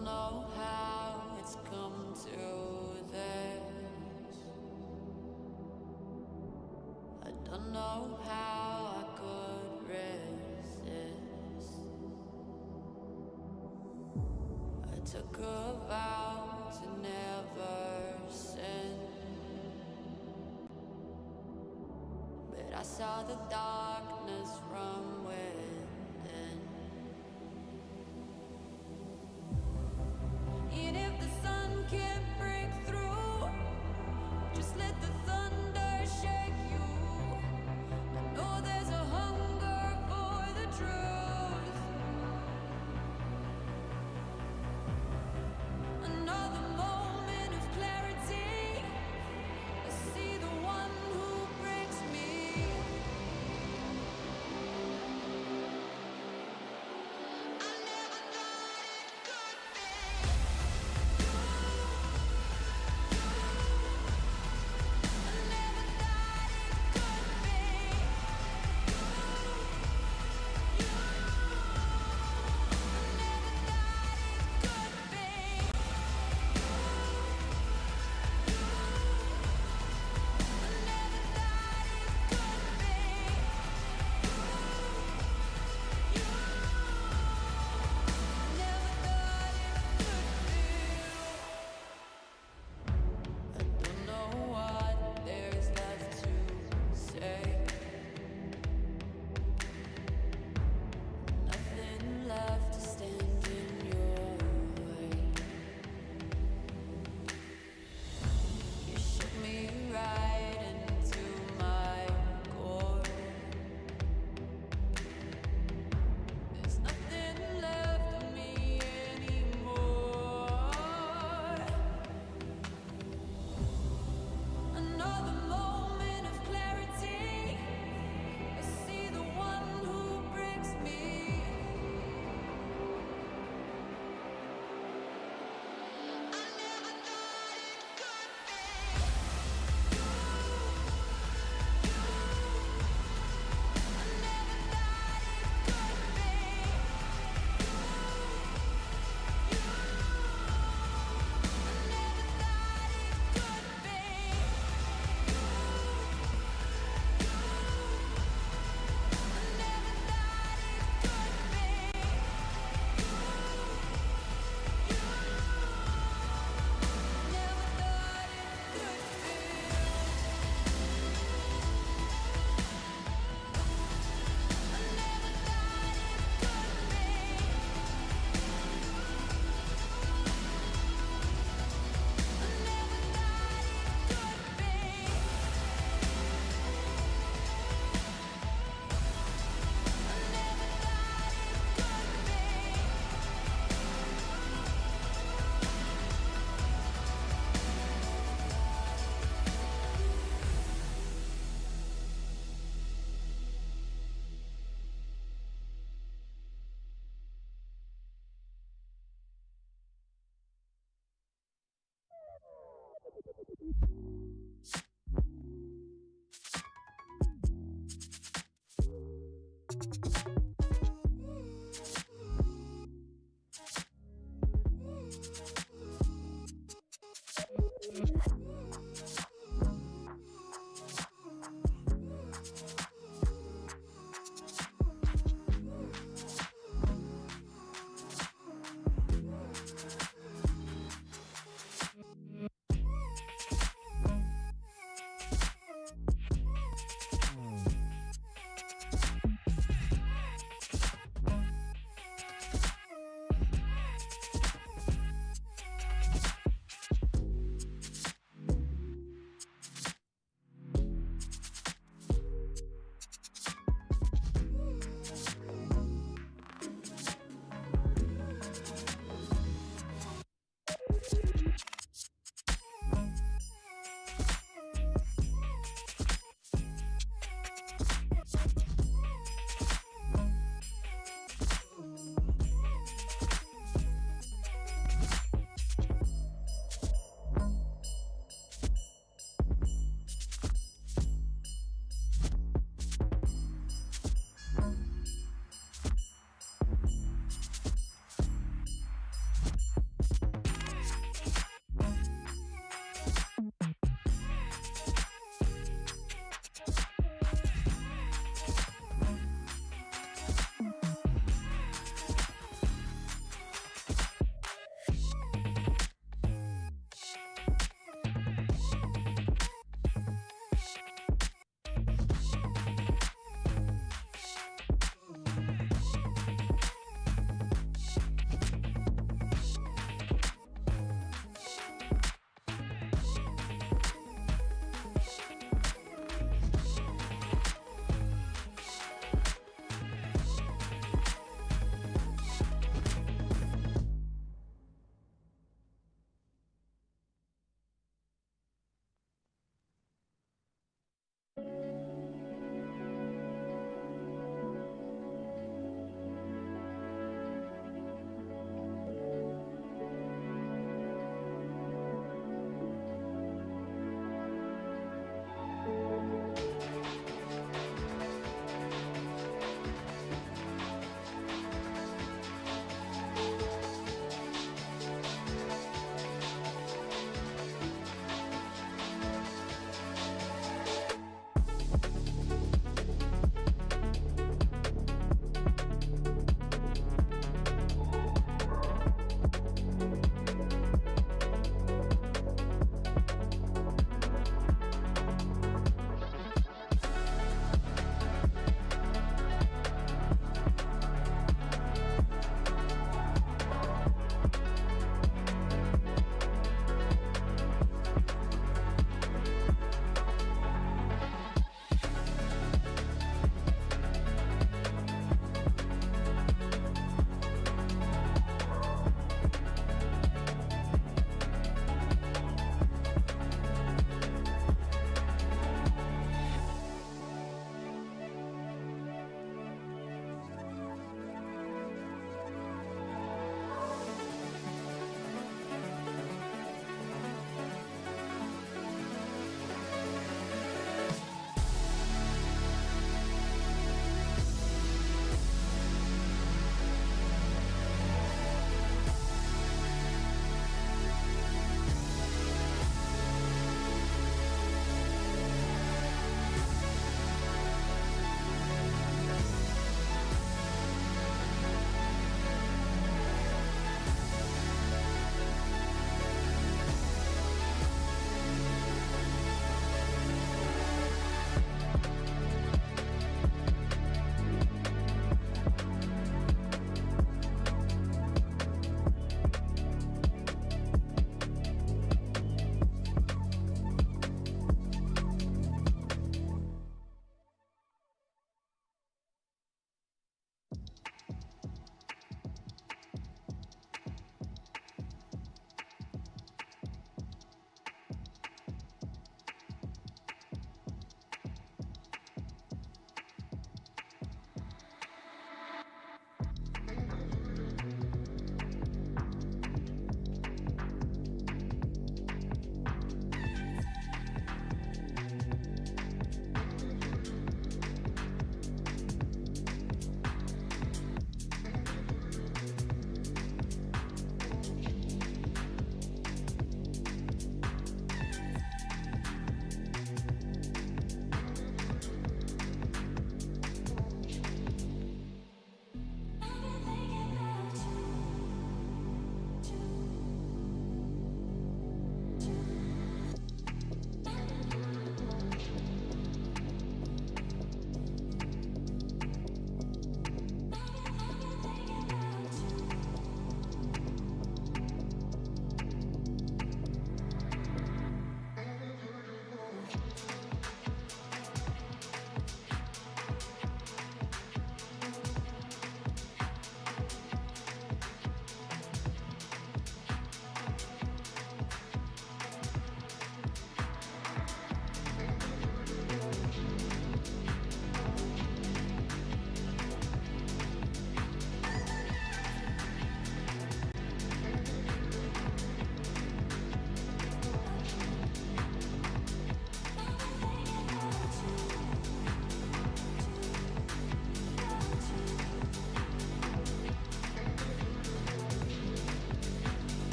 S2: don't know how it's come to this. I don't know how I could resist. I took a vow to never sin, but I saw the darkness from within. And if the sun can't break through, just let the thunder shake you. I know there's a hunger for the truth. Another moment of clarity. I see the one who breaks me.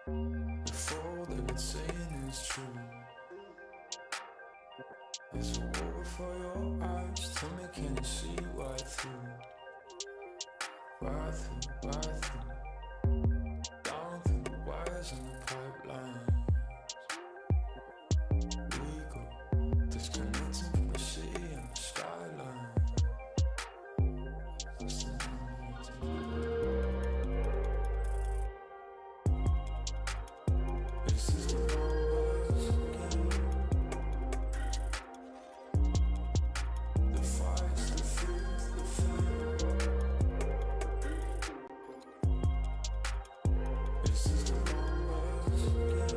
S3: If all they've been saying is true, there's a wall before your eyes. Tell me, can you see right through? Right through, right through, down through the wires and the pipelines. We go disconnecting from the city and the skyline. This is the numbers again. The fights, the fears, the fear. This is the numbers again.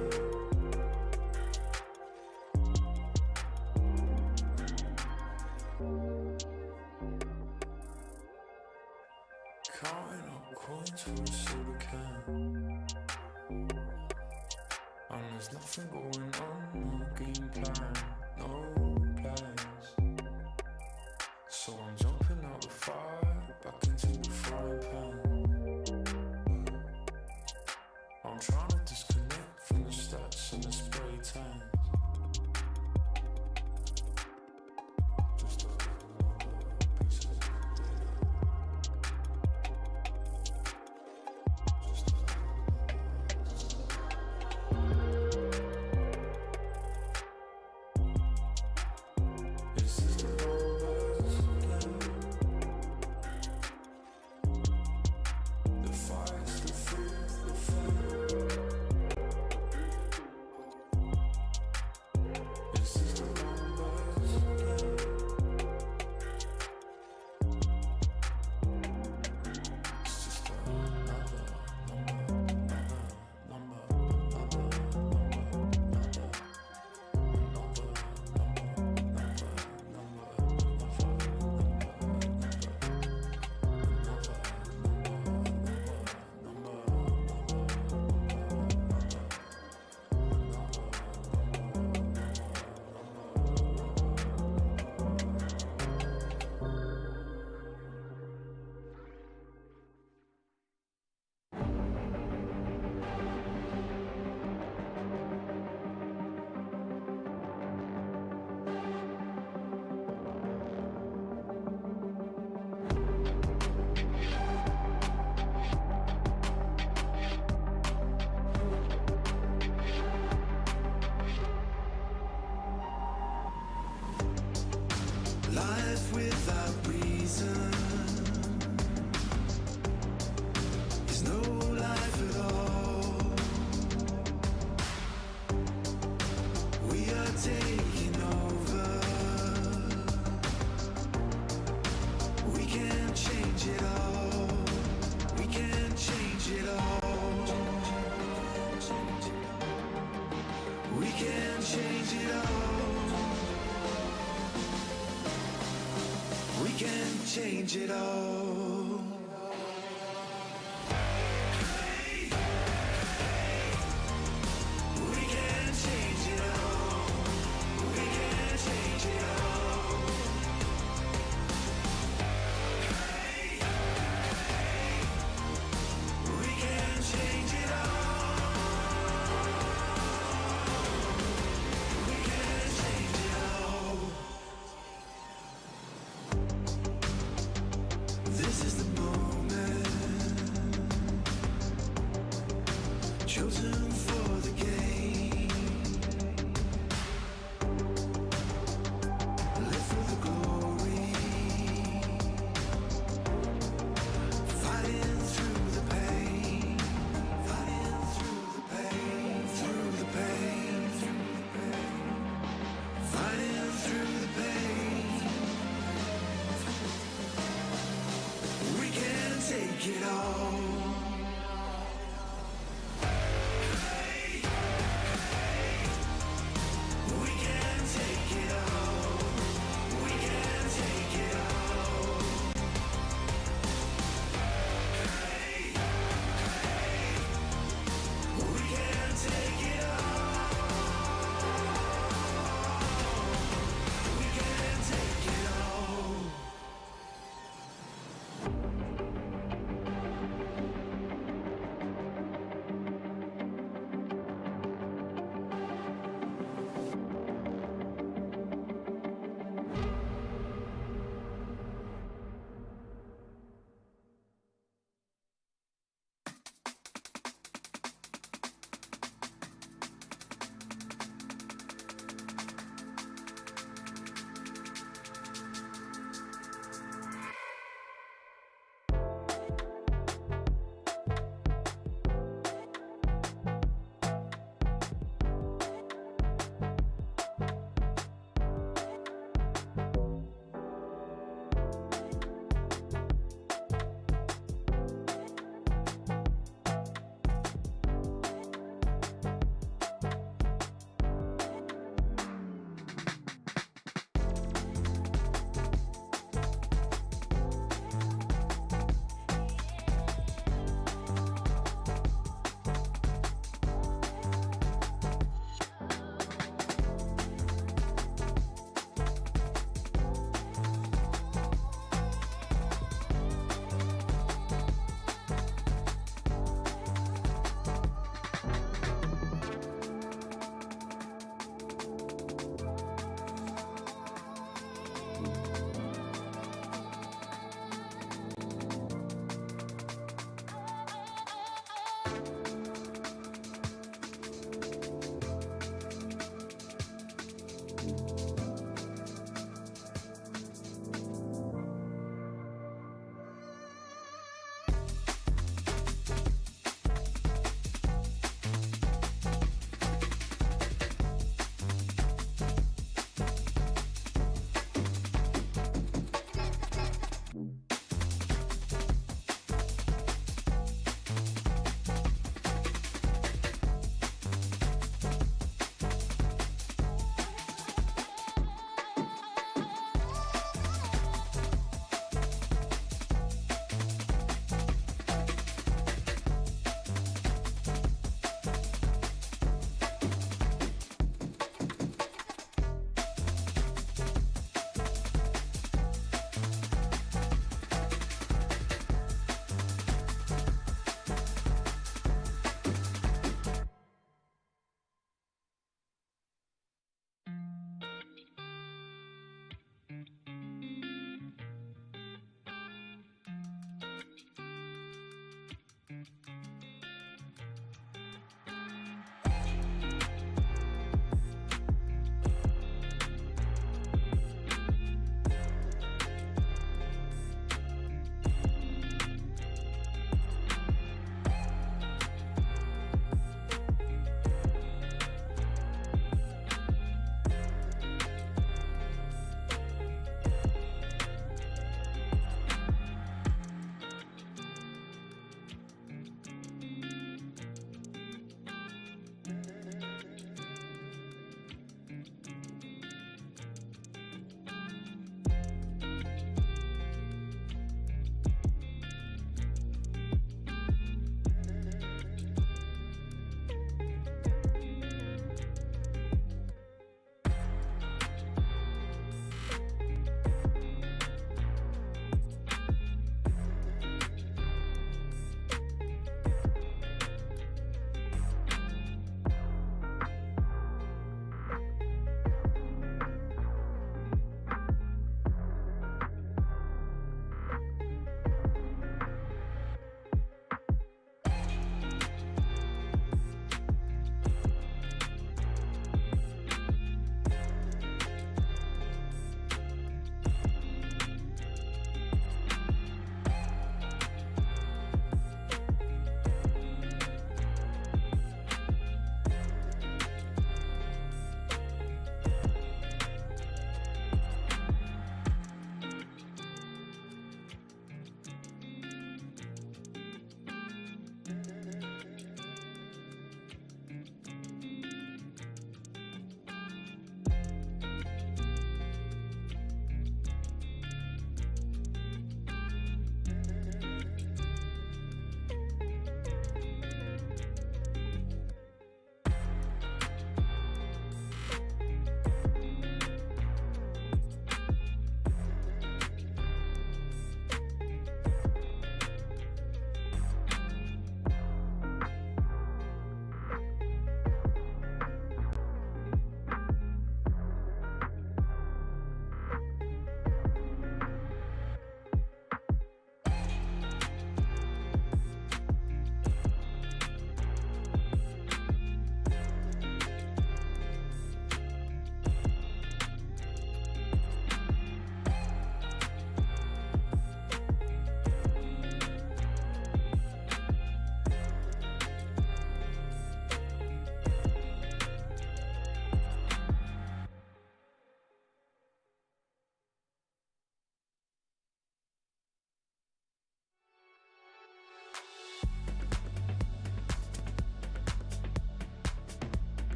S3: Counting up coins for a soda can. And there's nothing going on, no game plan, no plans. So I'm jumping out the fire, back into the frying pan. I'm trying to disconnect from the stats and the spray tan. Just another piece of data. This is the numbers again. The fights, the fears, the fear. This is the numbers again. It's just another life without reason is no life at all. We are taking over. We can change it all. We can change it all. We can change it all. We can change it all. We can change it all. We can change it all. We can change it all. We can change it all. This is the moment chosen for the game. Live for the glory, fighting through the pain, fighting through the pain, through the pain, through the pain, fighting through the pain. We can take it all.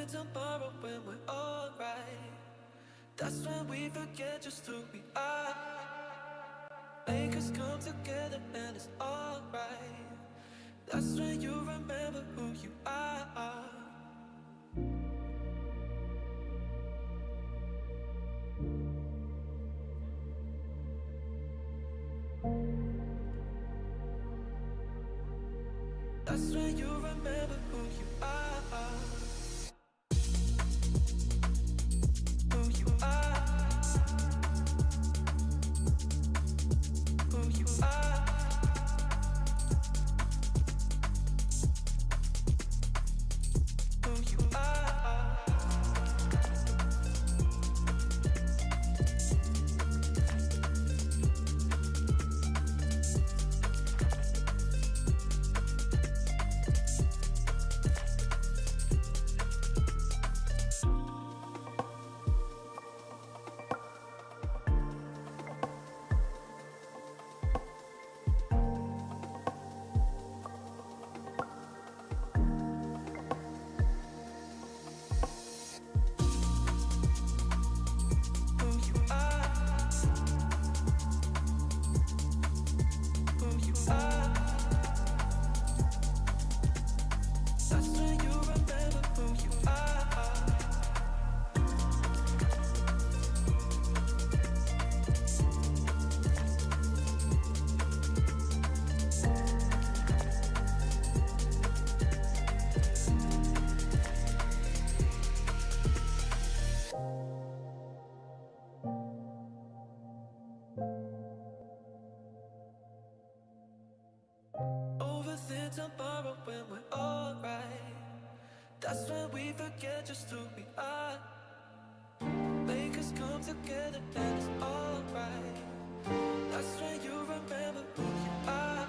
S20: tomorrow when we're alright. That's when we forget just who we are. Make us come together and it's alright. That's when you remember who you are. That's when you remember who you are. Who you are. Who you are. Who you are. Overthink tomorrow when we're alright. That's when we forget just who we are. Make us come together and it's alright. That's when you remember who you are.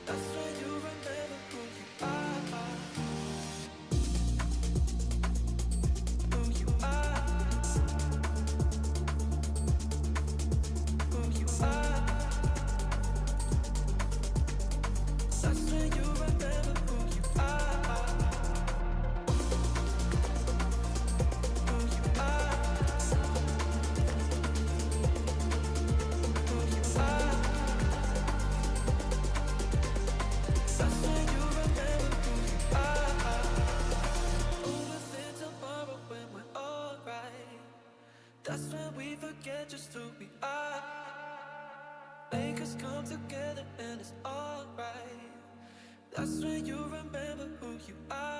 S20: That's when you remember who you are. Who you are. Who you are. That's when you remember who you are. Who you That's when we forget just who we are. Make us come together and it's alright. That's when you remember who you are.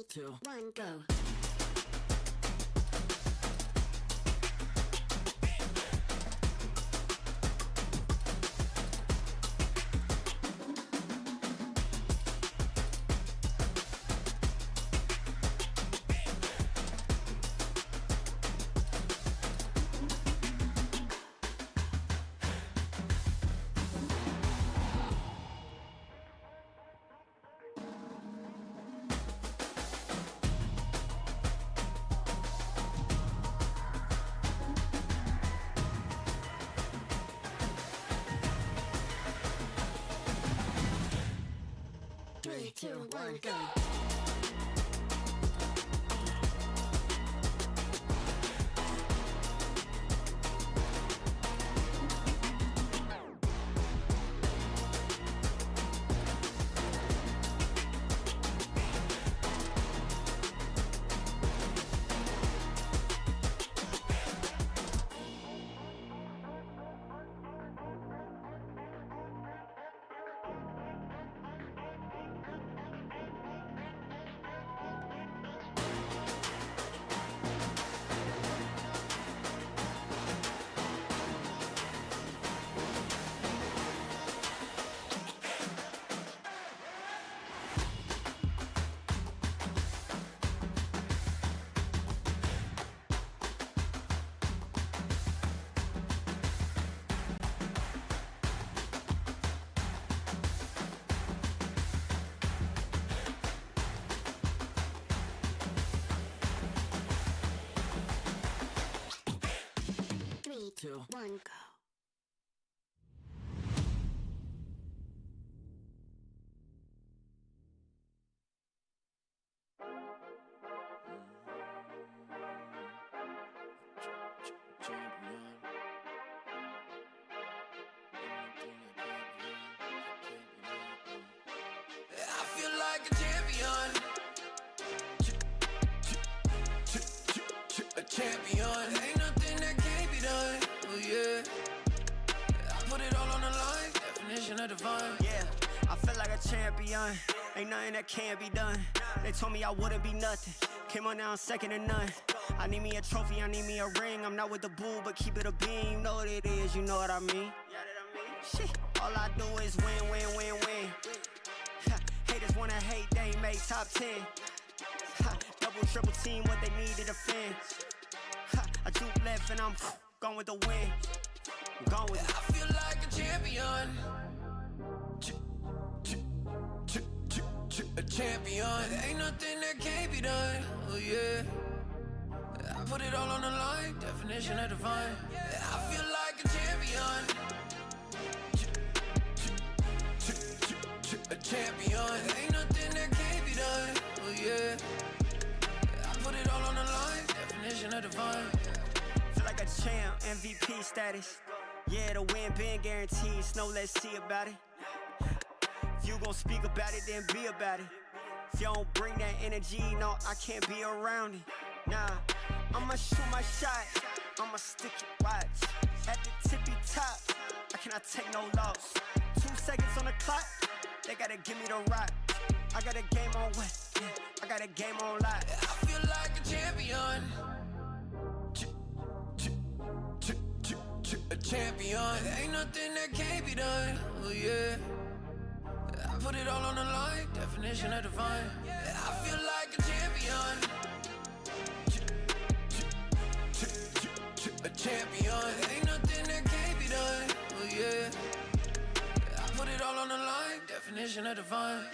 S17: 2, 1, go. Three, two, one, go. Three, two, one, go.
S20: I feel like a champion. A champion. Ain't nothing that can't be done. Oh yeah. I put it all on the line. Definition of divine.
S21: Yeah, I feel like a champion. Ain't nothing that can't be done. They told me I wouldn't be nothing. Came on now, I'm second to none. I need me a trophy, I need me a ring. I'm not with the bull, but keep it a beam. You know what it is, you know what I mean? Shit, all I do is win, win, win, win. Haters wanna hate, they ain't made top 10. Double, triple team, what they need to defend. I juke left and I'm gone with the win. Gone with it.
S20: I feel like a champion. A champion. Ain't nothing that can't be done. Oh yeah. I put it all on the line. Definition of divine. I feel like a champion. A champion. Ain't nothing that can't be done. Oh yeah. I put it all on the line. Definition of divine.
S21: Feel like a champ, MVP status. Yeah, the win been guaranteed. So let's see about it. If you gon' speak about it, then be about it. If you don't bring that energy, no, I can't be around it. Nah, I'ma shoot my shot. I'ma stick it, watch. At the tippy top, I cannot take no loss. 2 seconds on the clock, they gotta give me the rock. I got a game on wet, yeah, I got a game on lock.
S20: I feel like a champion. A champion. Ain't nothing that can't be done. Oh yeah. I put it all on the line. Definition of divine. I feel like a champion. A champion. Ain't nothing that can't be done. Oh yeah. I put it all on the line. Definition of divine.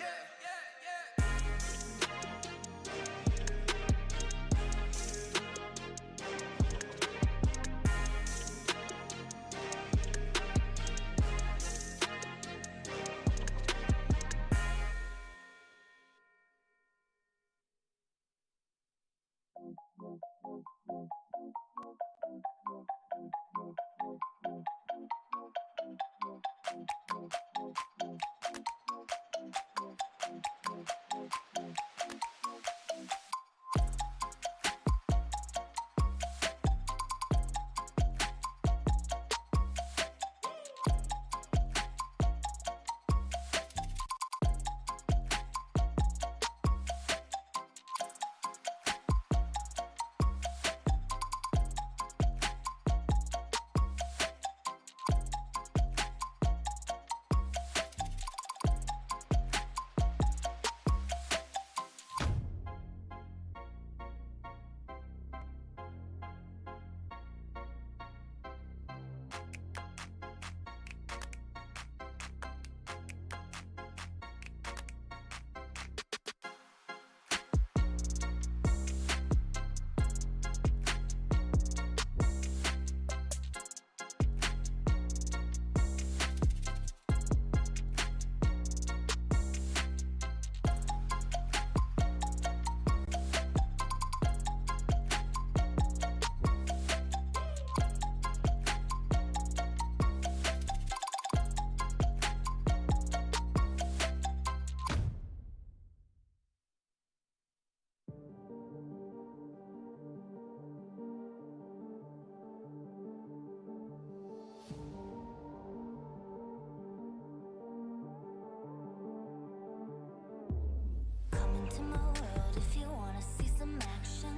S1: into my world if you wanna see some action.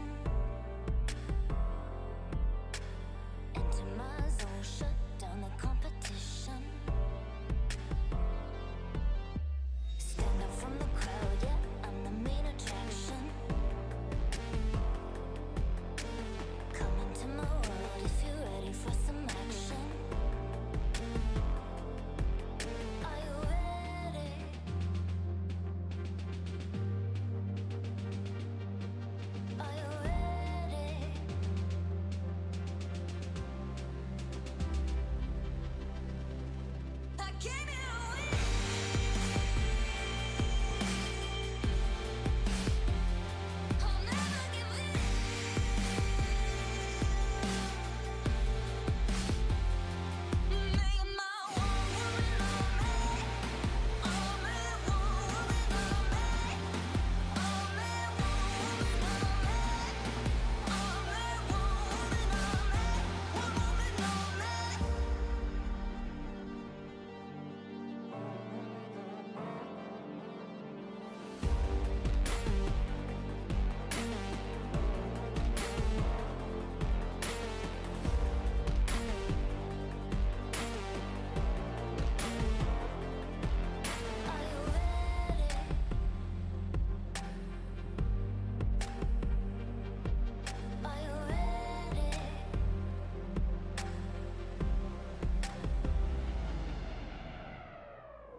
S1: Enter my zone, shut down the competition. Stand out from the crowd, yeah, I'm the main attraction. Come into my world if you're ready for some action. Are you ready? Are you ready? I came here to win. I'll never give in. Make my one woman on me. All me one woman on me. All me one woman on me. All me one woman on me. One woman on me. Are you ready? Are you ready?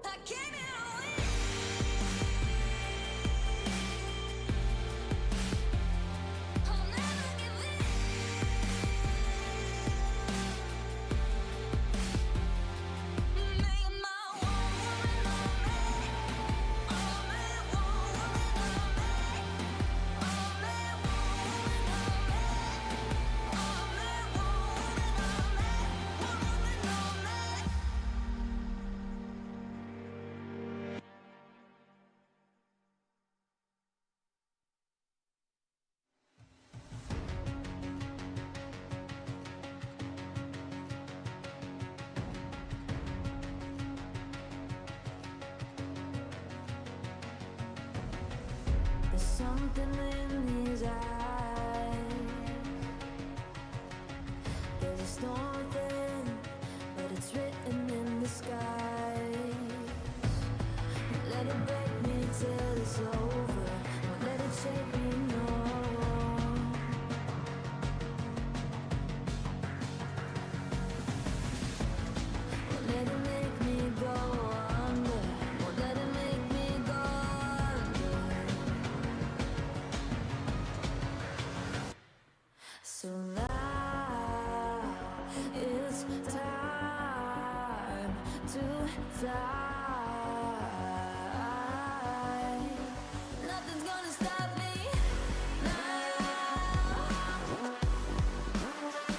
S1: I came here to win. I'll never give in. Make my one woman on me. All me one woman on me. All me one woman on me. All me one woman on me. One woman on me. There's something in his eyes. There's a storm within, but it's written in the skies. Won't let it break me till it's over. Won't let it shake me, no. Won't let it make me go under. Won't let it make me go under. So now it's time to fly. Nothing's gonna stop me now.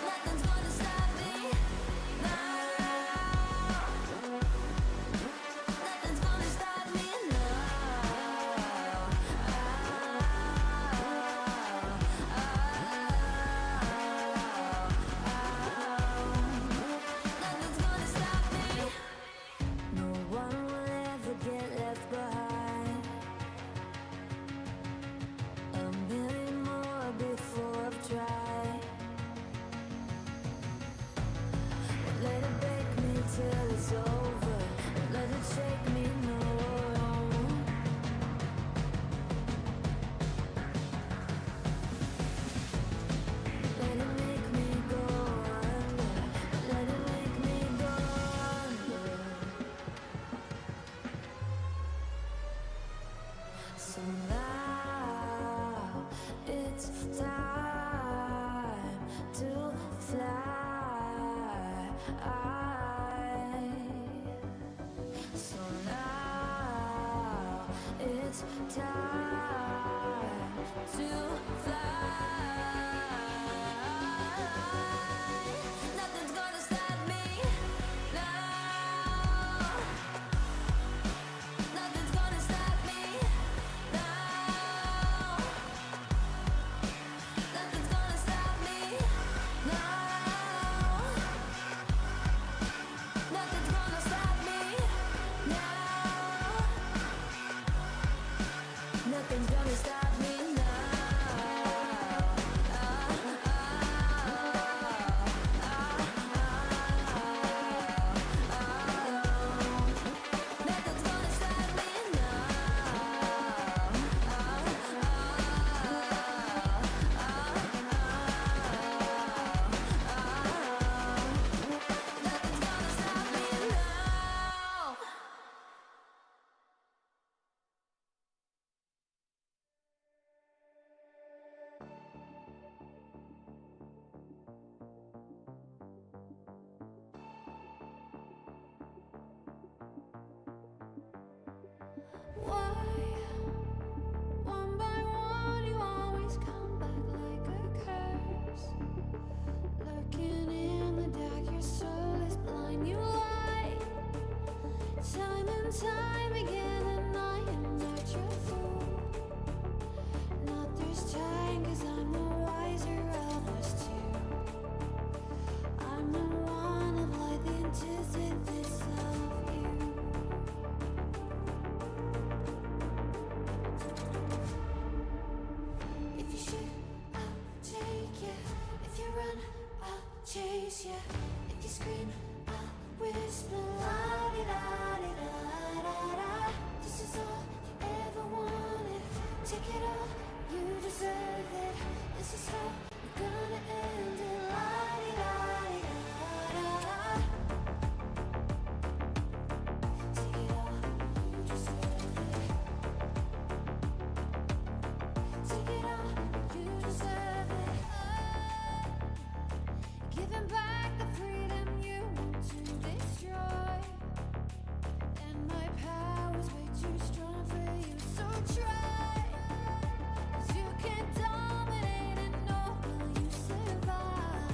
S1: Nothing's gonna stop me now. Nothing's gonna stop me now. Nothing's gonna stop me. No one will ever get left behind. A million more before I've tried. Won't let it break me till it's over. Won't let it shake me, no. Let it make me go under. Let it make me go under. So now it's time to fly. So now it's time to fly. Nothing's gonna stop me now. Nothing's gonna stop me now. Nothing's gonna stop me now. Nothing's gonna stop me now. Nothing
S2: Nothing's gonna stop me now. Nothing's gonna stop me now.
S1: Why, one by one, you always come back like a curse? Lurking in the dark, your soul is blind. You lie, time and time again, and I am not your fool. Not this time, 'cause I'm the wiser of us two. I'm the one of light, the antithesis of you. If you shoot, I'll take you. If you run, I'll chase you. If you scream, I'll whisper. La-di-da-di-da-da-da. This is all you ever wanted. Take it all, you deserve it. This is how we're gonna end it. La-di-da-di-da-da-da. Take it all, you deserve it. Take it all, you deserve it. Giving back the freedom you want to destroy. And my power's way too strong for you, so try. 'Cause you can't dominate and nor will you survive.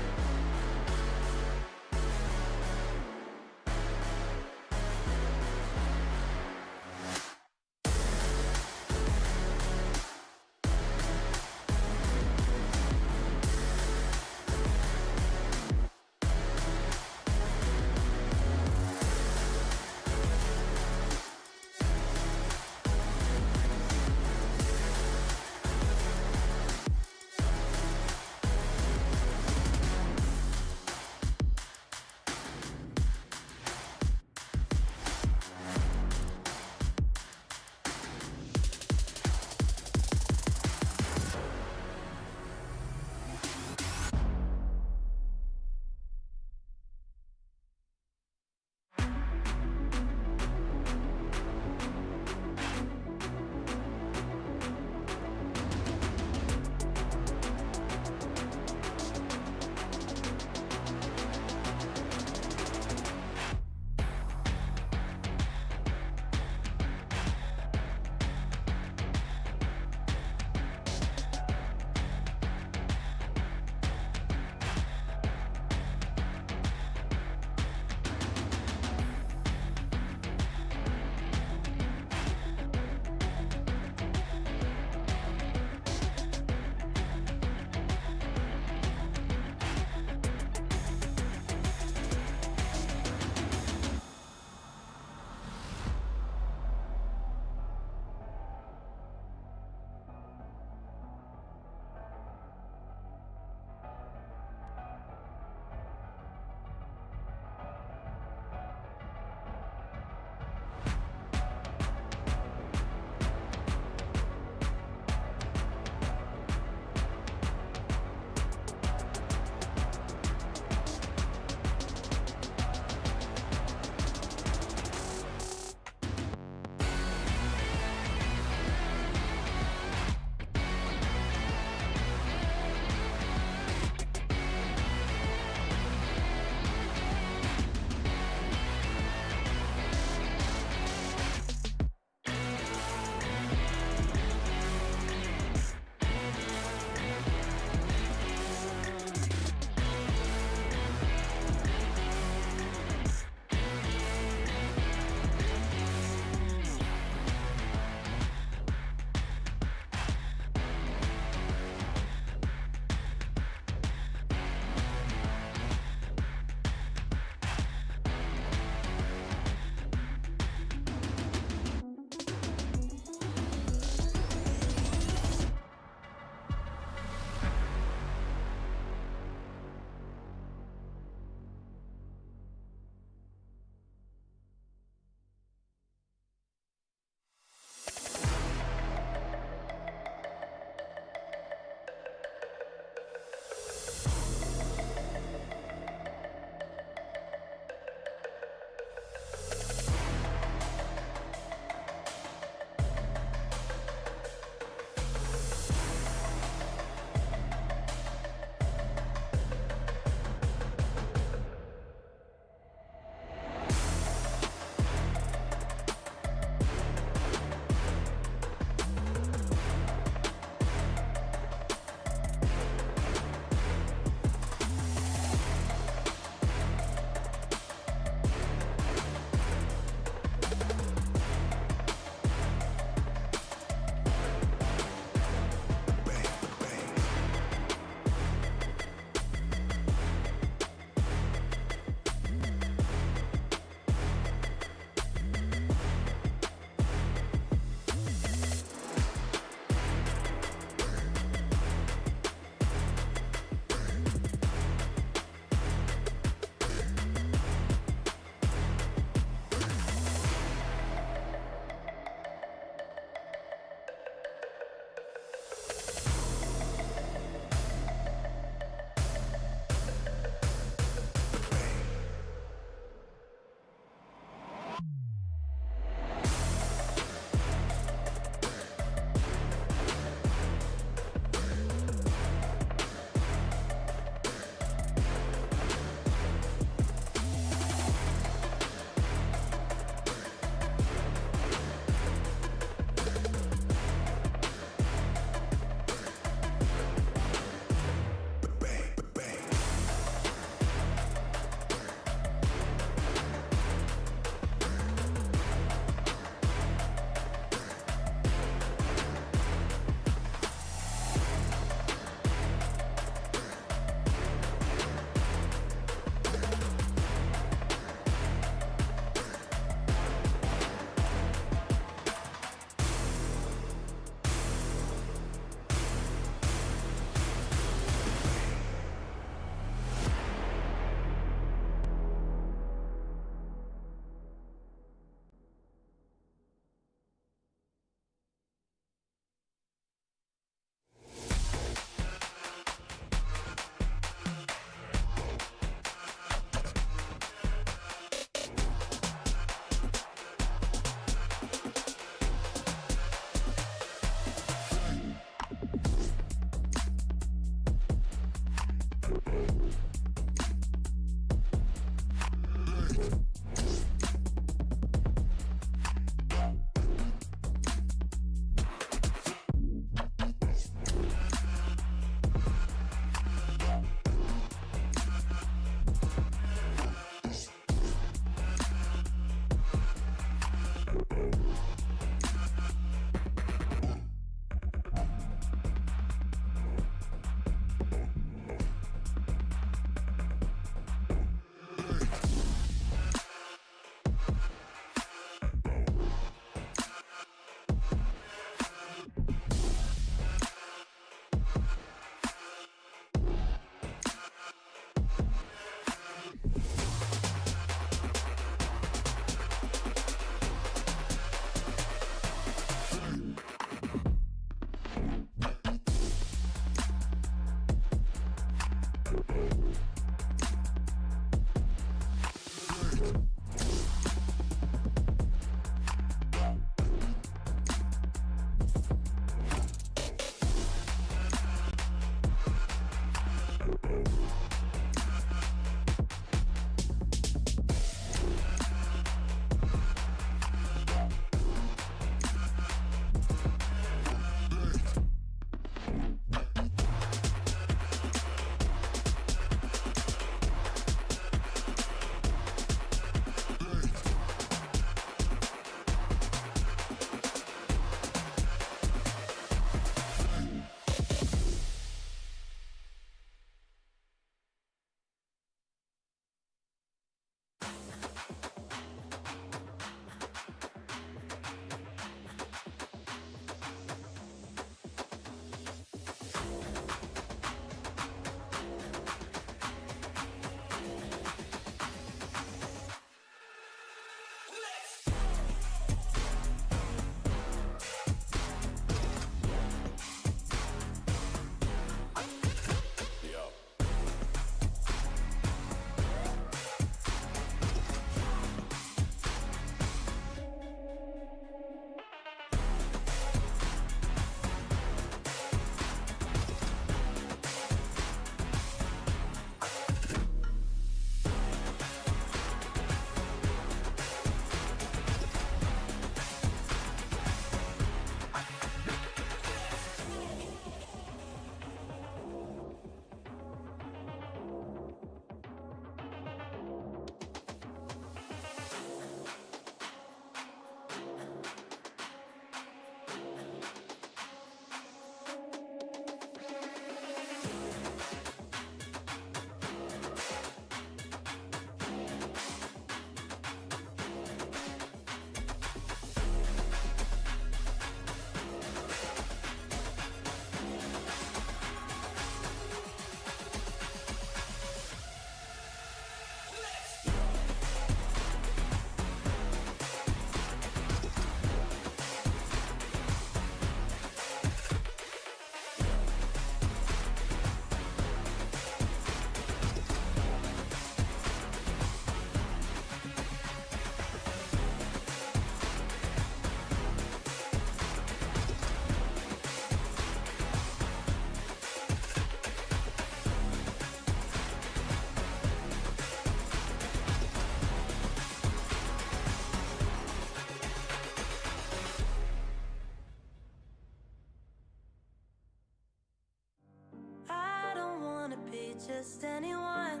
S20: just anyone.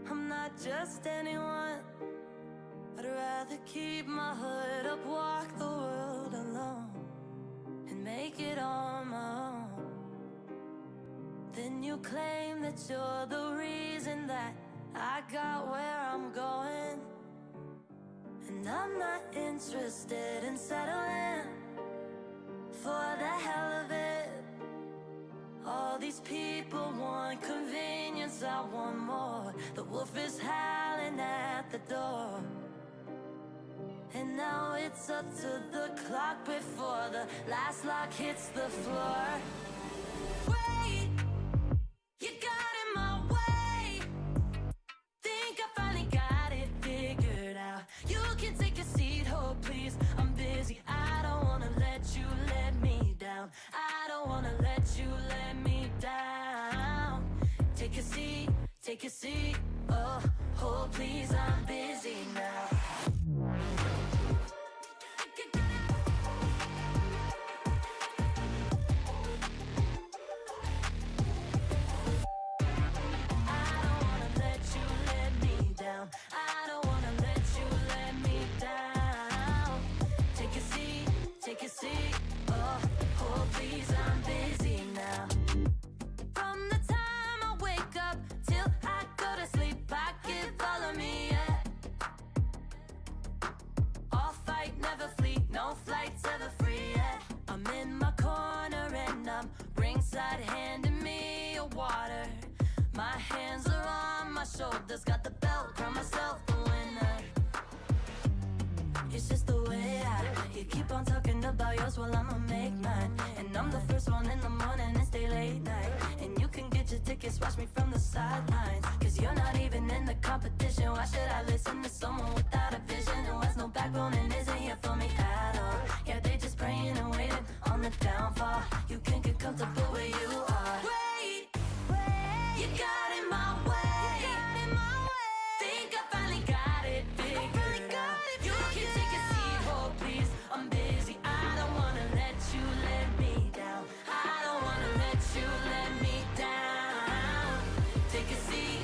S20: I'm not just anyone. I'd rather keep my hood up, walk the world alone, and make it on my own. Then you claim that you're the reason that I got where I'm going. And I'm not interested in settling for the hell of it. All these people want convenience, I want more. The wolf is howling at the door. And now it's up to the clock before the last lock hits the floor. Wait, you got in my way. Think I finally got it figured out. You can take a seat, hold please, I'm busy. I don't wanna let you let me down. I don't wanna let you let me down. Take take a seat, take a seat. Oh, oh, please, I'm busy now. I don't wanna let you let me down. I don't wanna let you let me down. Take a seat, take a seat. Oh, oh, please, I'm busy now. From the time I wake up till I go to sleep, I give all of me, yeah. All fight, never flee, no flights ever free, yeah. I'm in my corner and I'm ringside handing me a water. My hands are on my shoulders, got the belt, crown myself the winner. It's just the way you keep on talking about yours while I'ma make mine. And I'm the first one in the morning and stay late night. And you can get your tickets, watch me from the sidelines. Cause you're not even in the competition. Why should I listen to someone without a vision who has no backbone and isn't here for me at all? Yeah, they just praying and waiting on the downfall. You can't get comfortable where you are. Wait, you got in my way. Think I finally got it figured out. You can take a seat, oh please, I'm busy. I don't wanna let you let me down. I don't wanna let you let me down. Take a seat,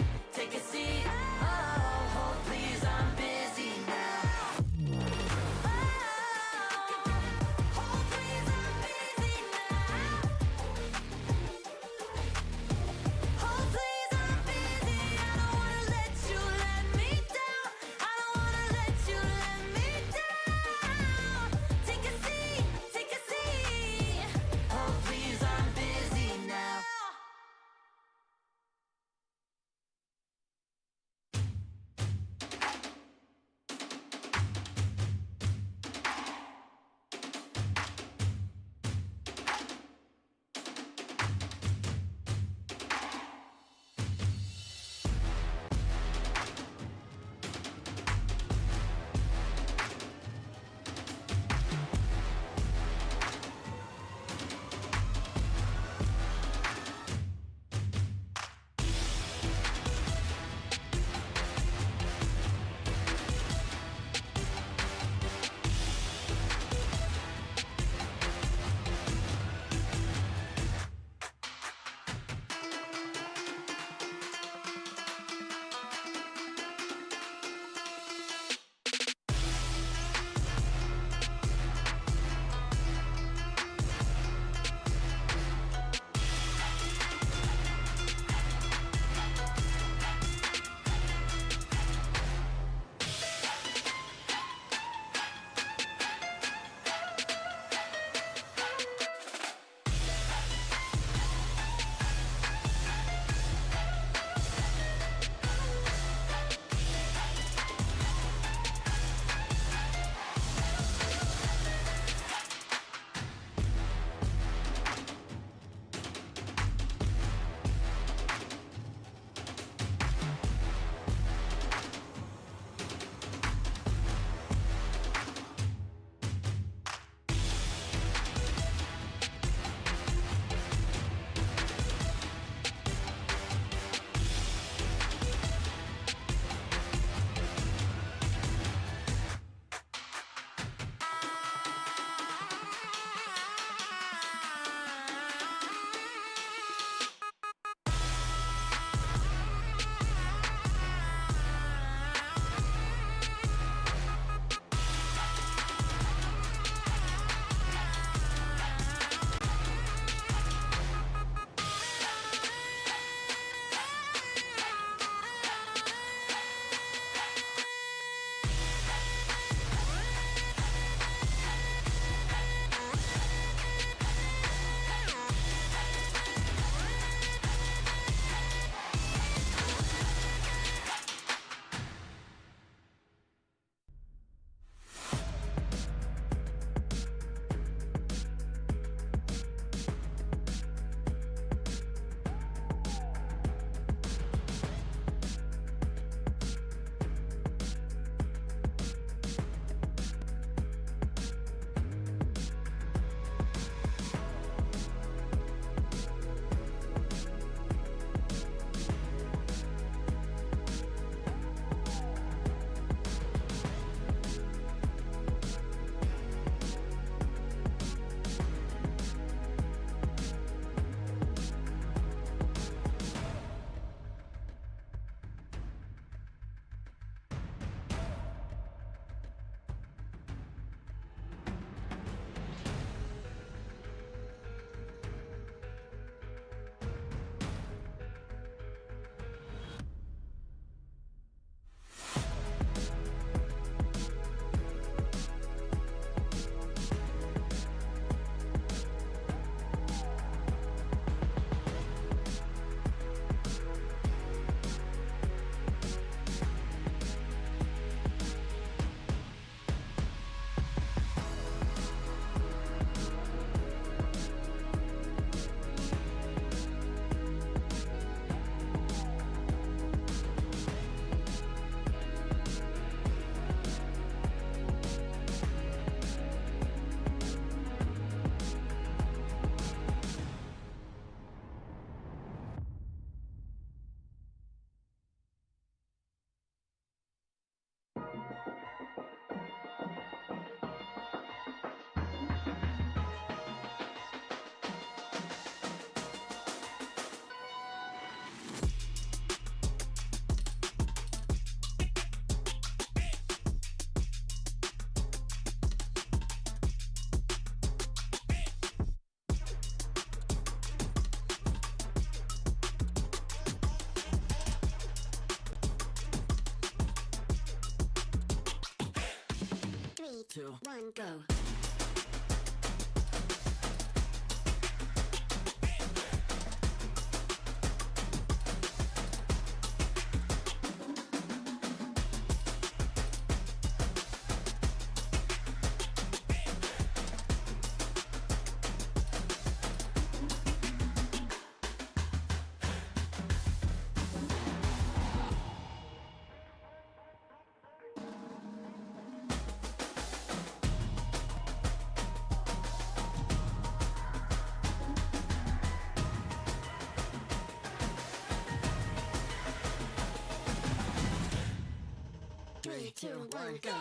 S17: 2, 1, go. Three, two, one, go.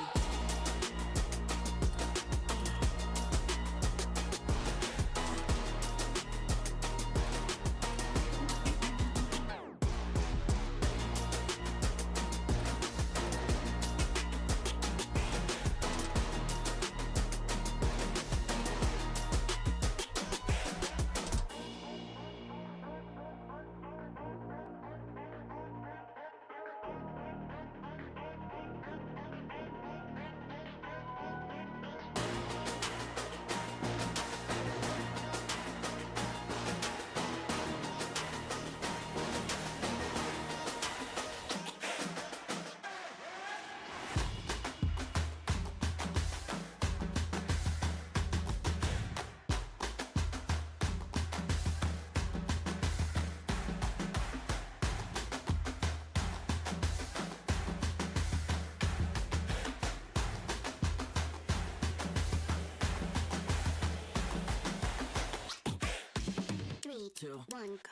S17: Three, two, one, go.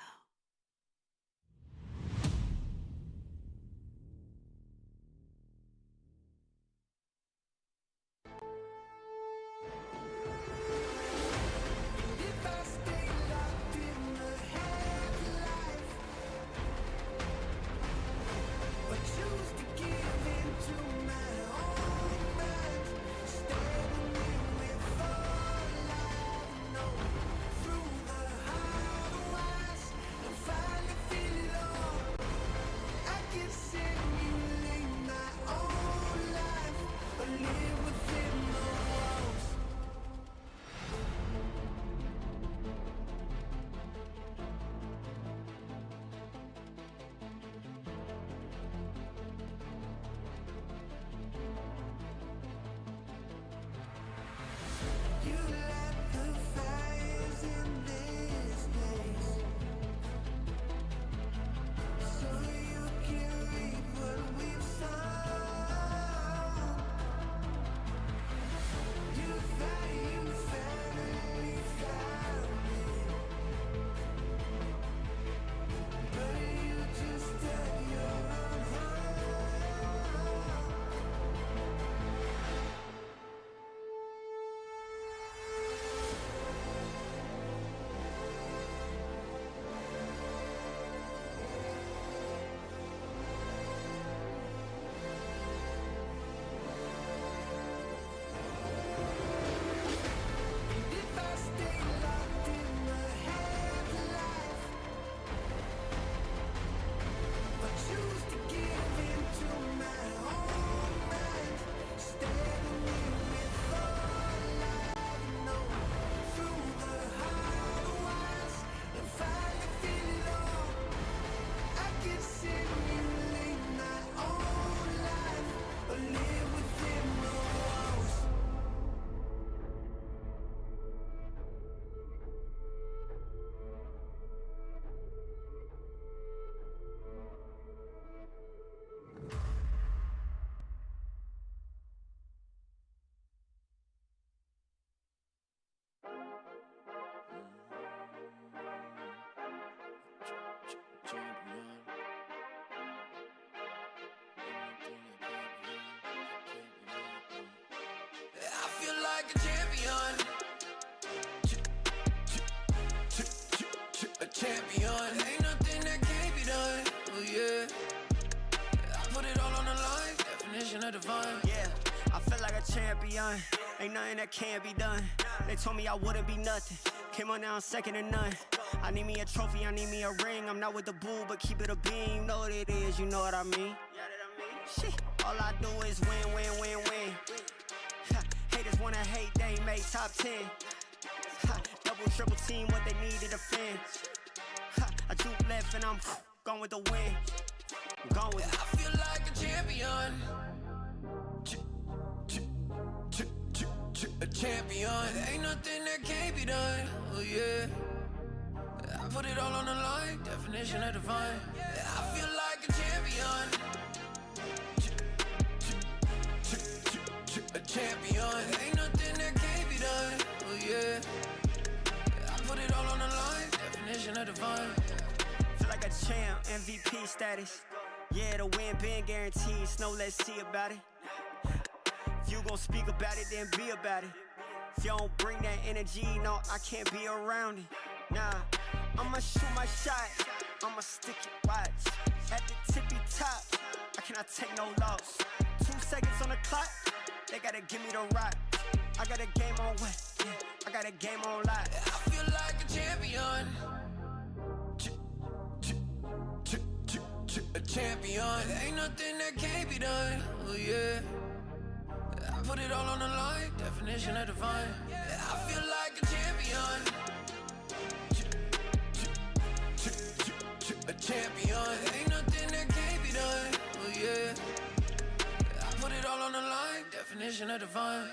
S3: If I stay locked in the headlights, but choose to give in to my own mind, standing in with all I know, through the highways and finally feel it all. I can simulate my own life, but live within the walls. You let the fires in this place, so you can reap what we've sown. You finally found me, but you just dug your own hole. If I stay locked in the headlights, but choose to give in to my own mind, standing in with all I know, through the highways and finally feel it all. I can simulate my own life, but live within the walls. I feel like a champion. A champion. Ain't nothing that can't be done. Oh yeah. I put it all on the line. Definition of divine.
S21: Yeah, I feel like a champion. Ain't nothing that can't be done. They told me I wouldn't be nothing. Came on now second to none. I need me a trophy, I need me a ring. I'm not with the bull, but keep it a beam. Know what it is, you know what I mean? Shit, all I do is win, win, win, win. Ha, wanna hate, they ain't made top 10. Ha, double, triple team, what they need to defend. Ha, I juke left and I'm gone with the wind. I'm gone with it.
S20: I feel like a champion. A champion. Ain't nothing that can't be done. Oh yeah. I put it all on the line. Definition of divine. I feel like a champion. A champion. Ain't nothing that can't be done. Oh yeah. I put it all on the line. Definition of divine.
S21: Feel like a champ, MVP status. Yeah, the win been guaranteed. Snow, let's see about it. If you gon' speak about it, then be about it. If you don't bring that energy, no, I can't be around it. Nah, I'ma shoot my shot. I'ma stick it, watch. At the tippy top, I cannot take no loss. 2 seconds on the clock, they gotta give me the rock. I got a game on what? Yeah, I got a game on lock.
S20: I feel like a champion. A champion. Ain't nothing that can't be done. Oh yeah. I put it all on the line. Definition of divine. I feel like a champion. A champion. Ain't nothing that can't be done. Oh yeah. I put it all on the line. Definition of divine.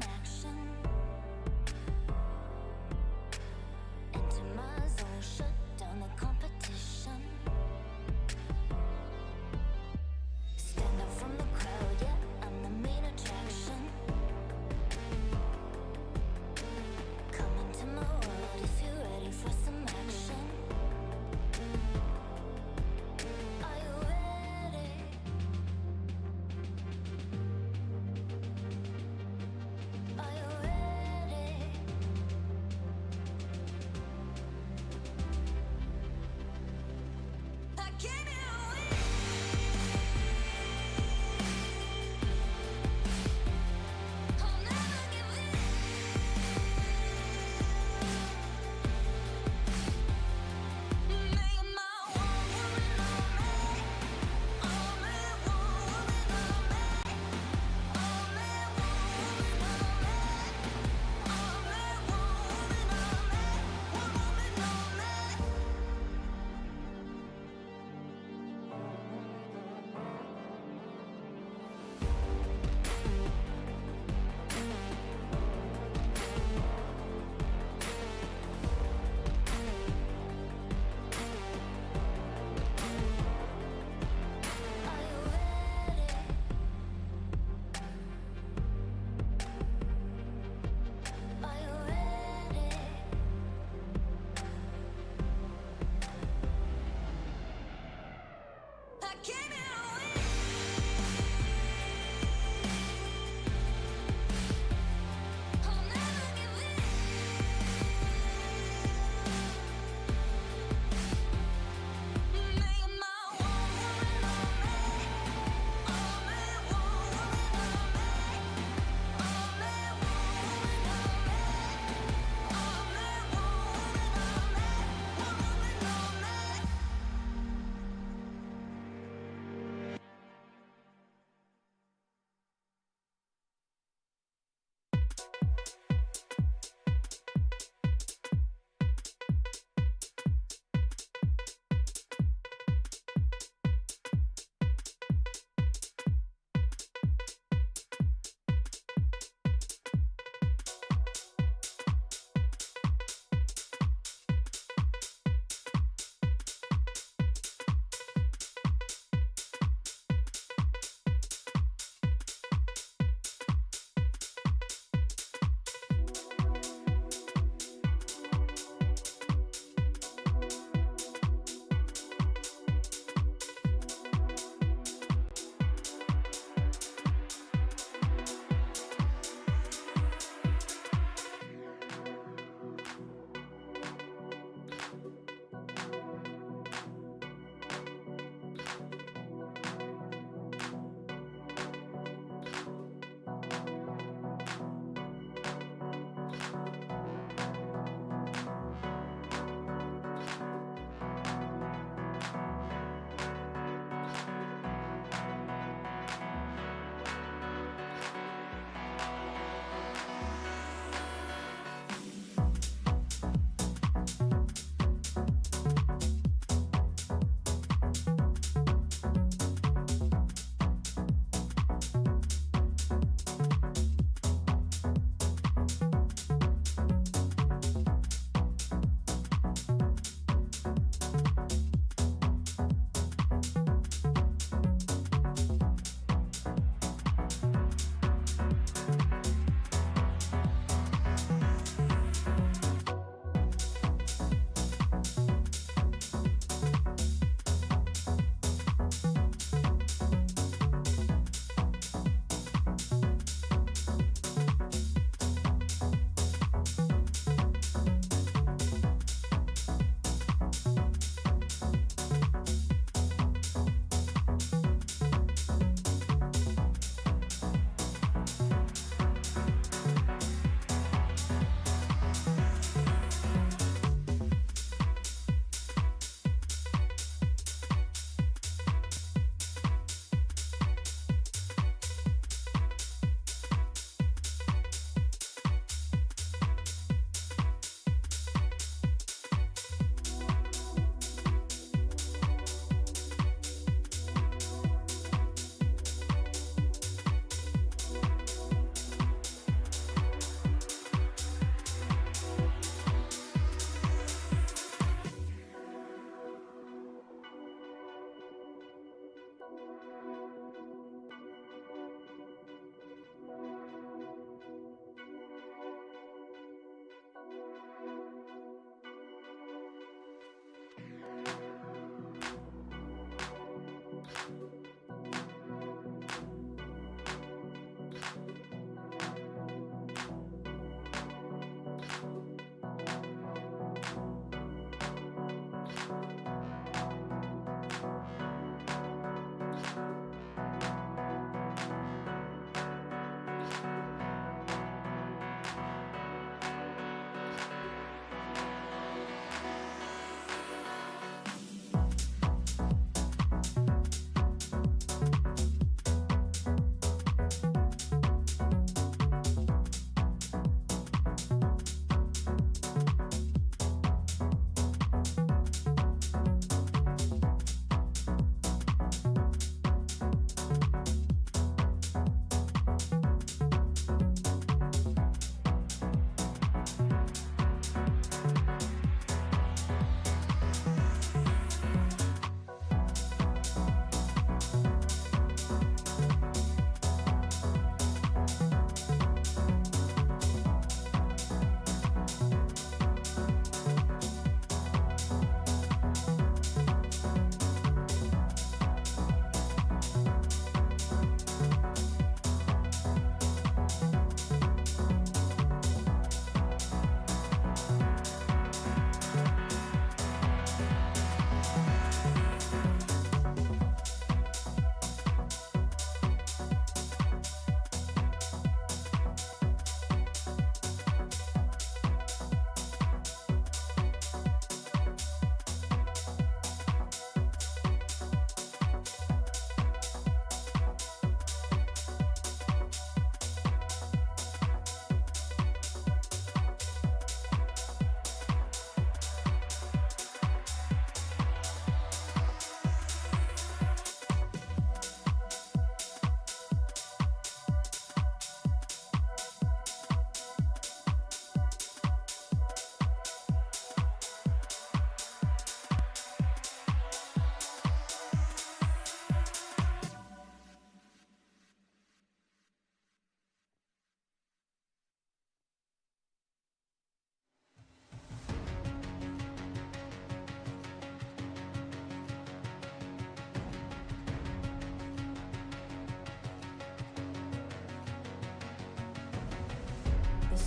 S1: some action. Enter my zone, shut down the competition. Stand out from the crowd, yeah, I'm the main attraction. Come into my world if you're ready for some action. Are you ready? Are you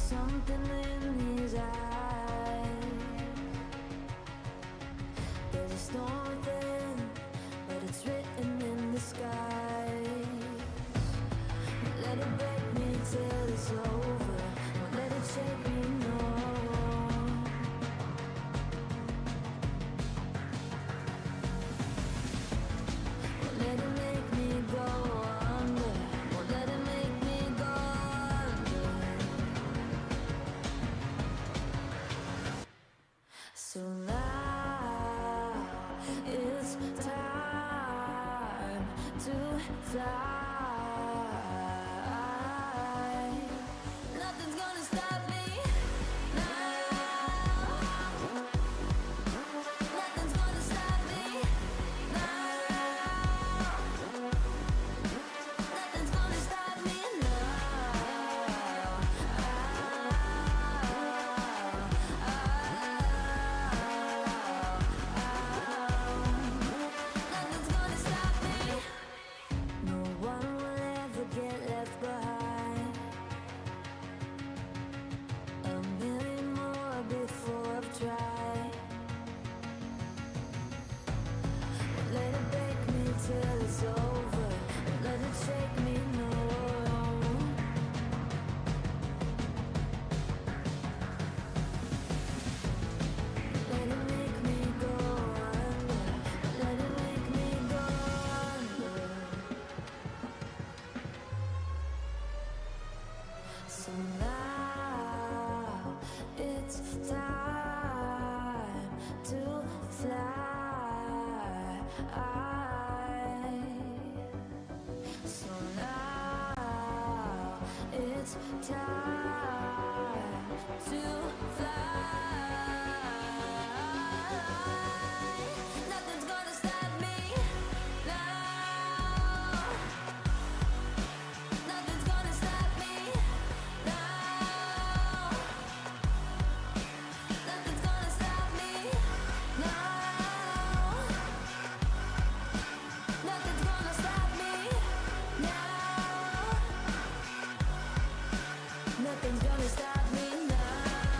S1: something in his eyes. There's a storm within, but it's written in the sky. Let it break me till it's over. Won't let it shake me, no. Won't let it make me go under. Won't let it make me go under. So now it's time to fly. Nothing's gonna stop me now. Nothing's gonna stop me now. Nothing's gonna stop me now. Nothing's gonna stop me. No one will ever get left behind. A million more before I've tried. Won't let it break me till it's over. Won't let it shake me, no. Let it make me go under. Let it make me go under. So now it's time to fly. So now it's time to fly. Nothing's gonna stop me now. Nothing's gonna stop me now. Nothing's gonna stop me now. Nothing's gonna stop me now. Nothing's gonna stop me now.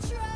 S1: try.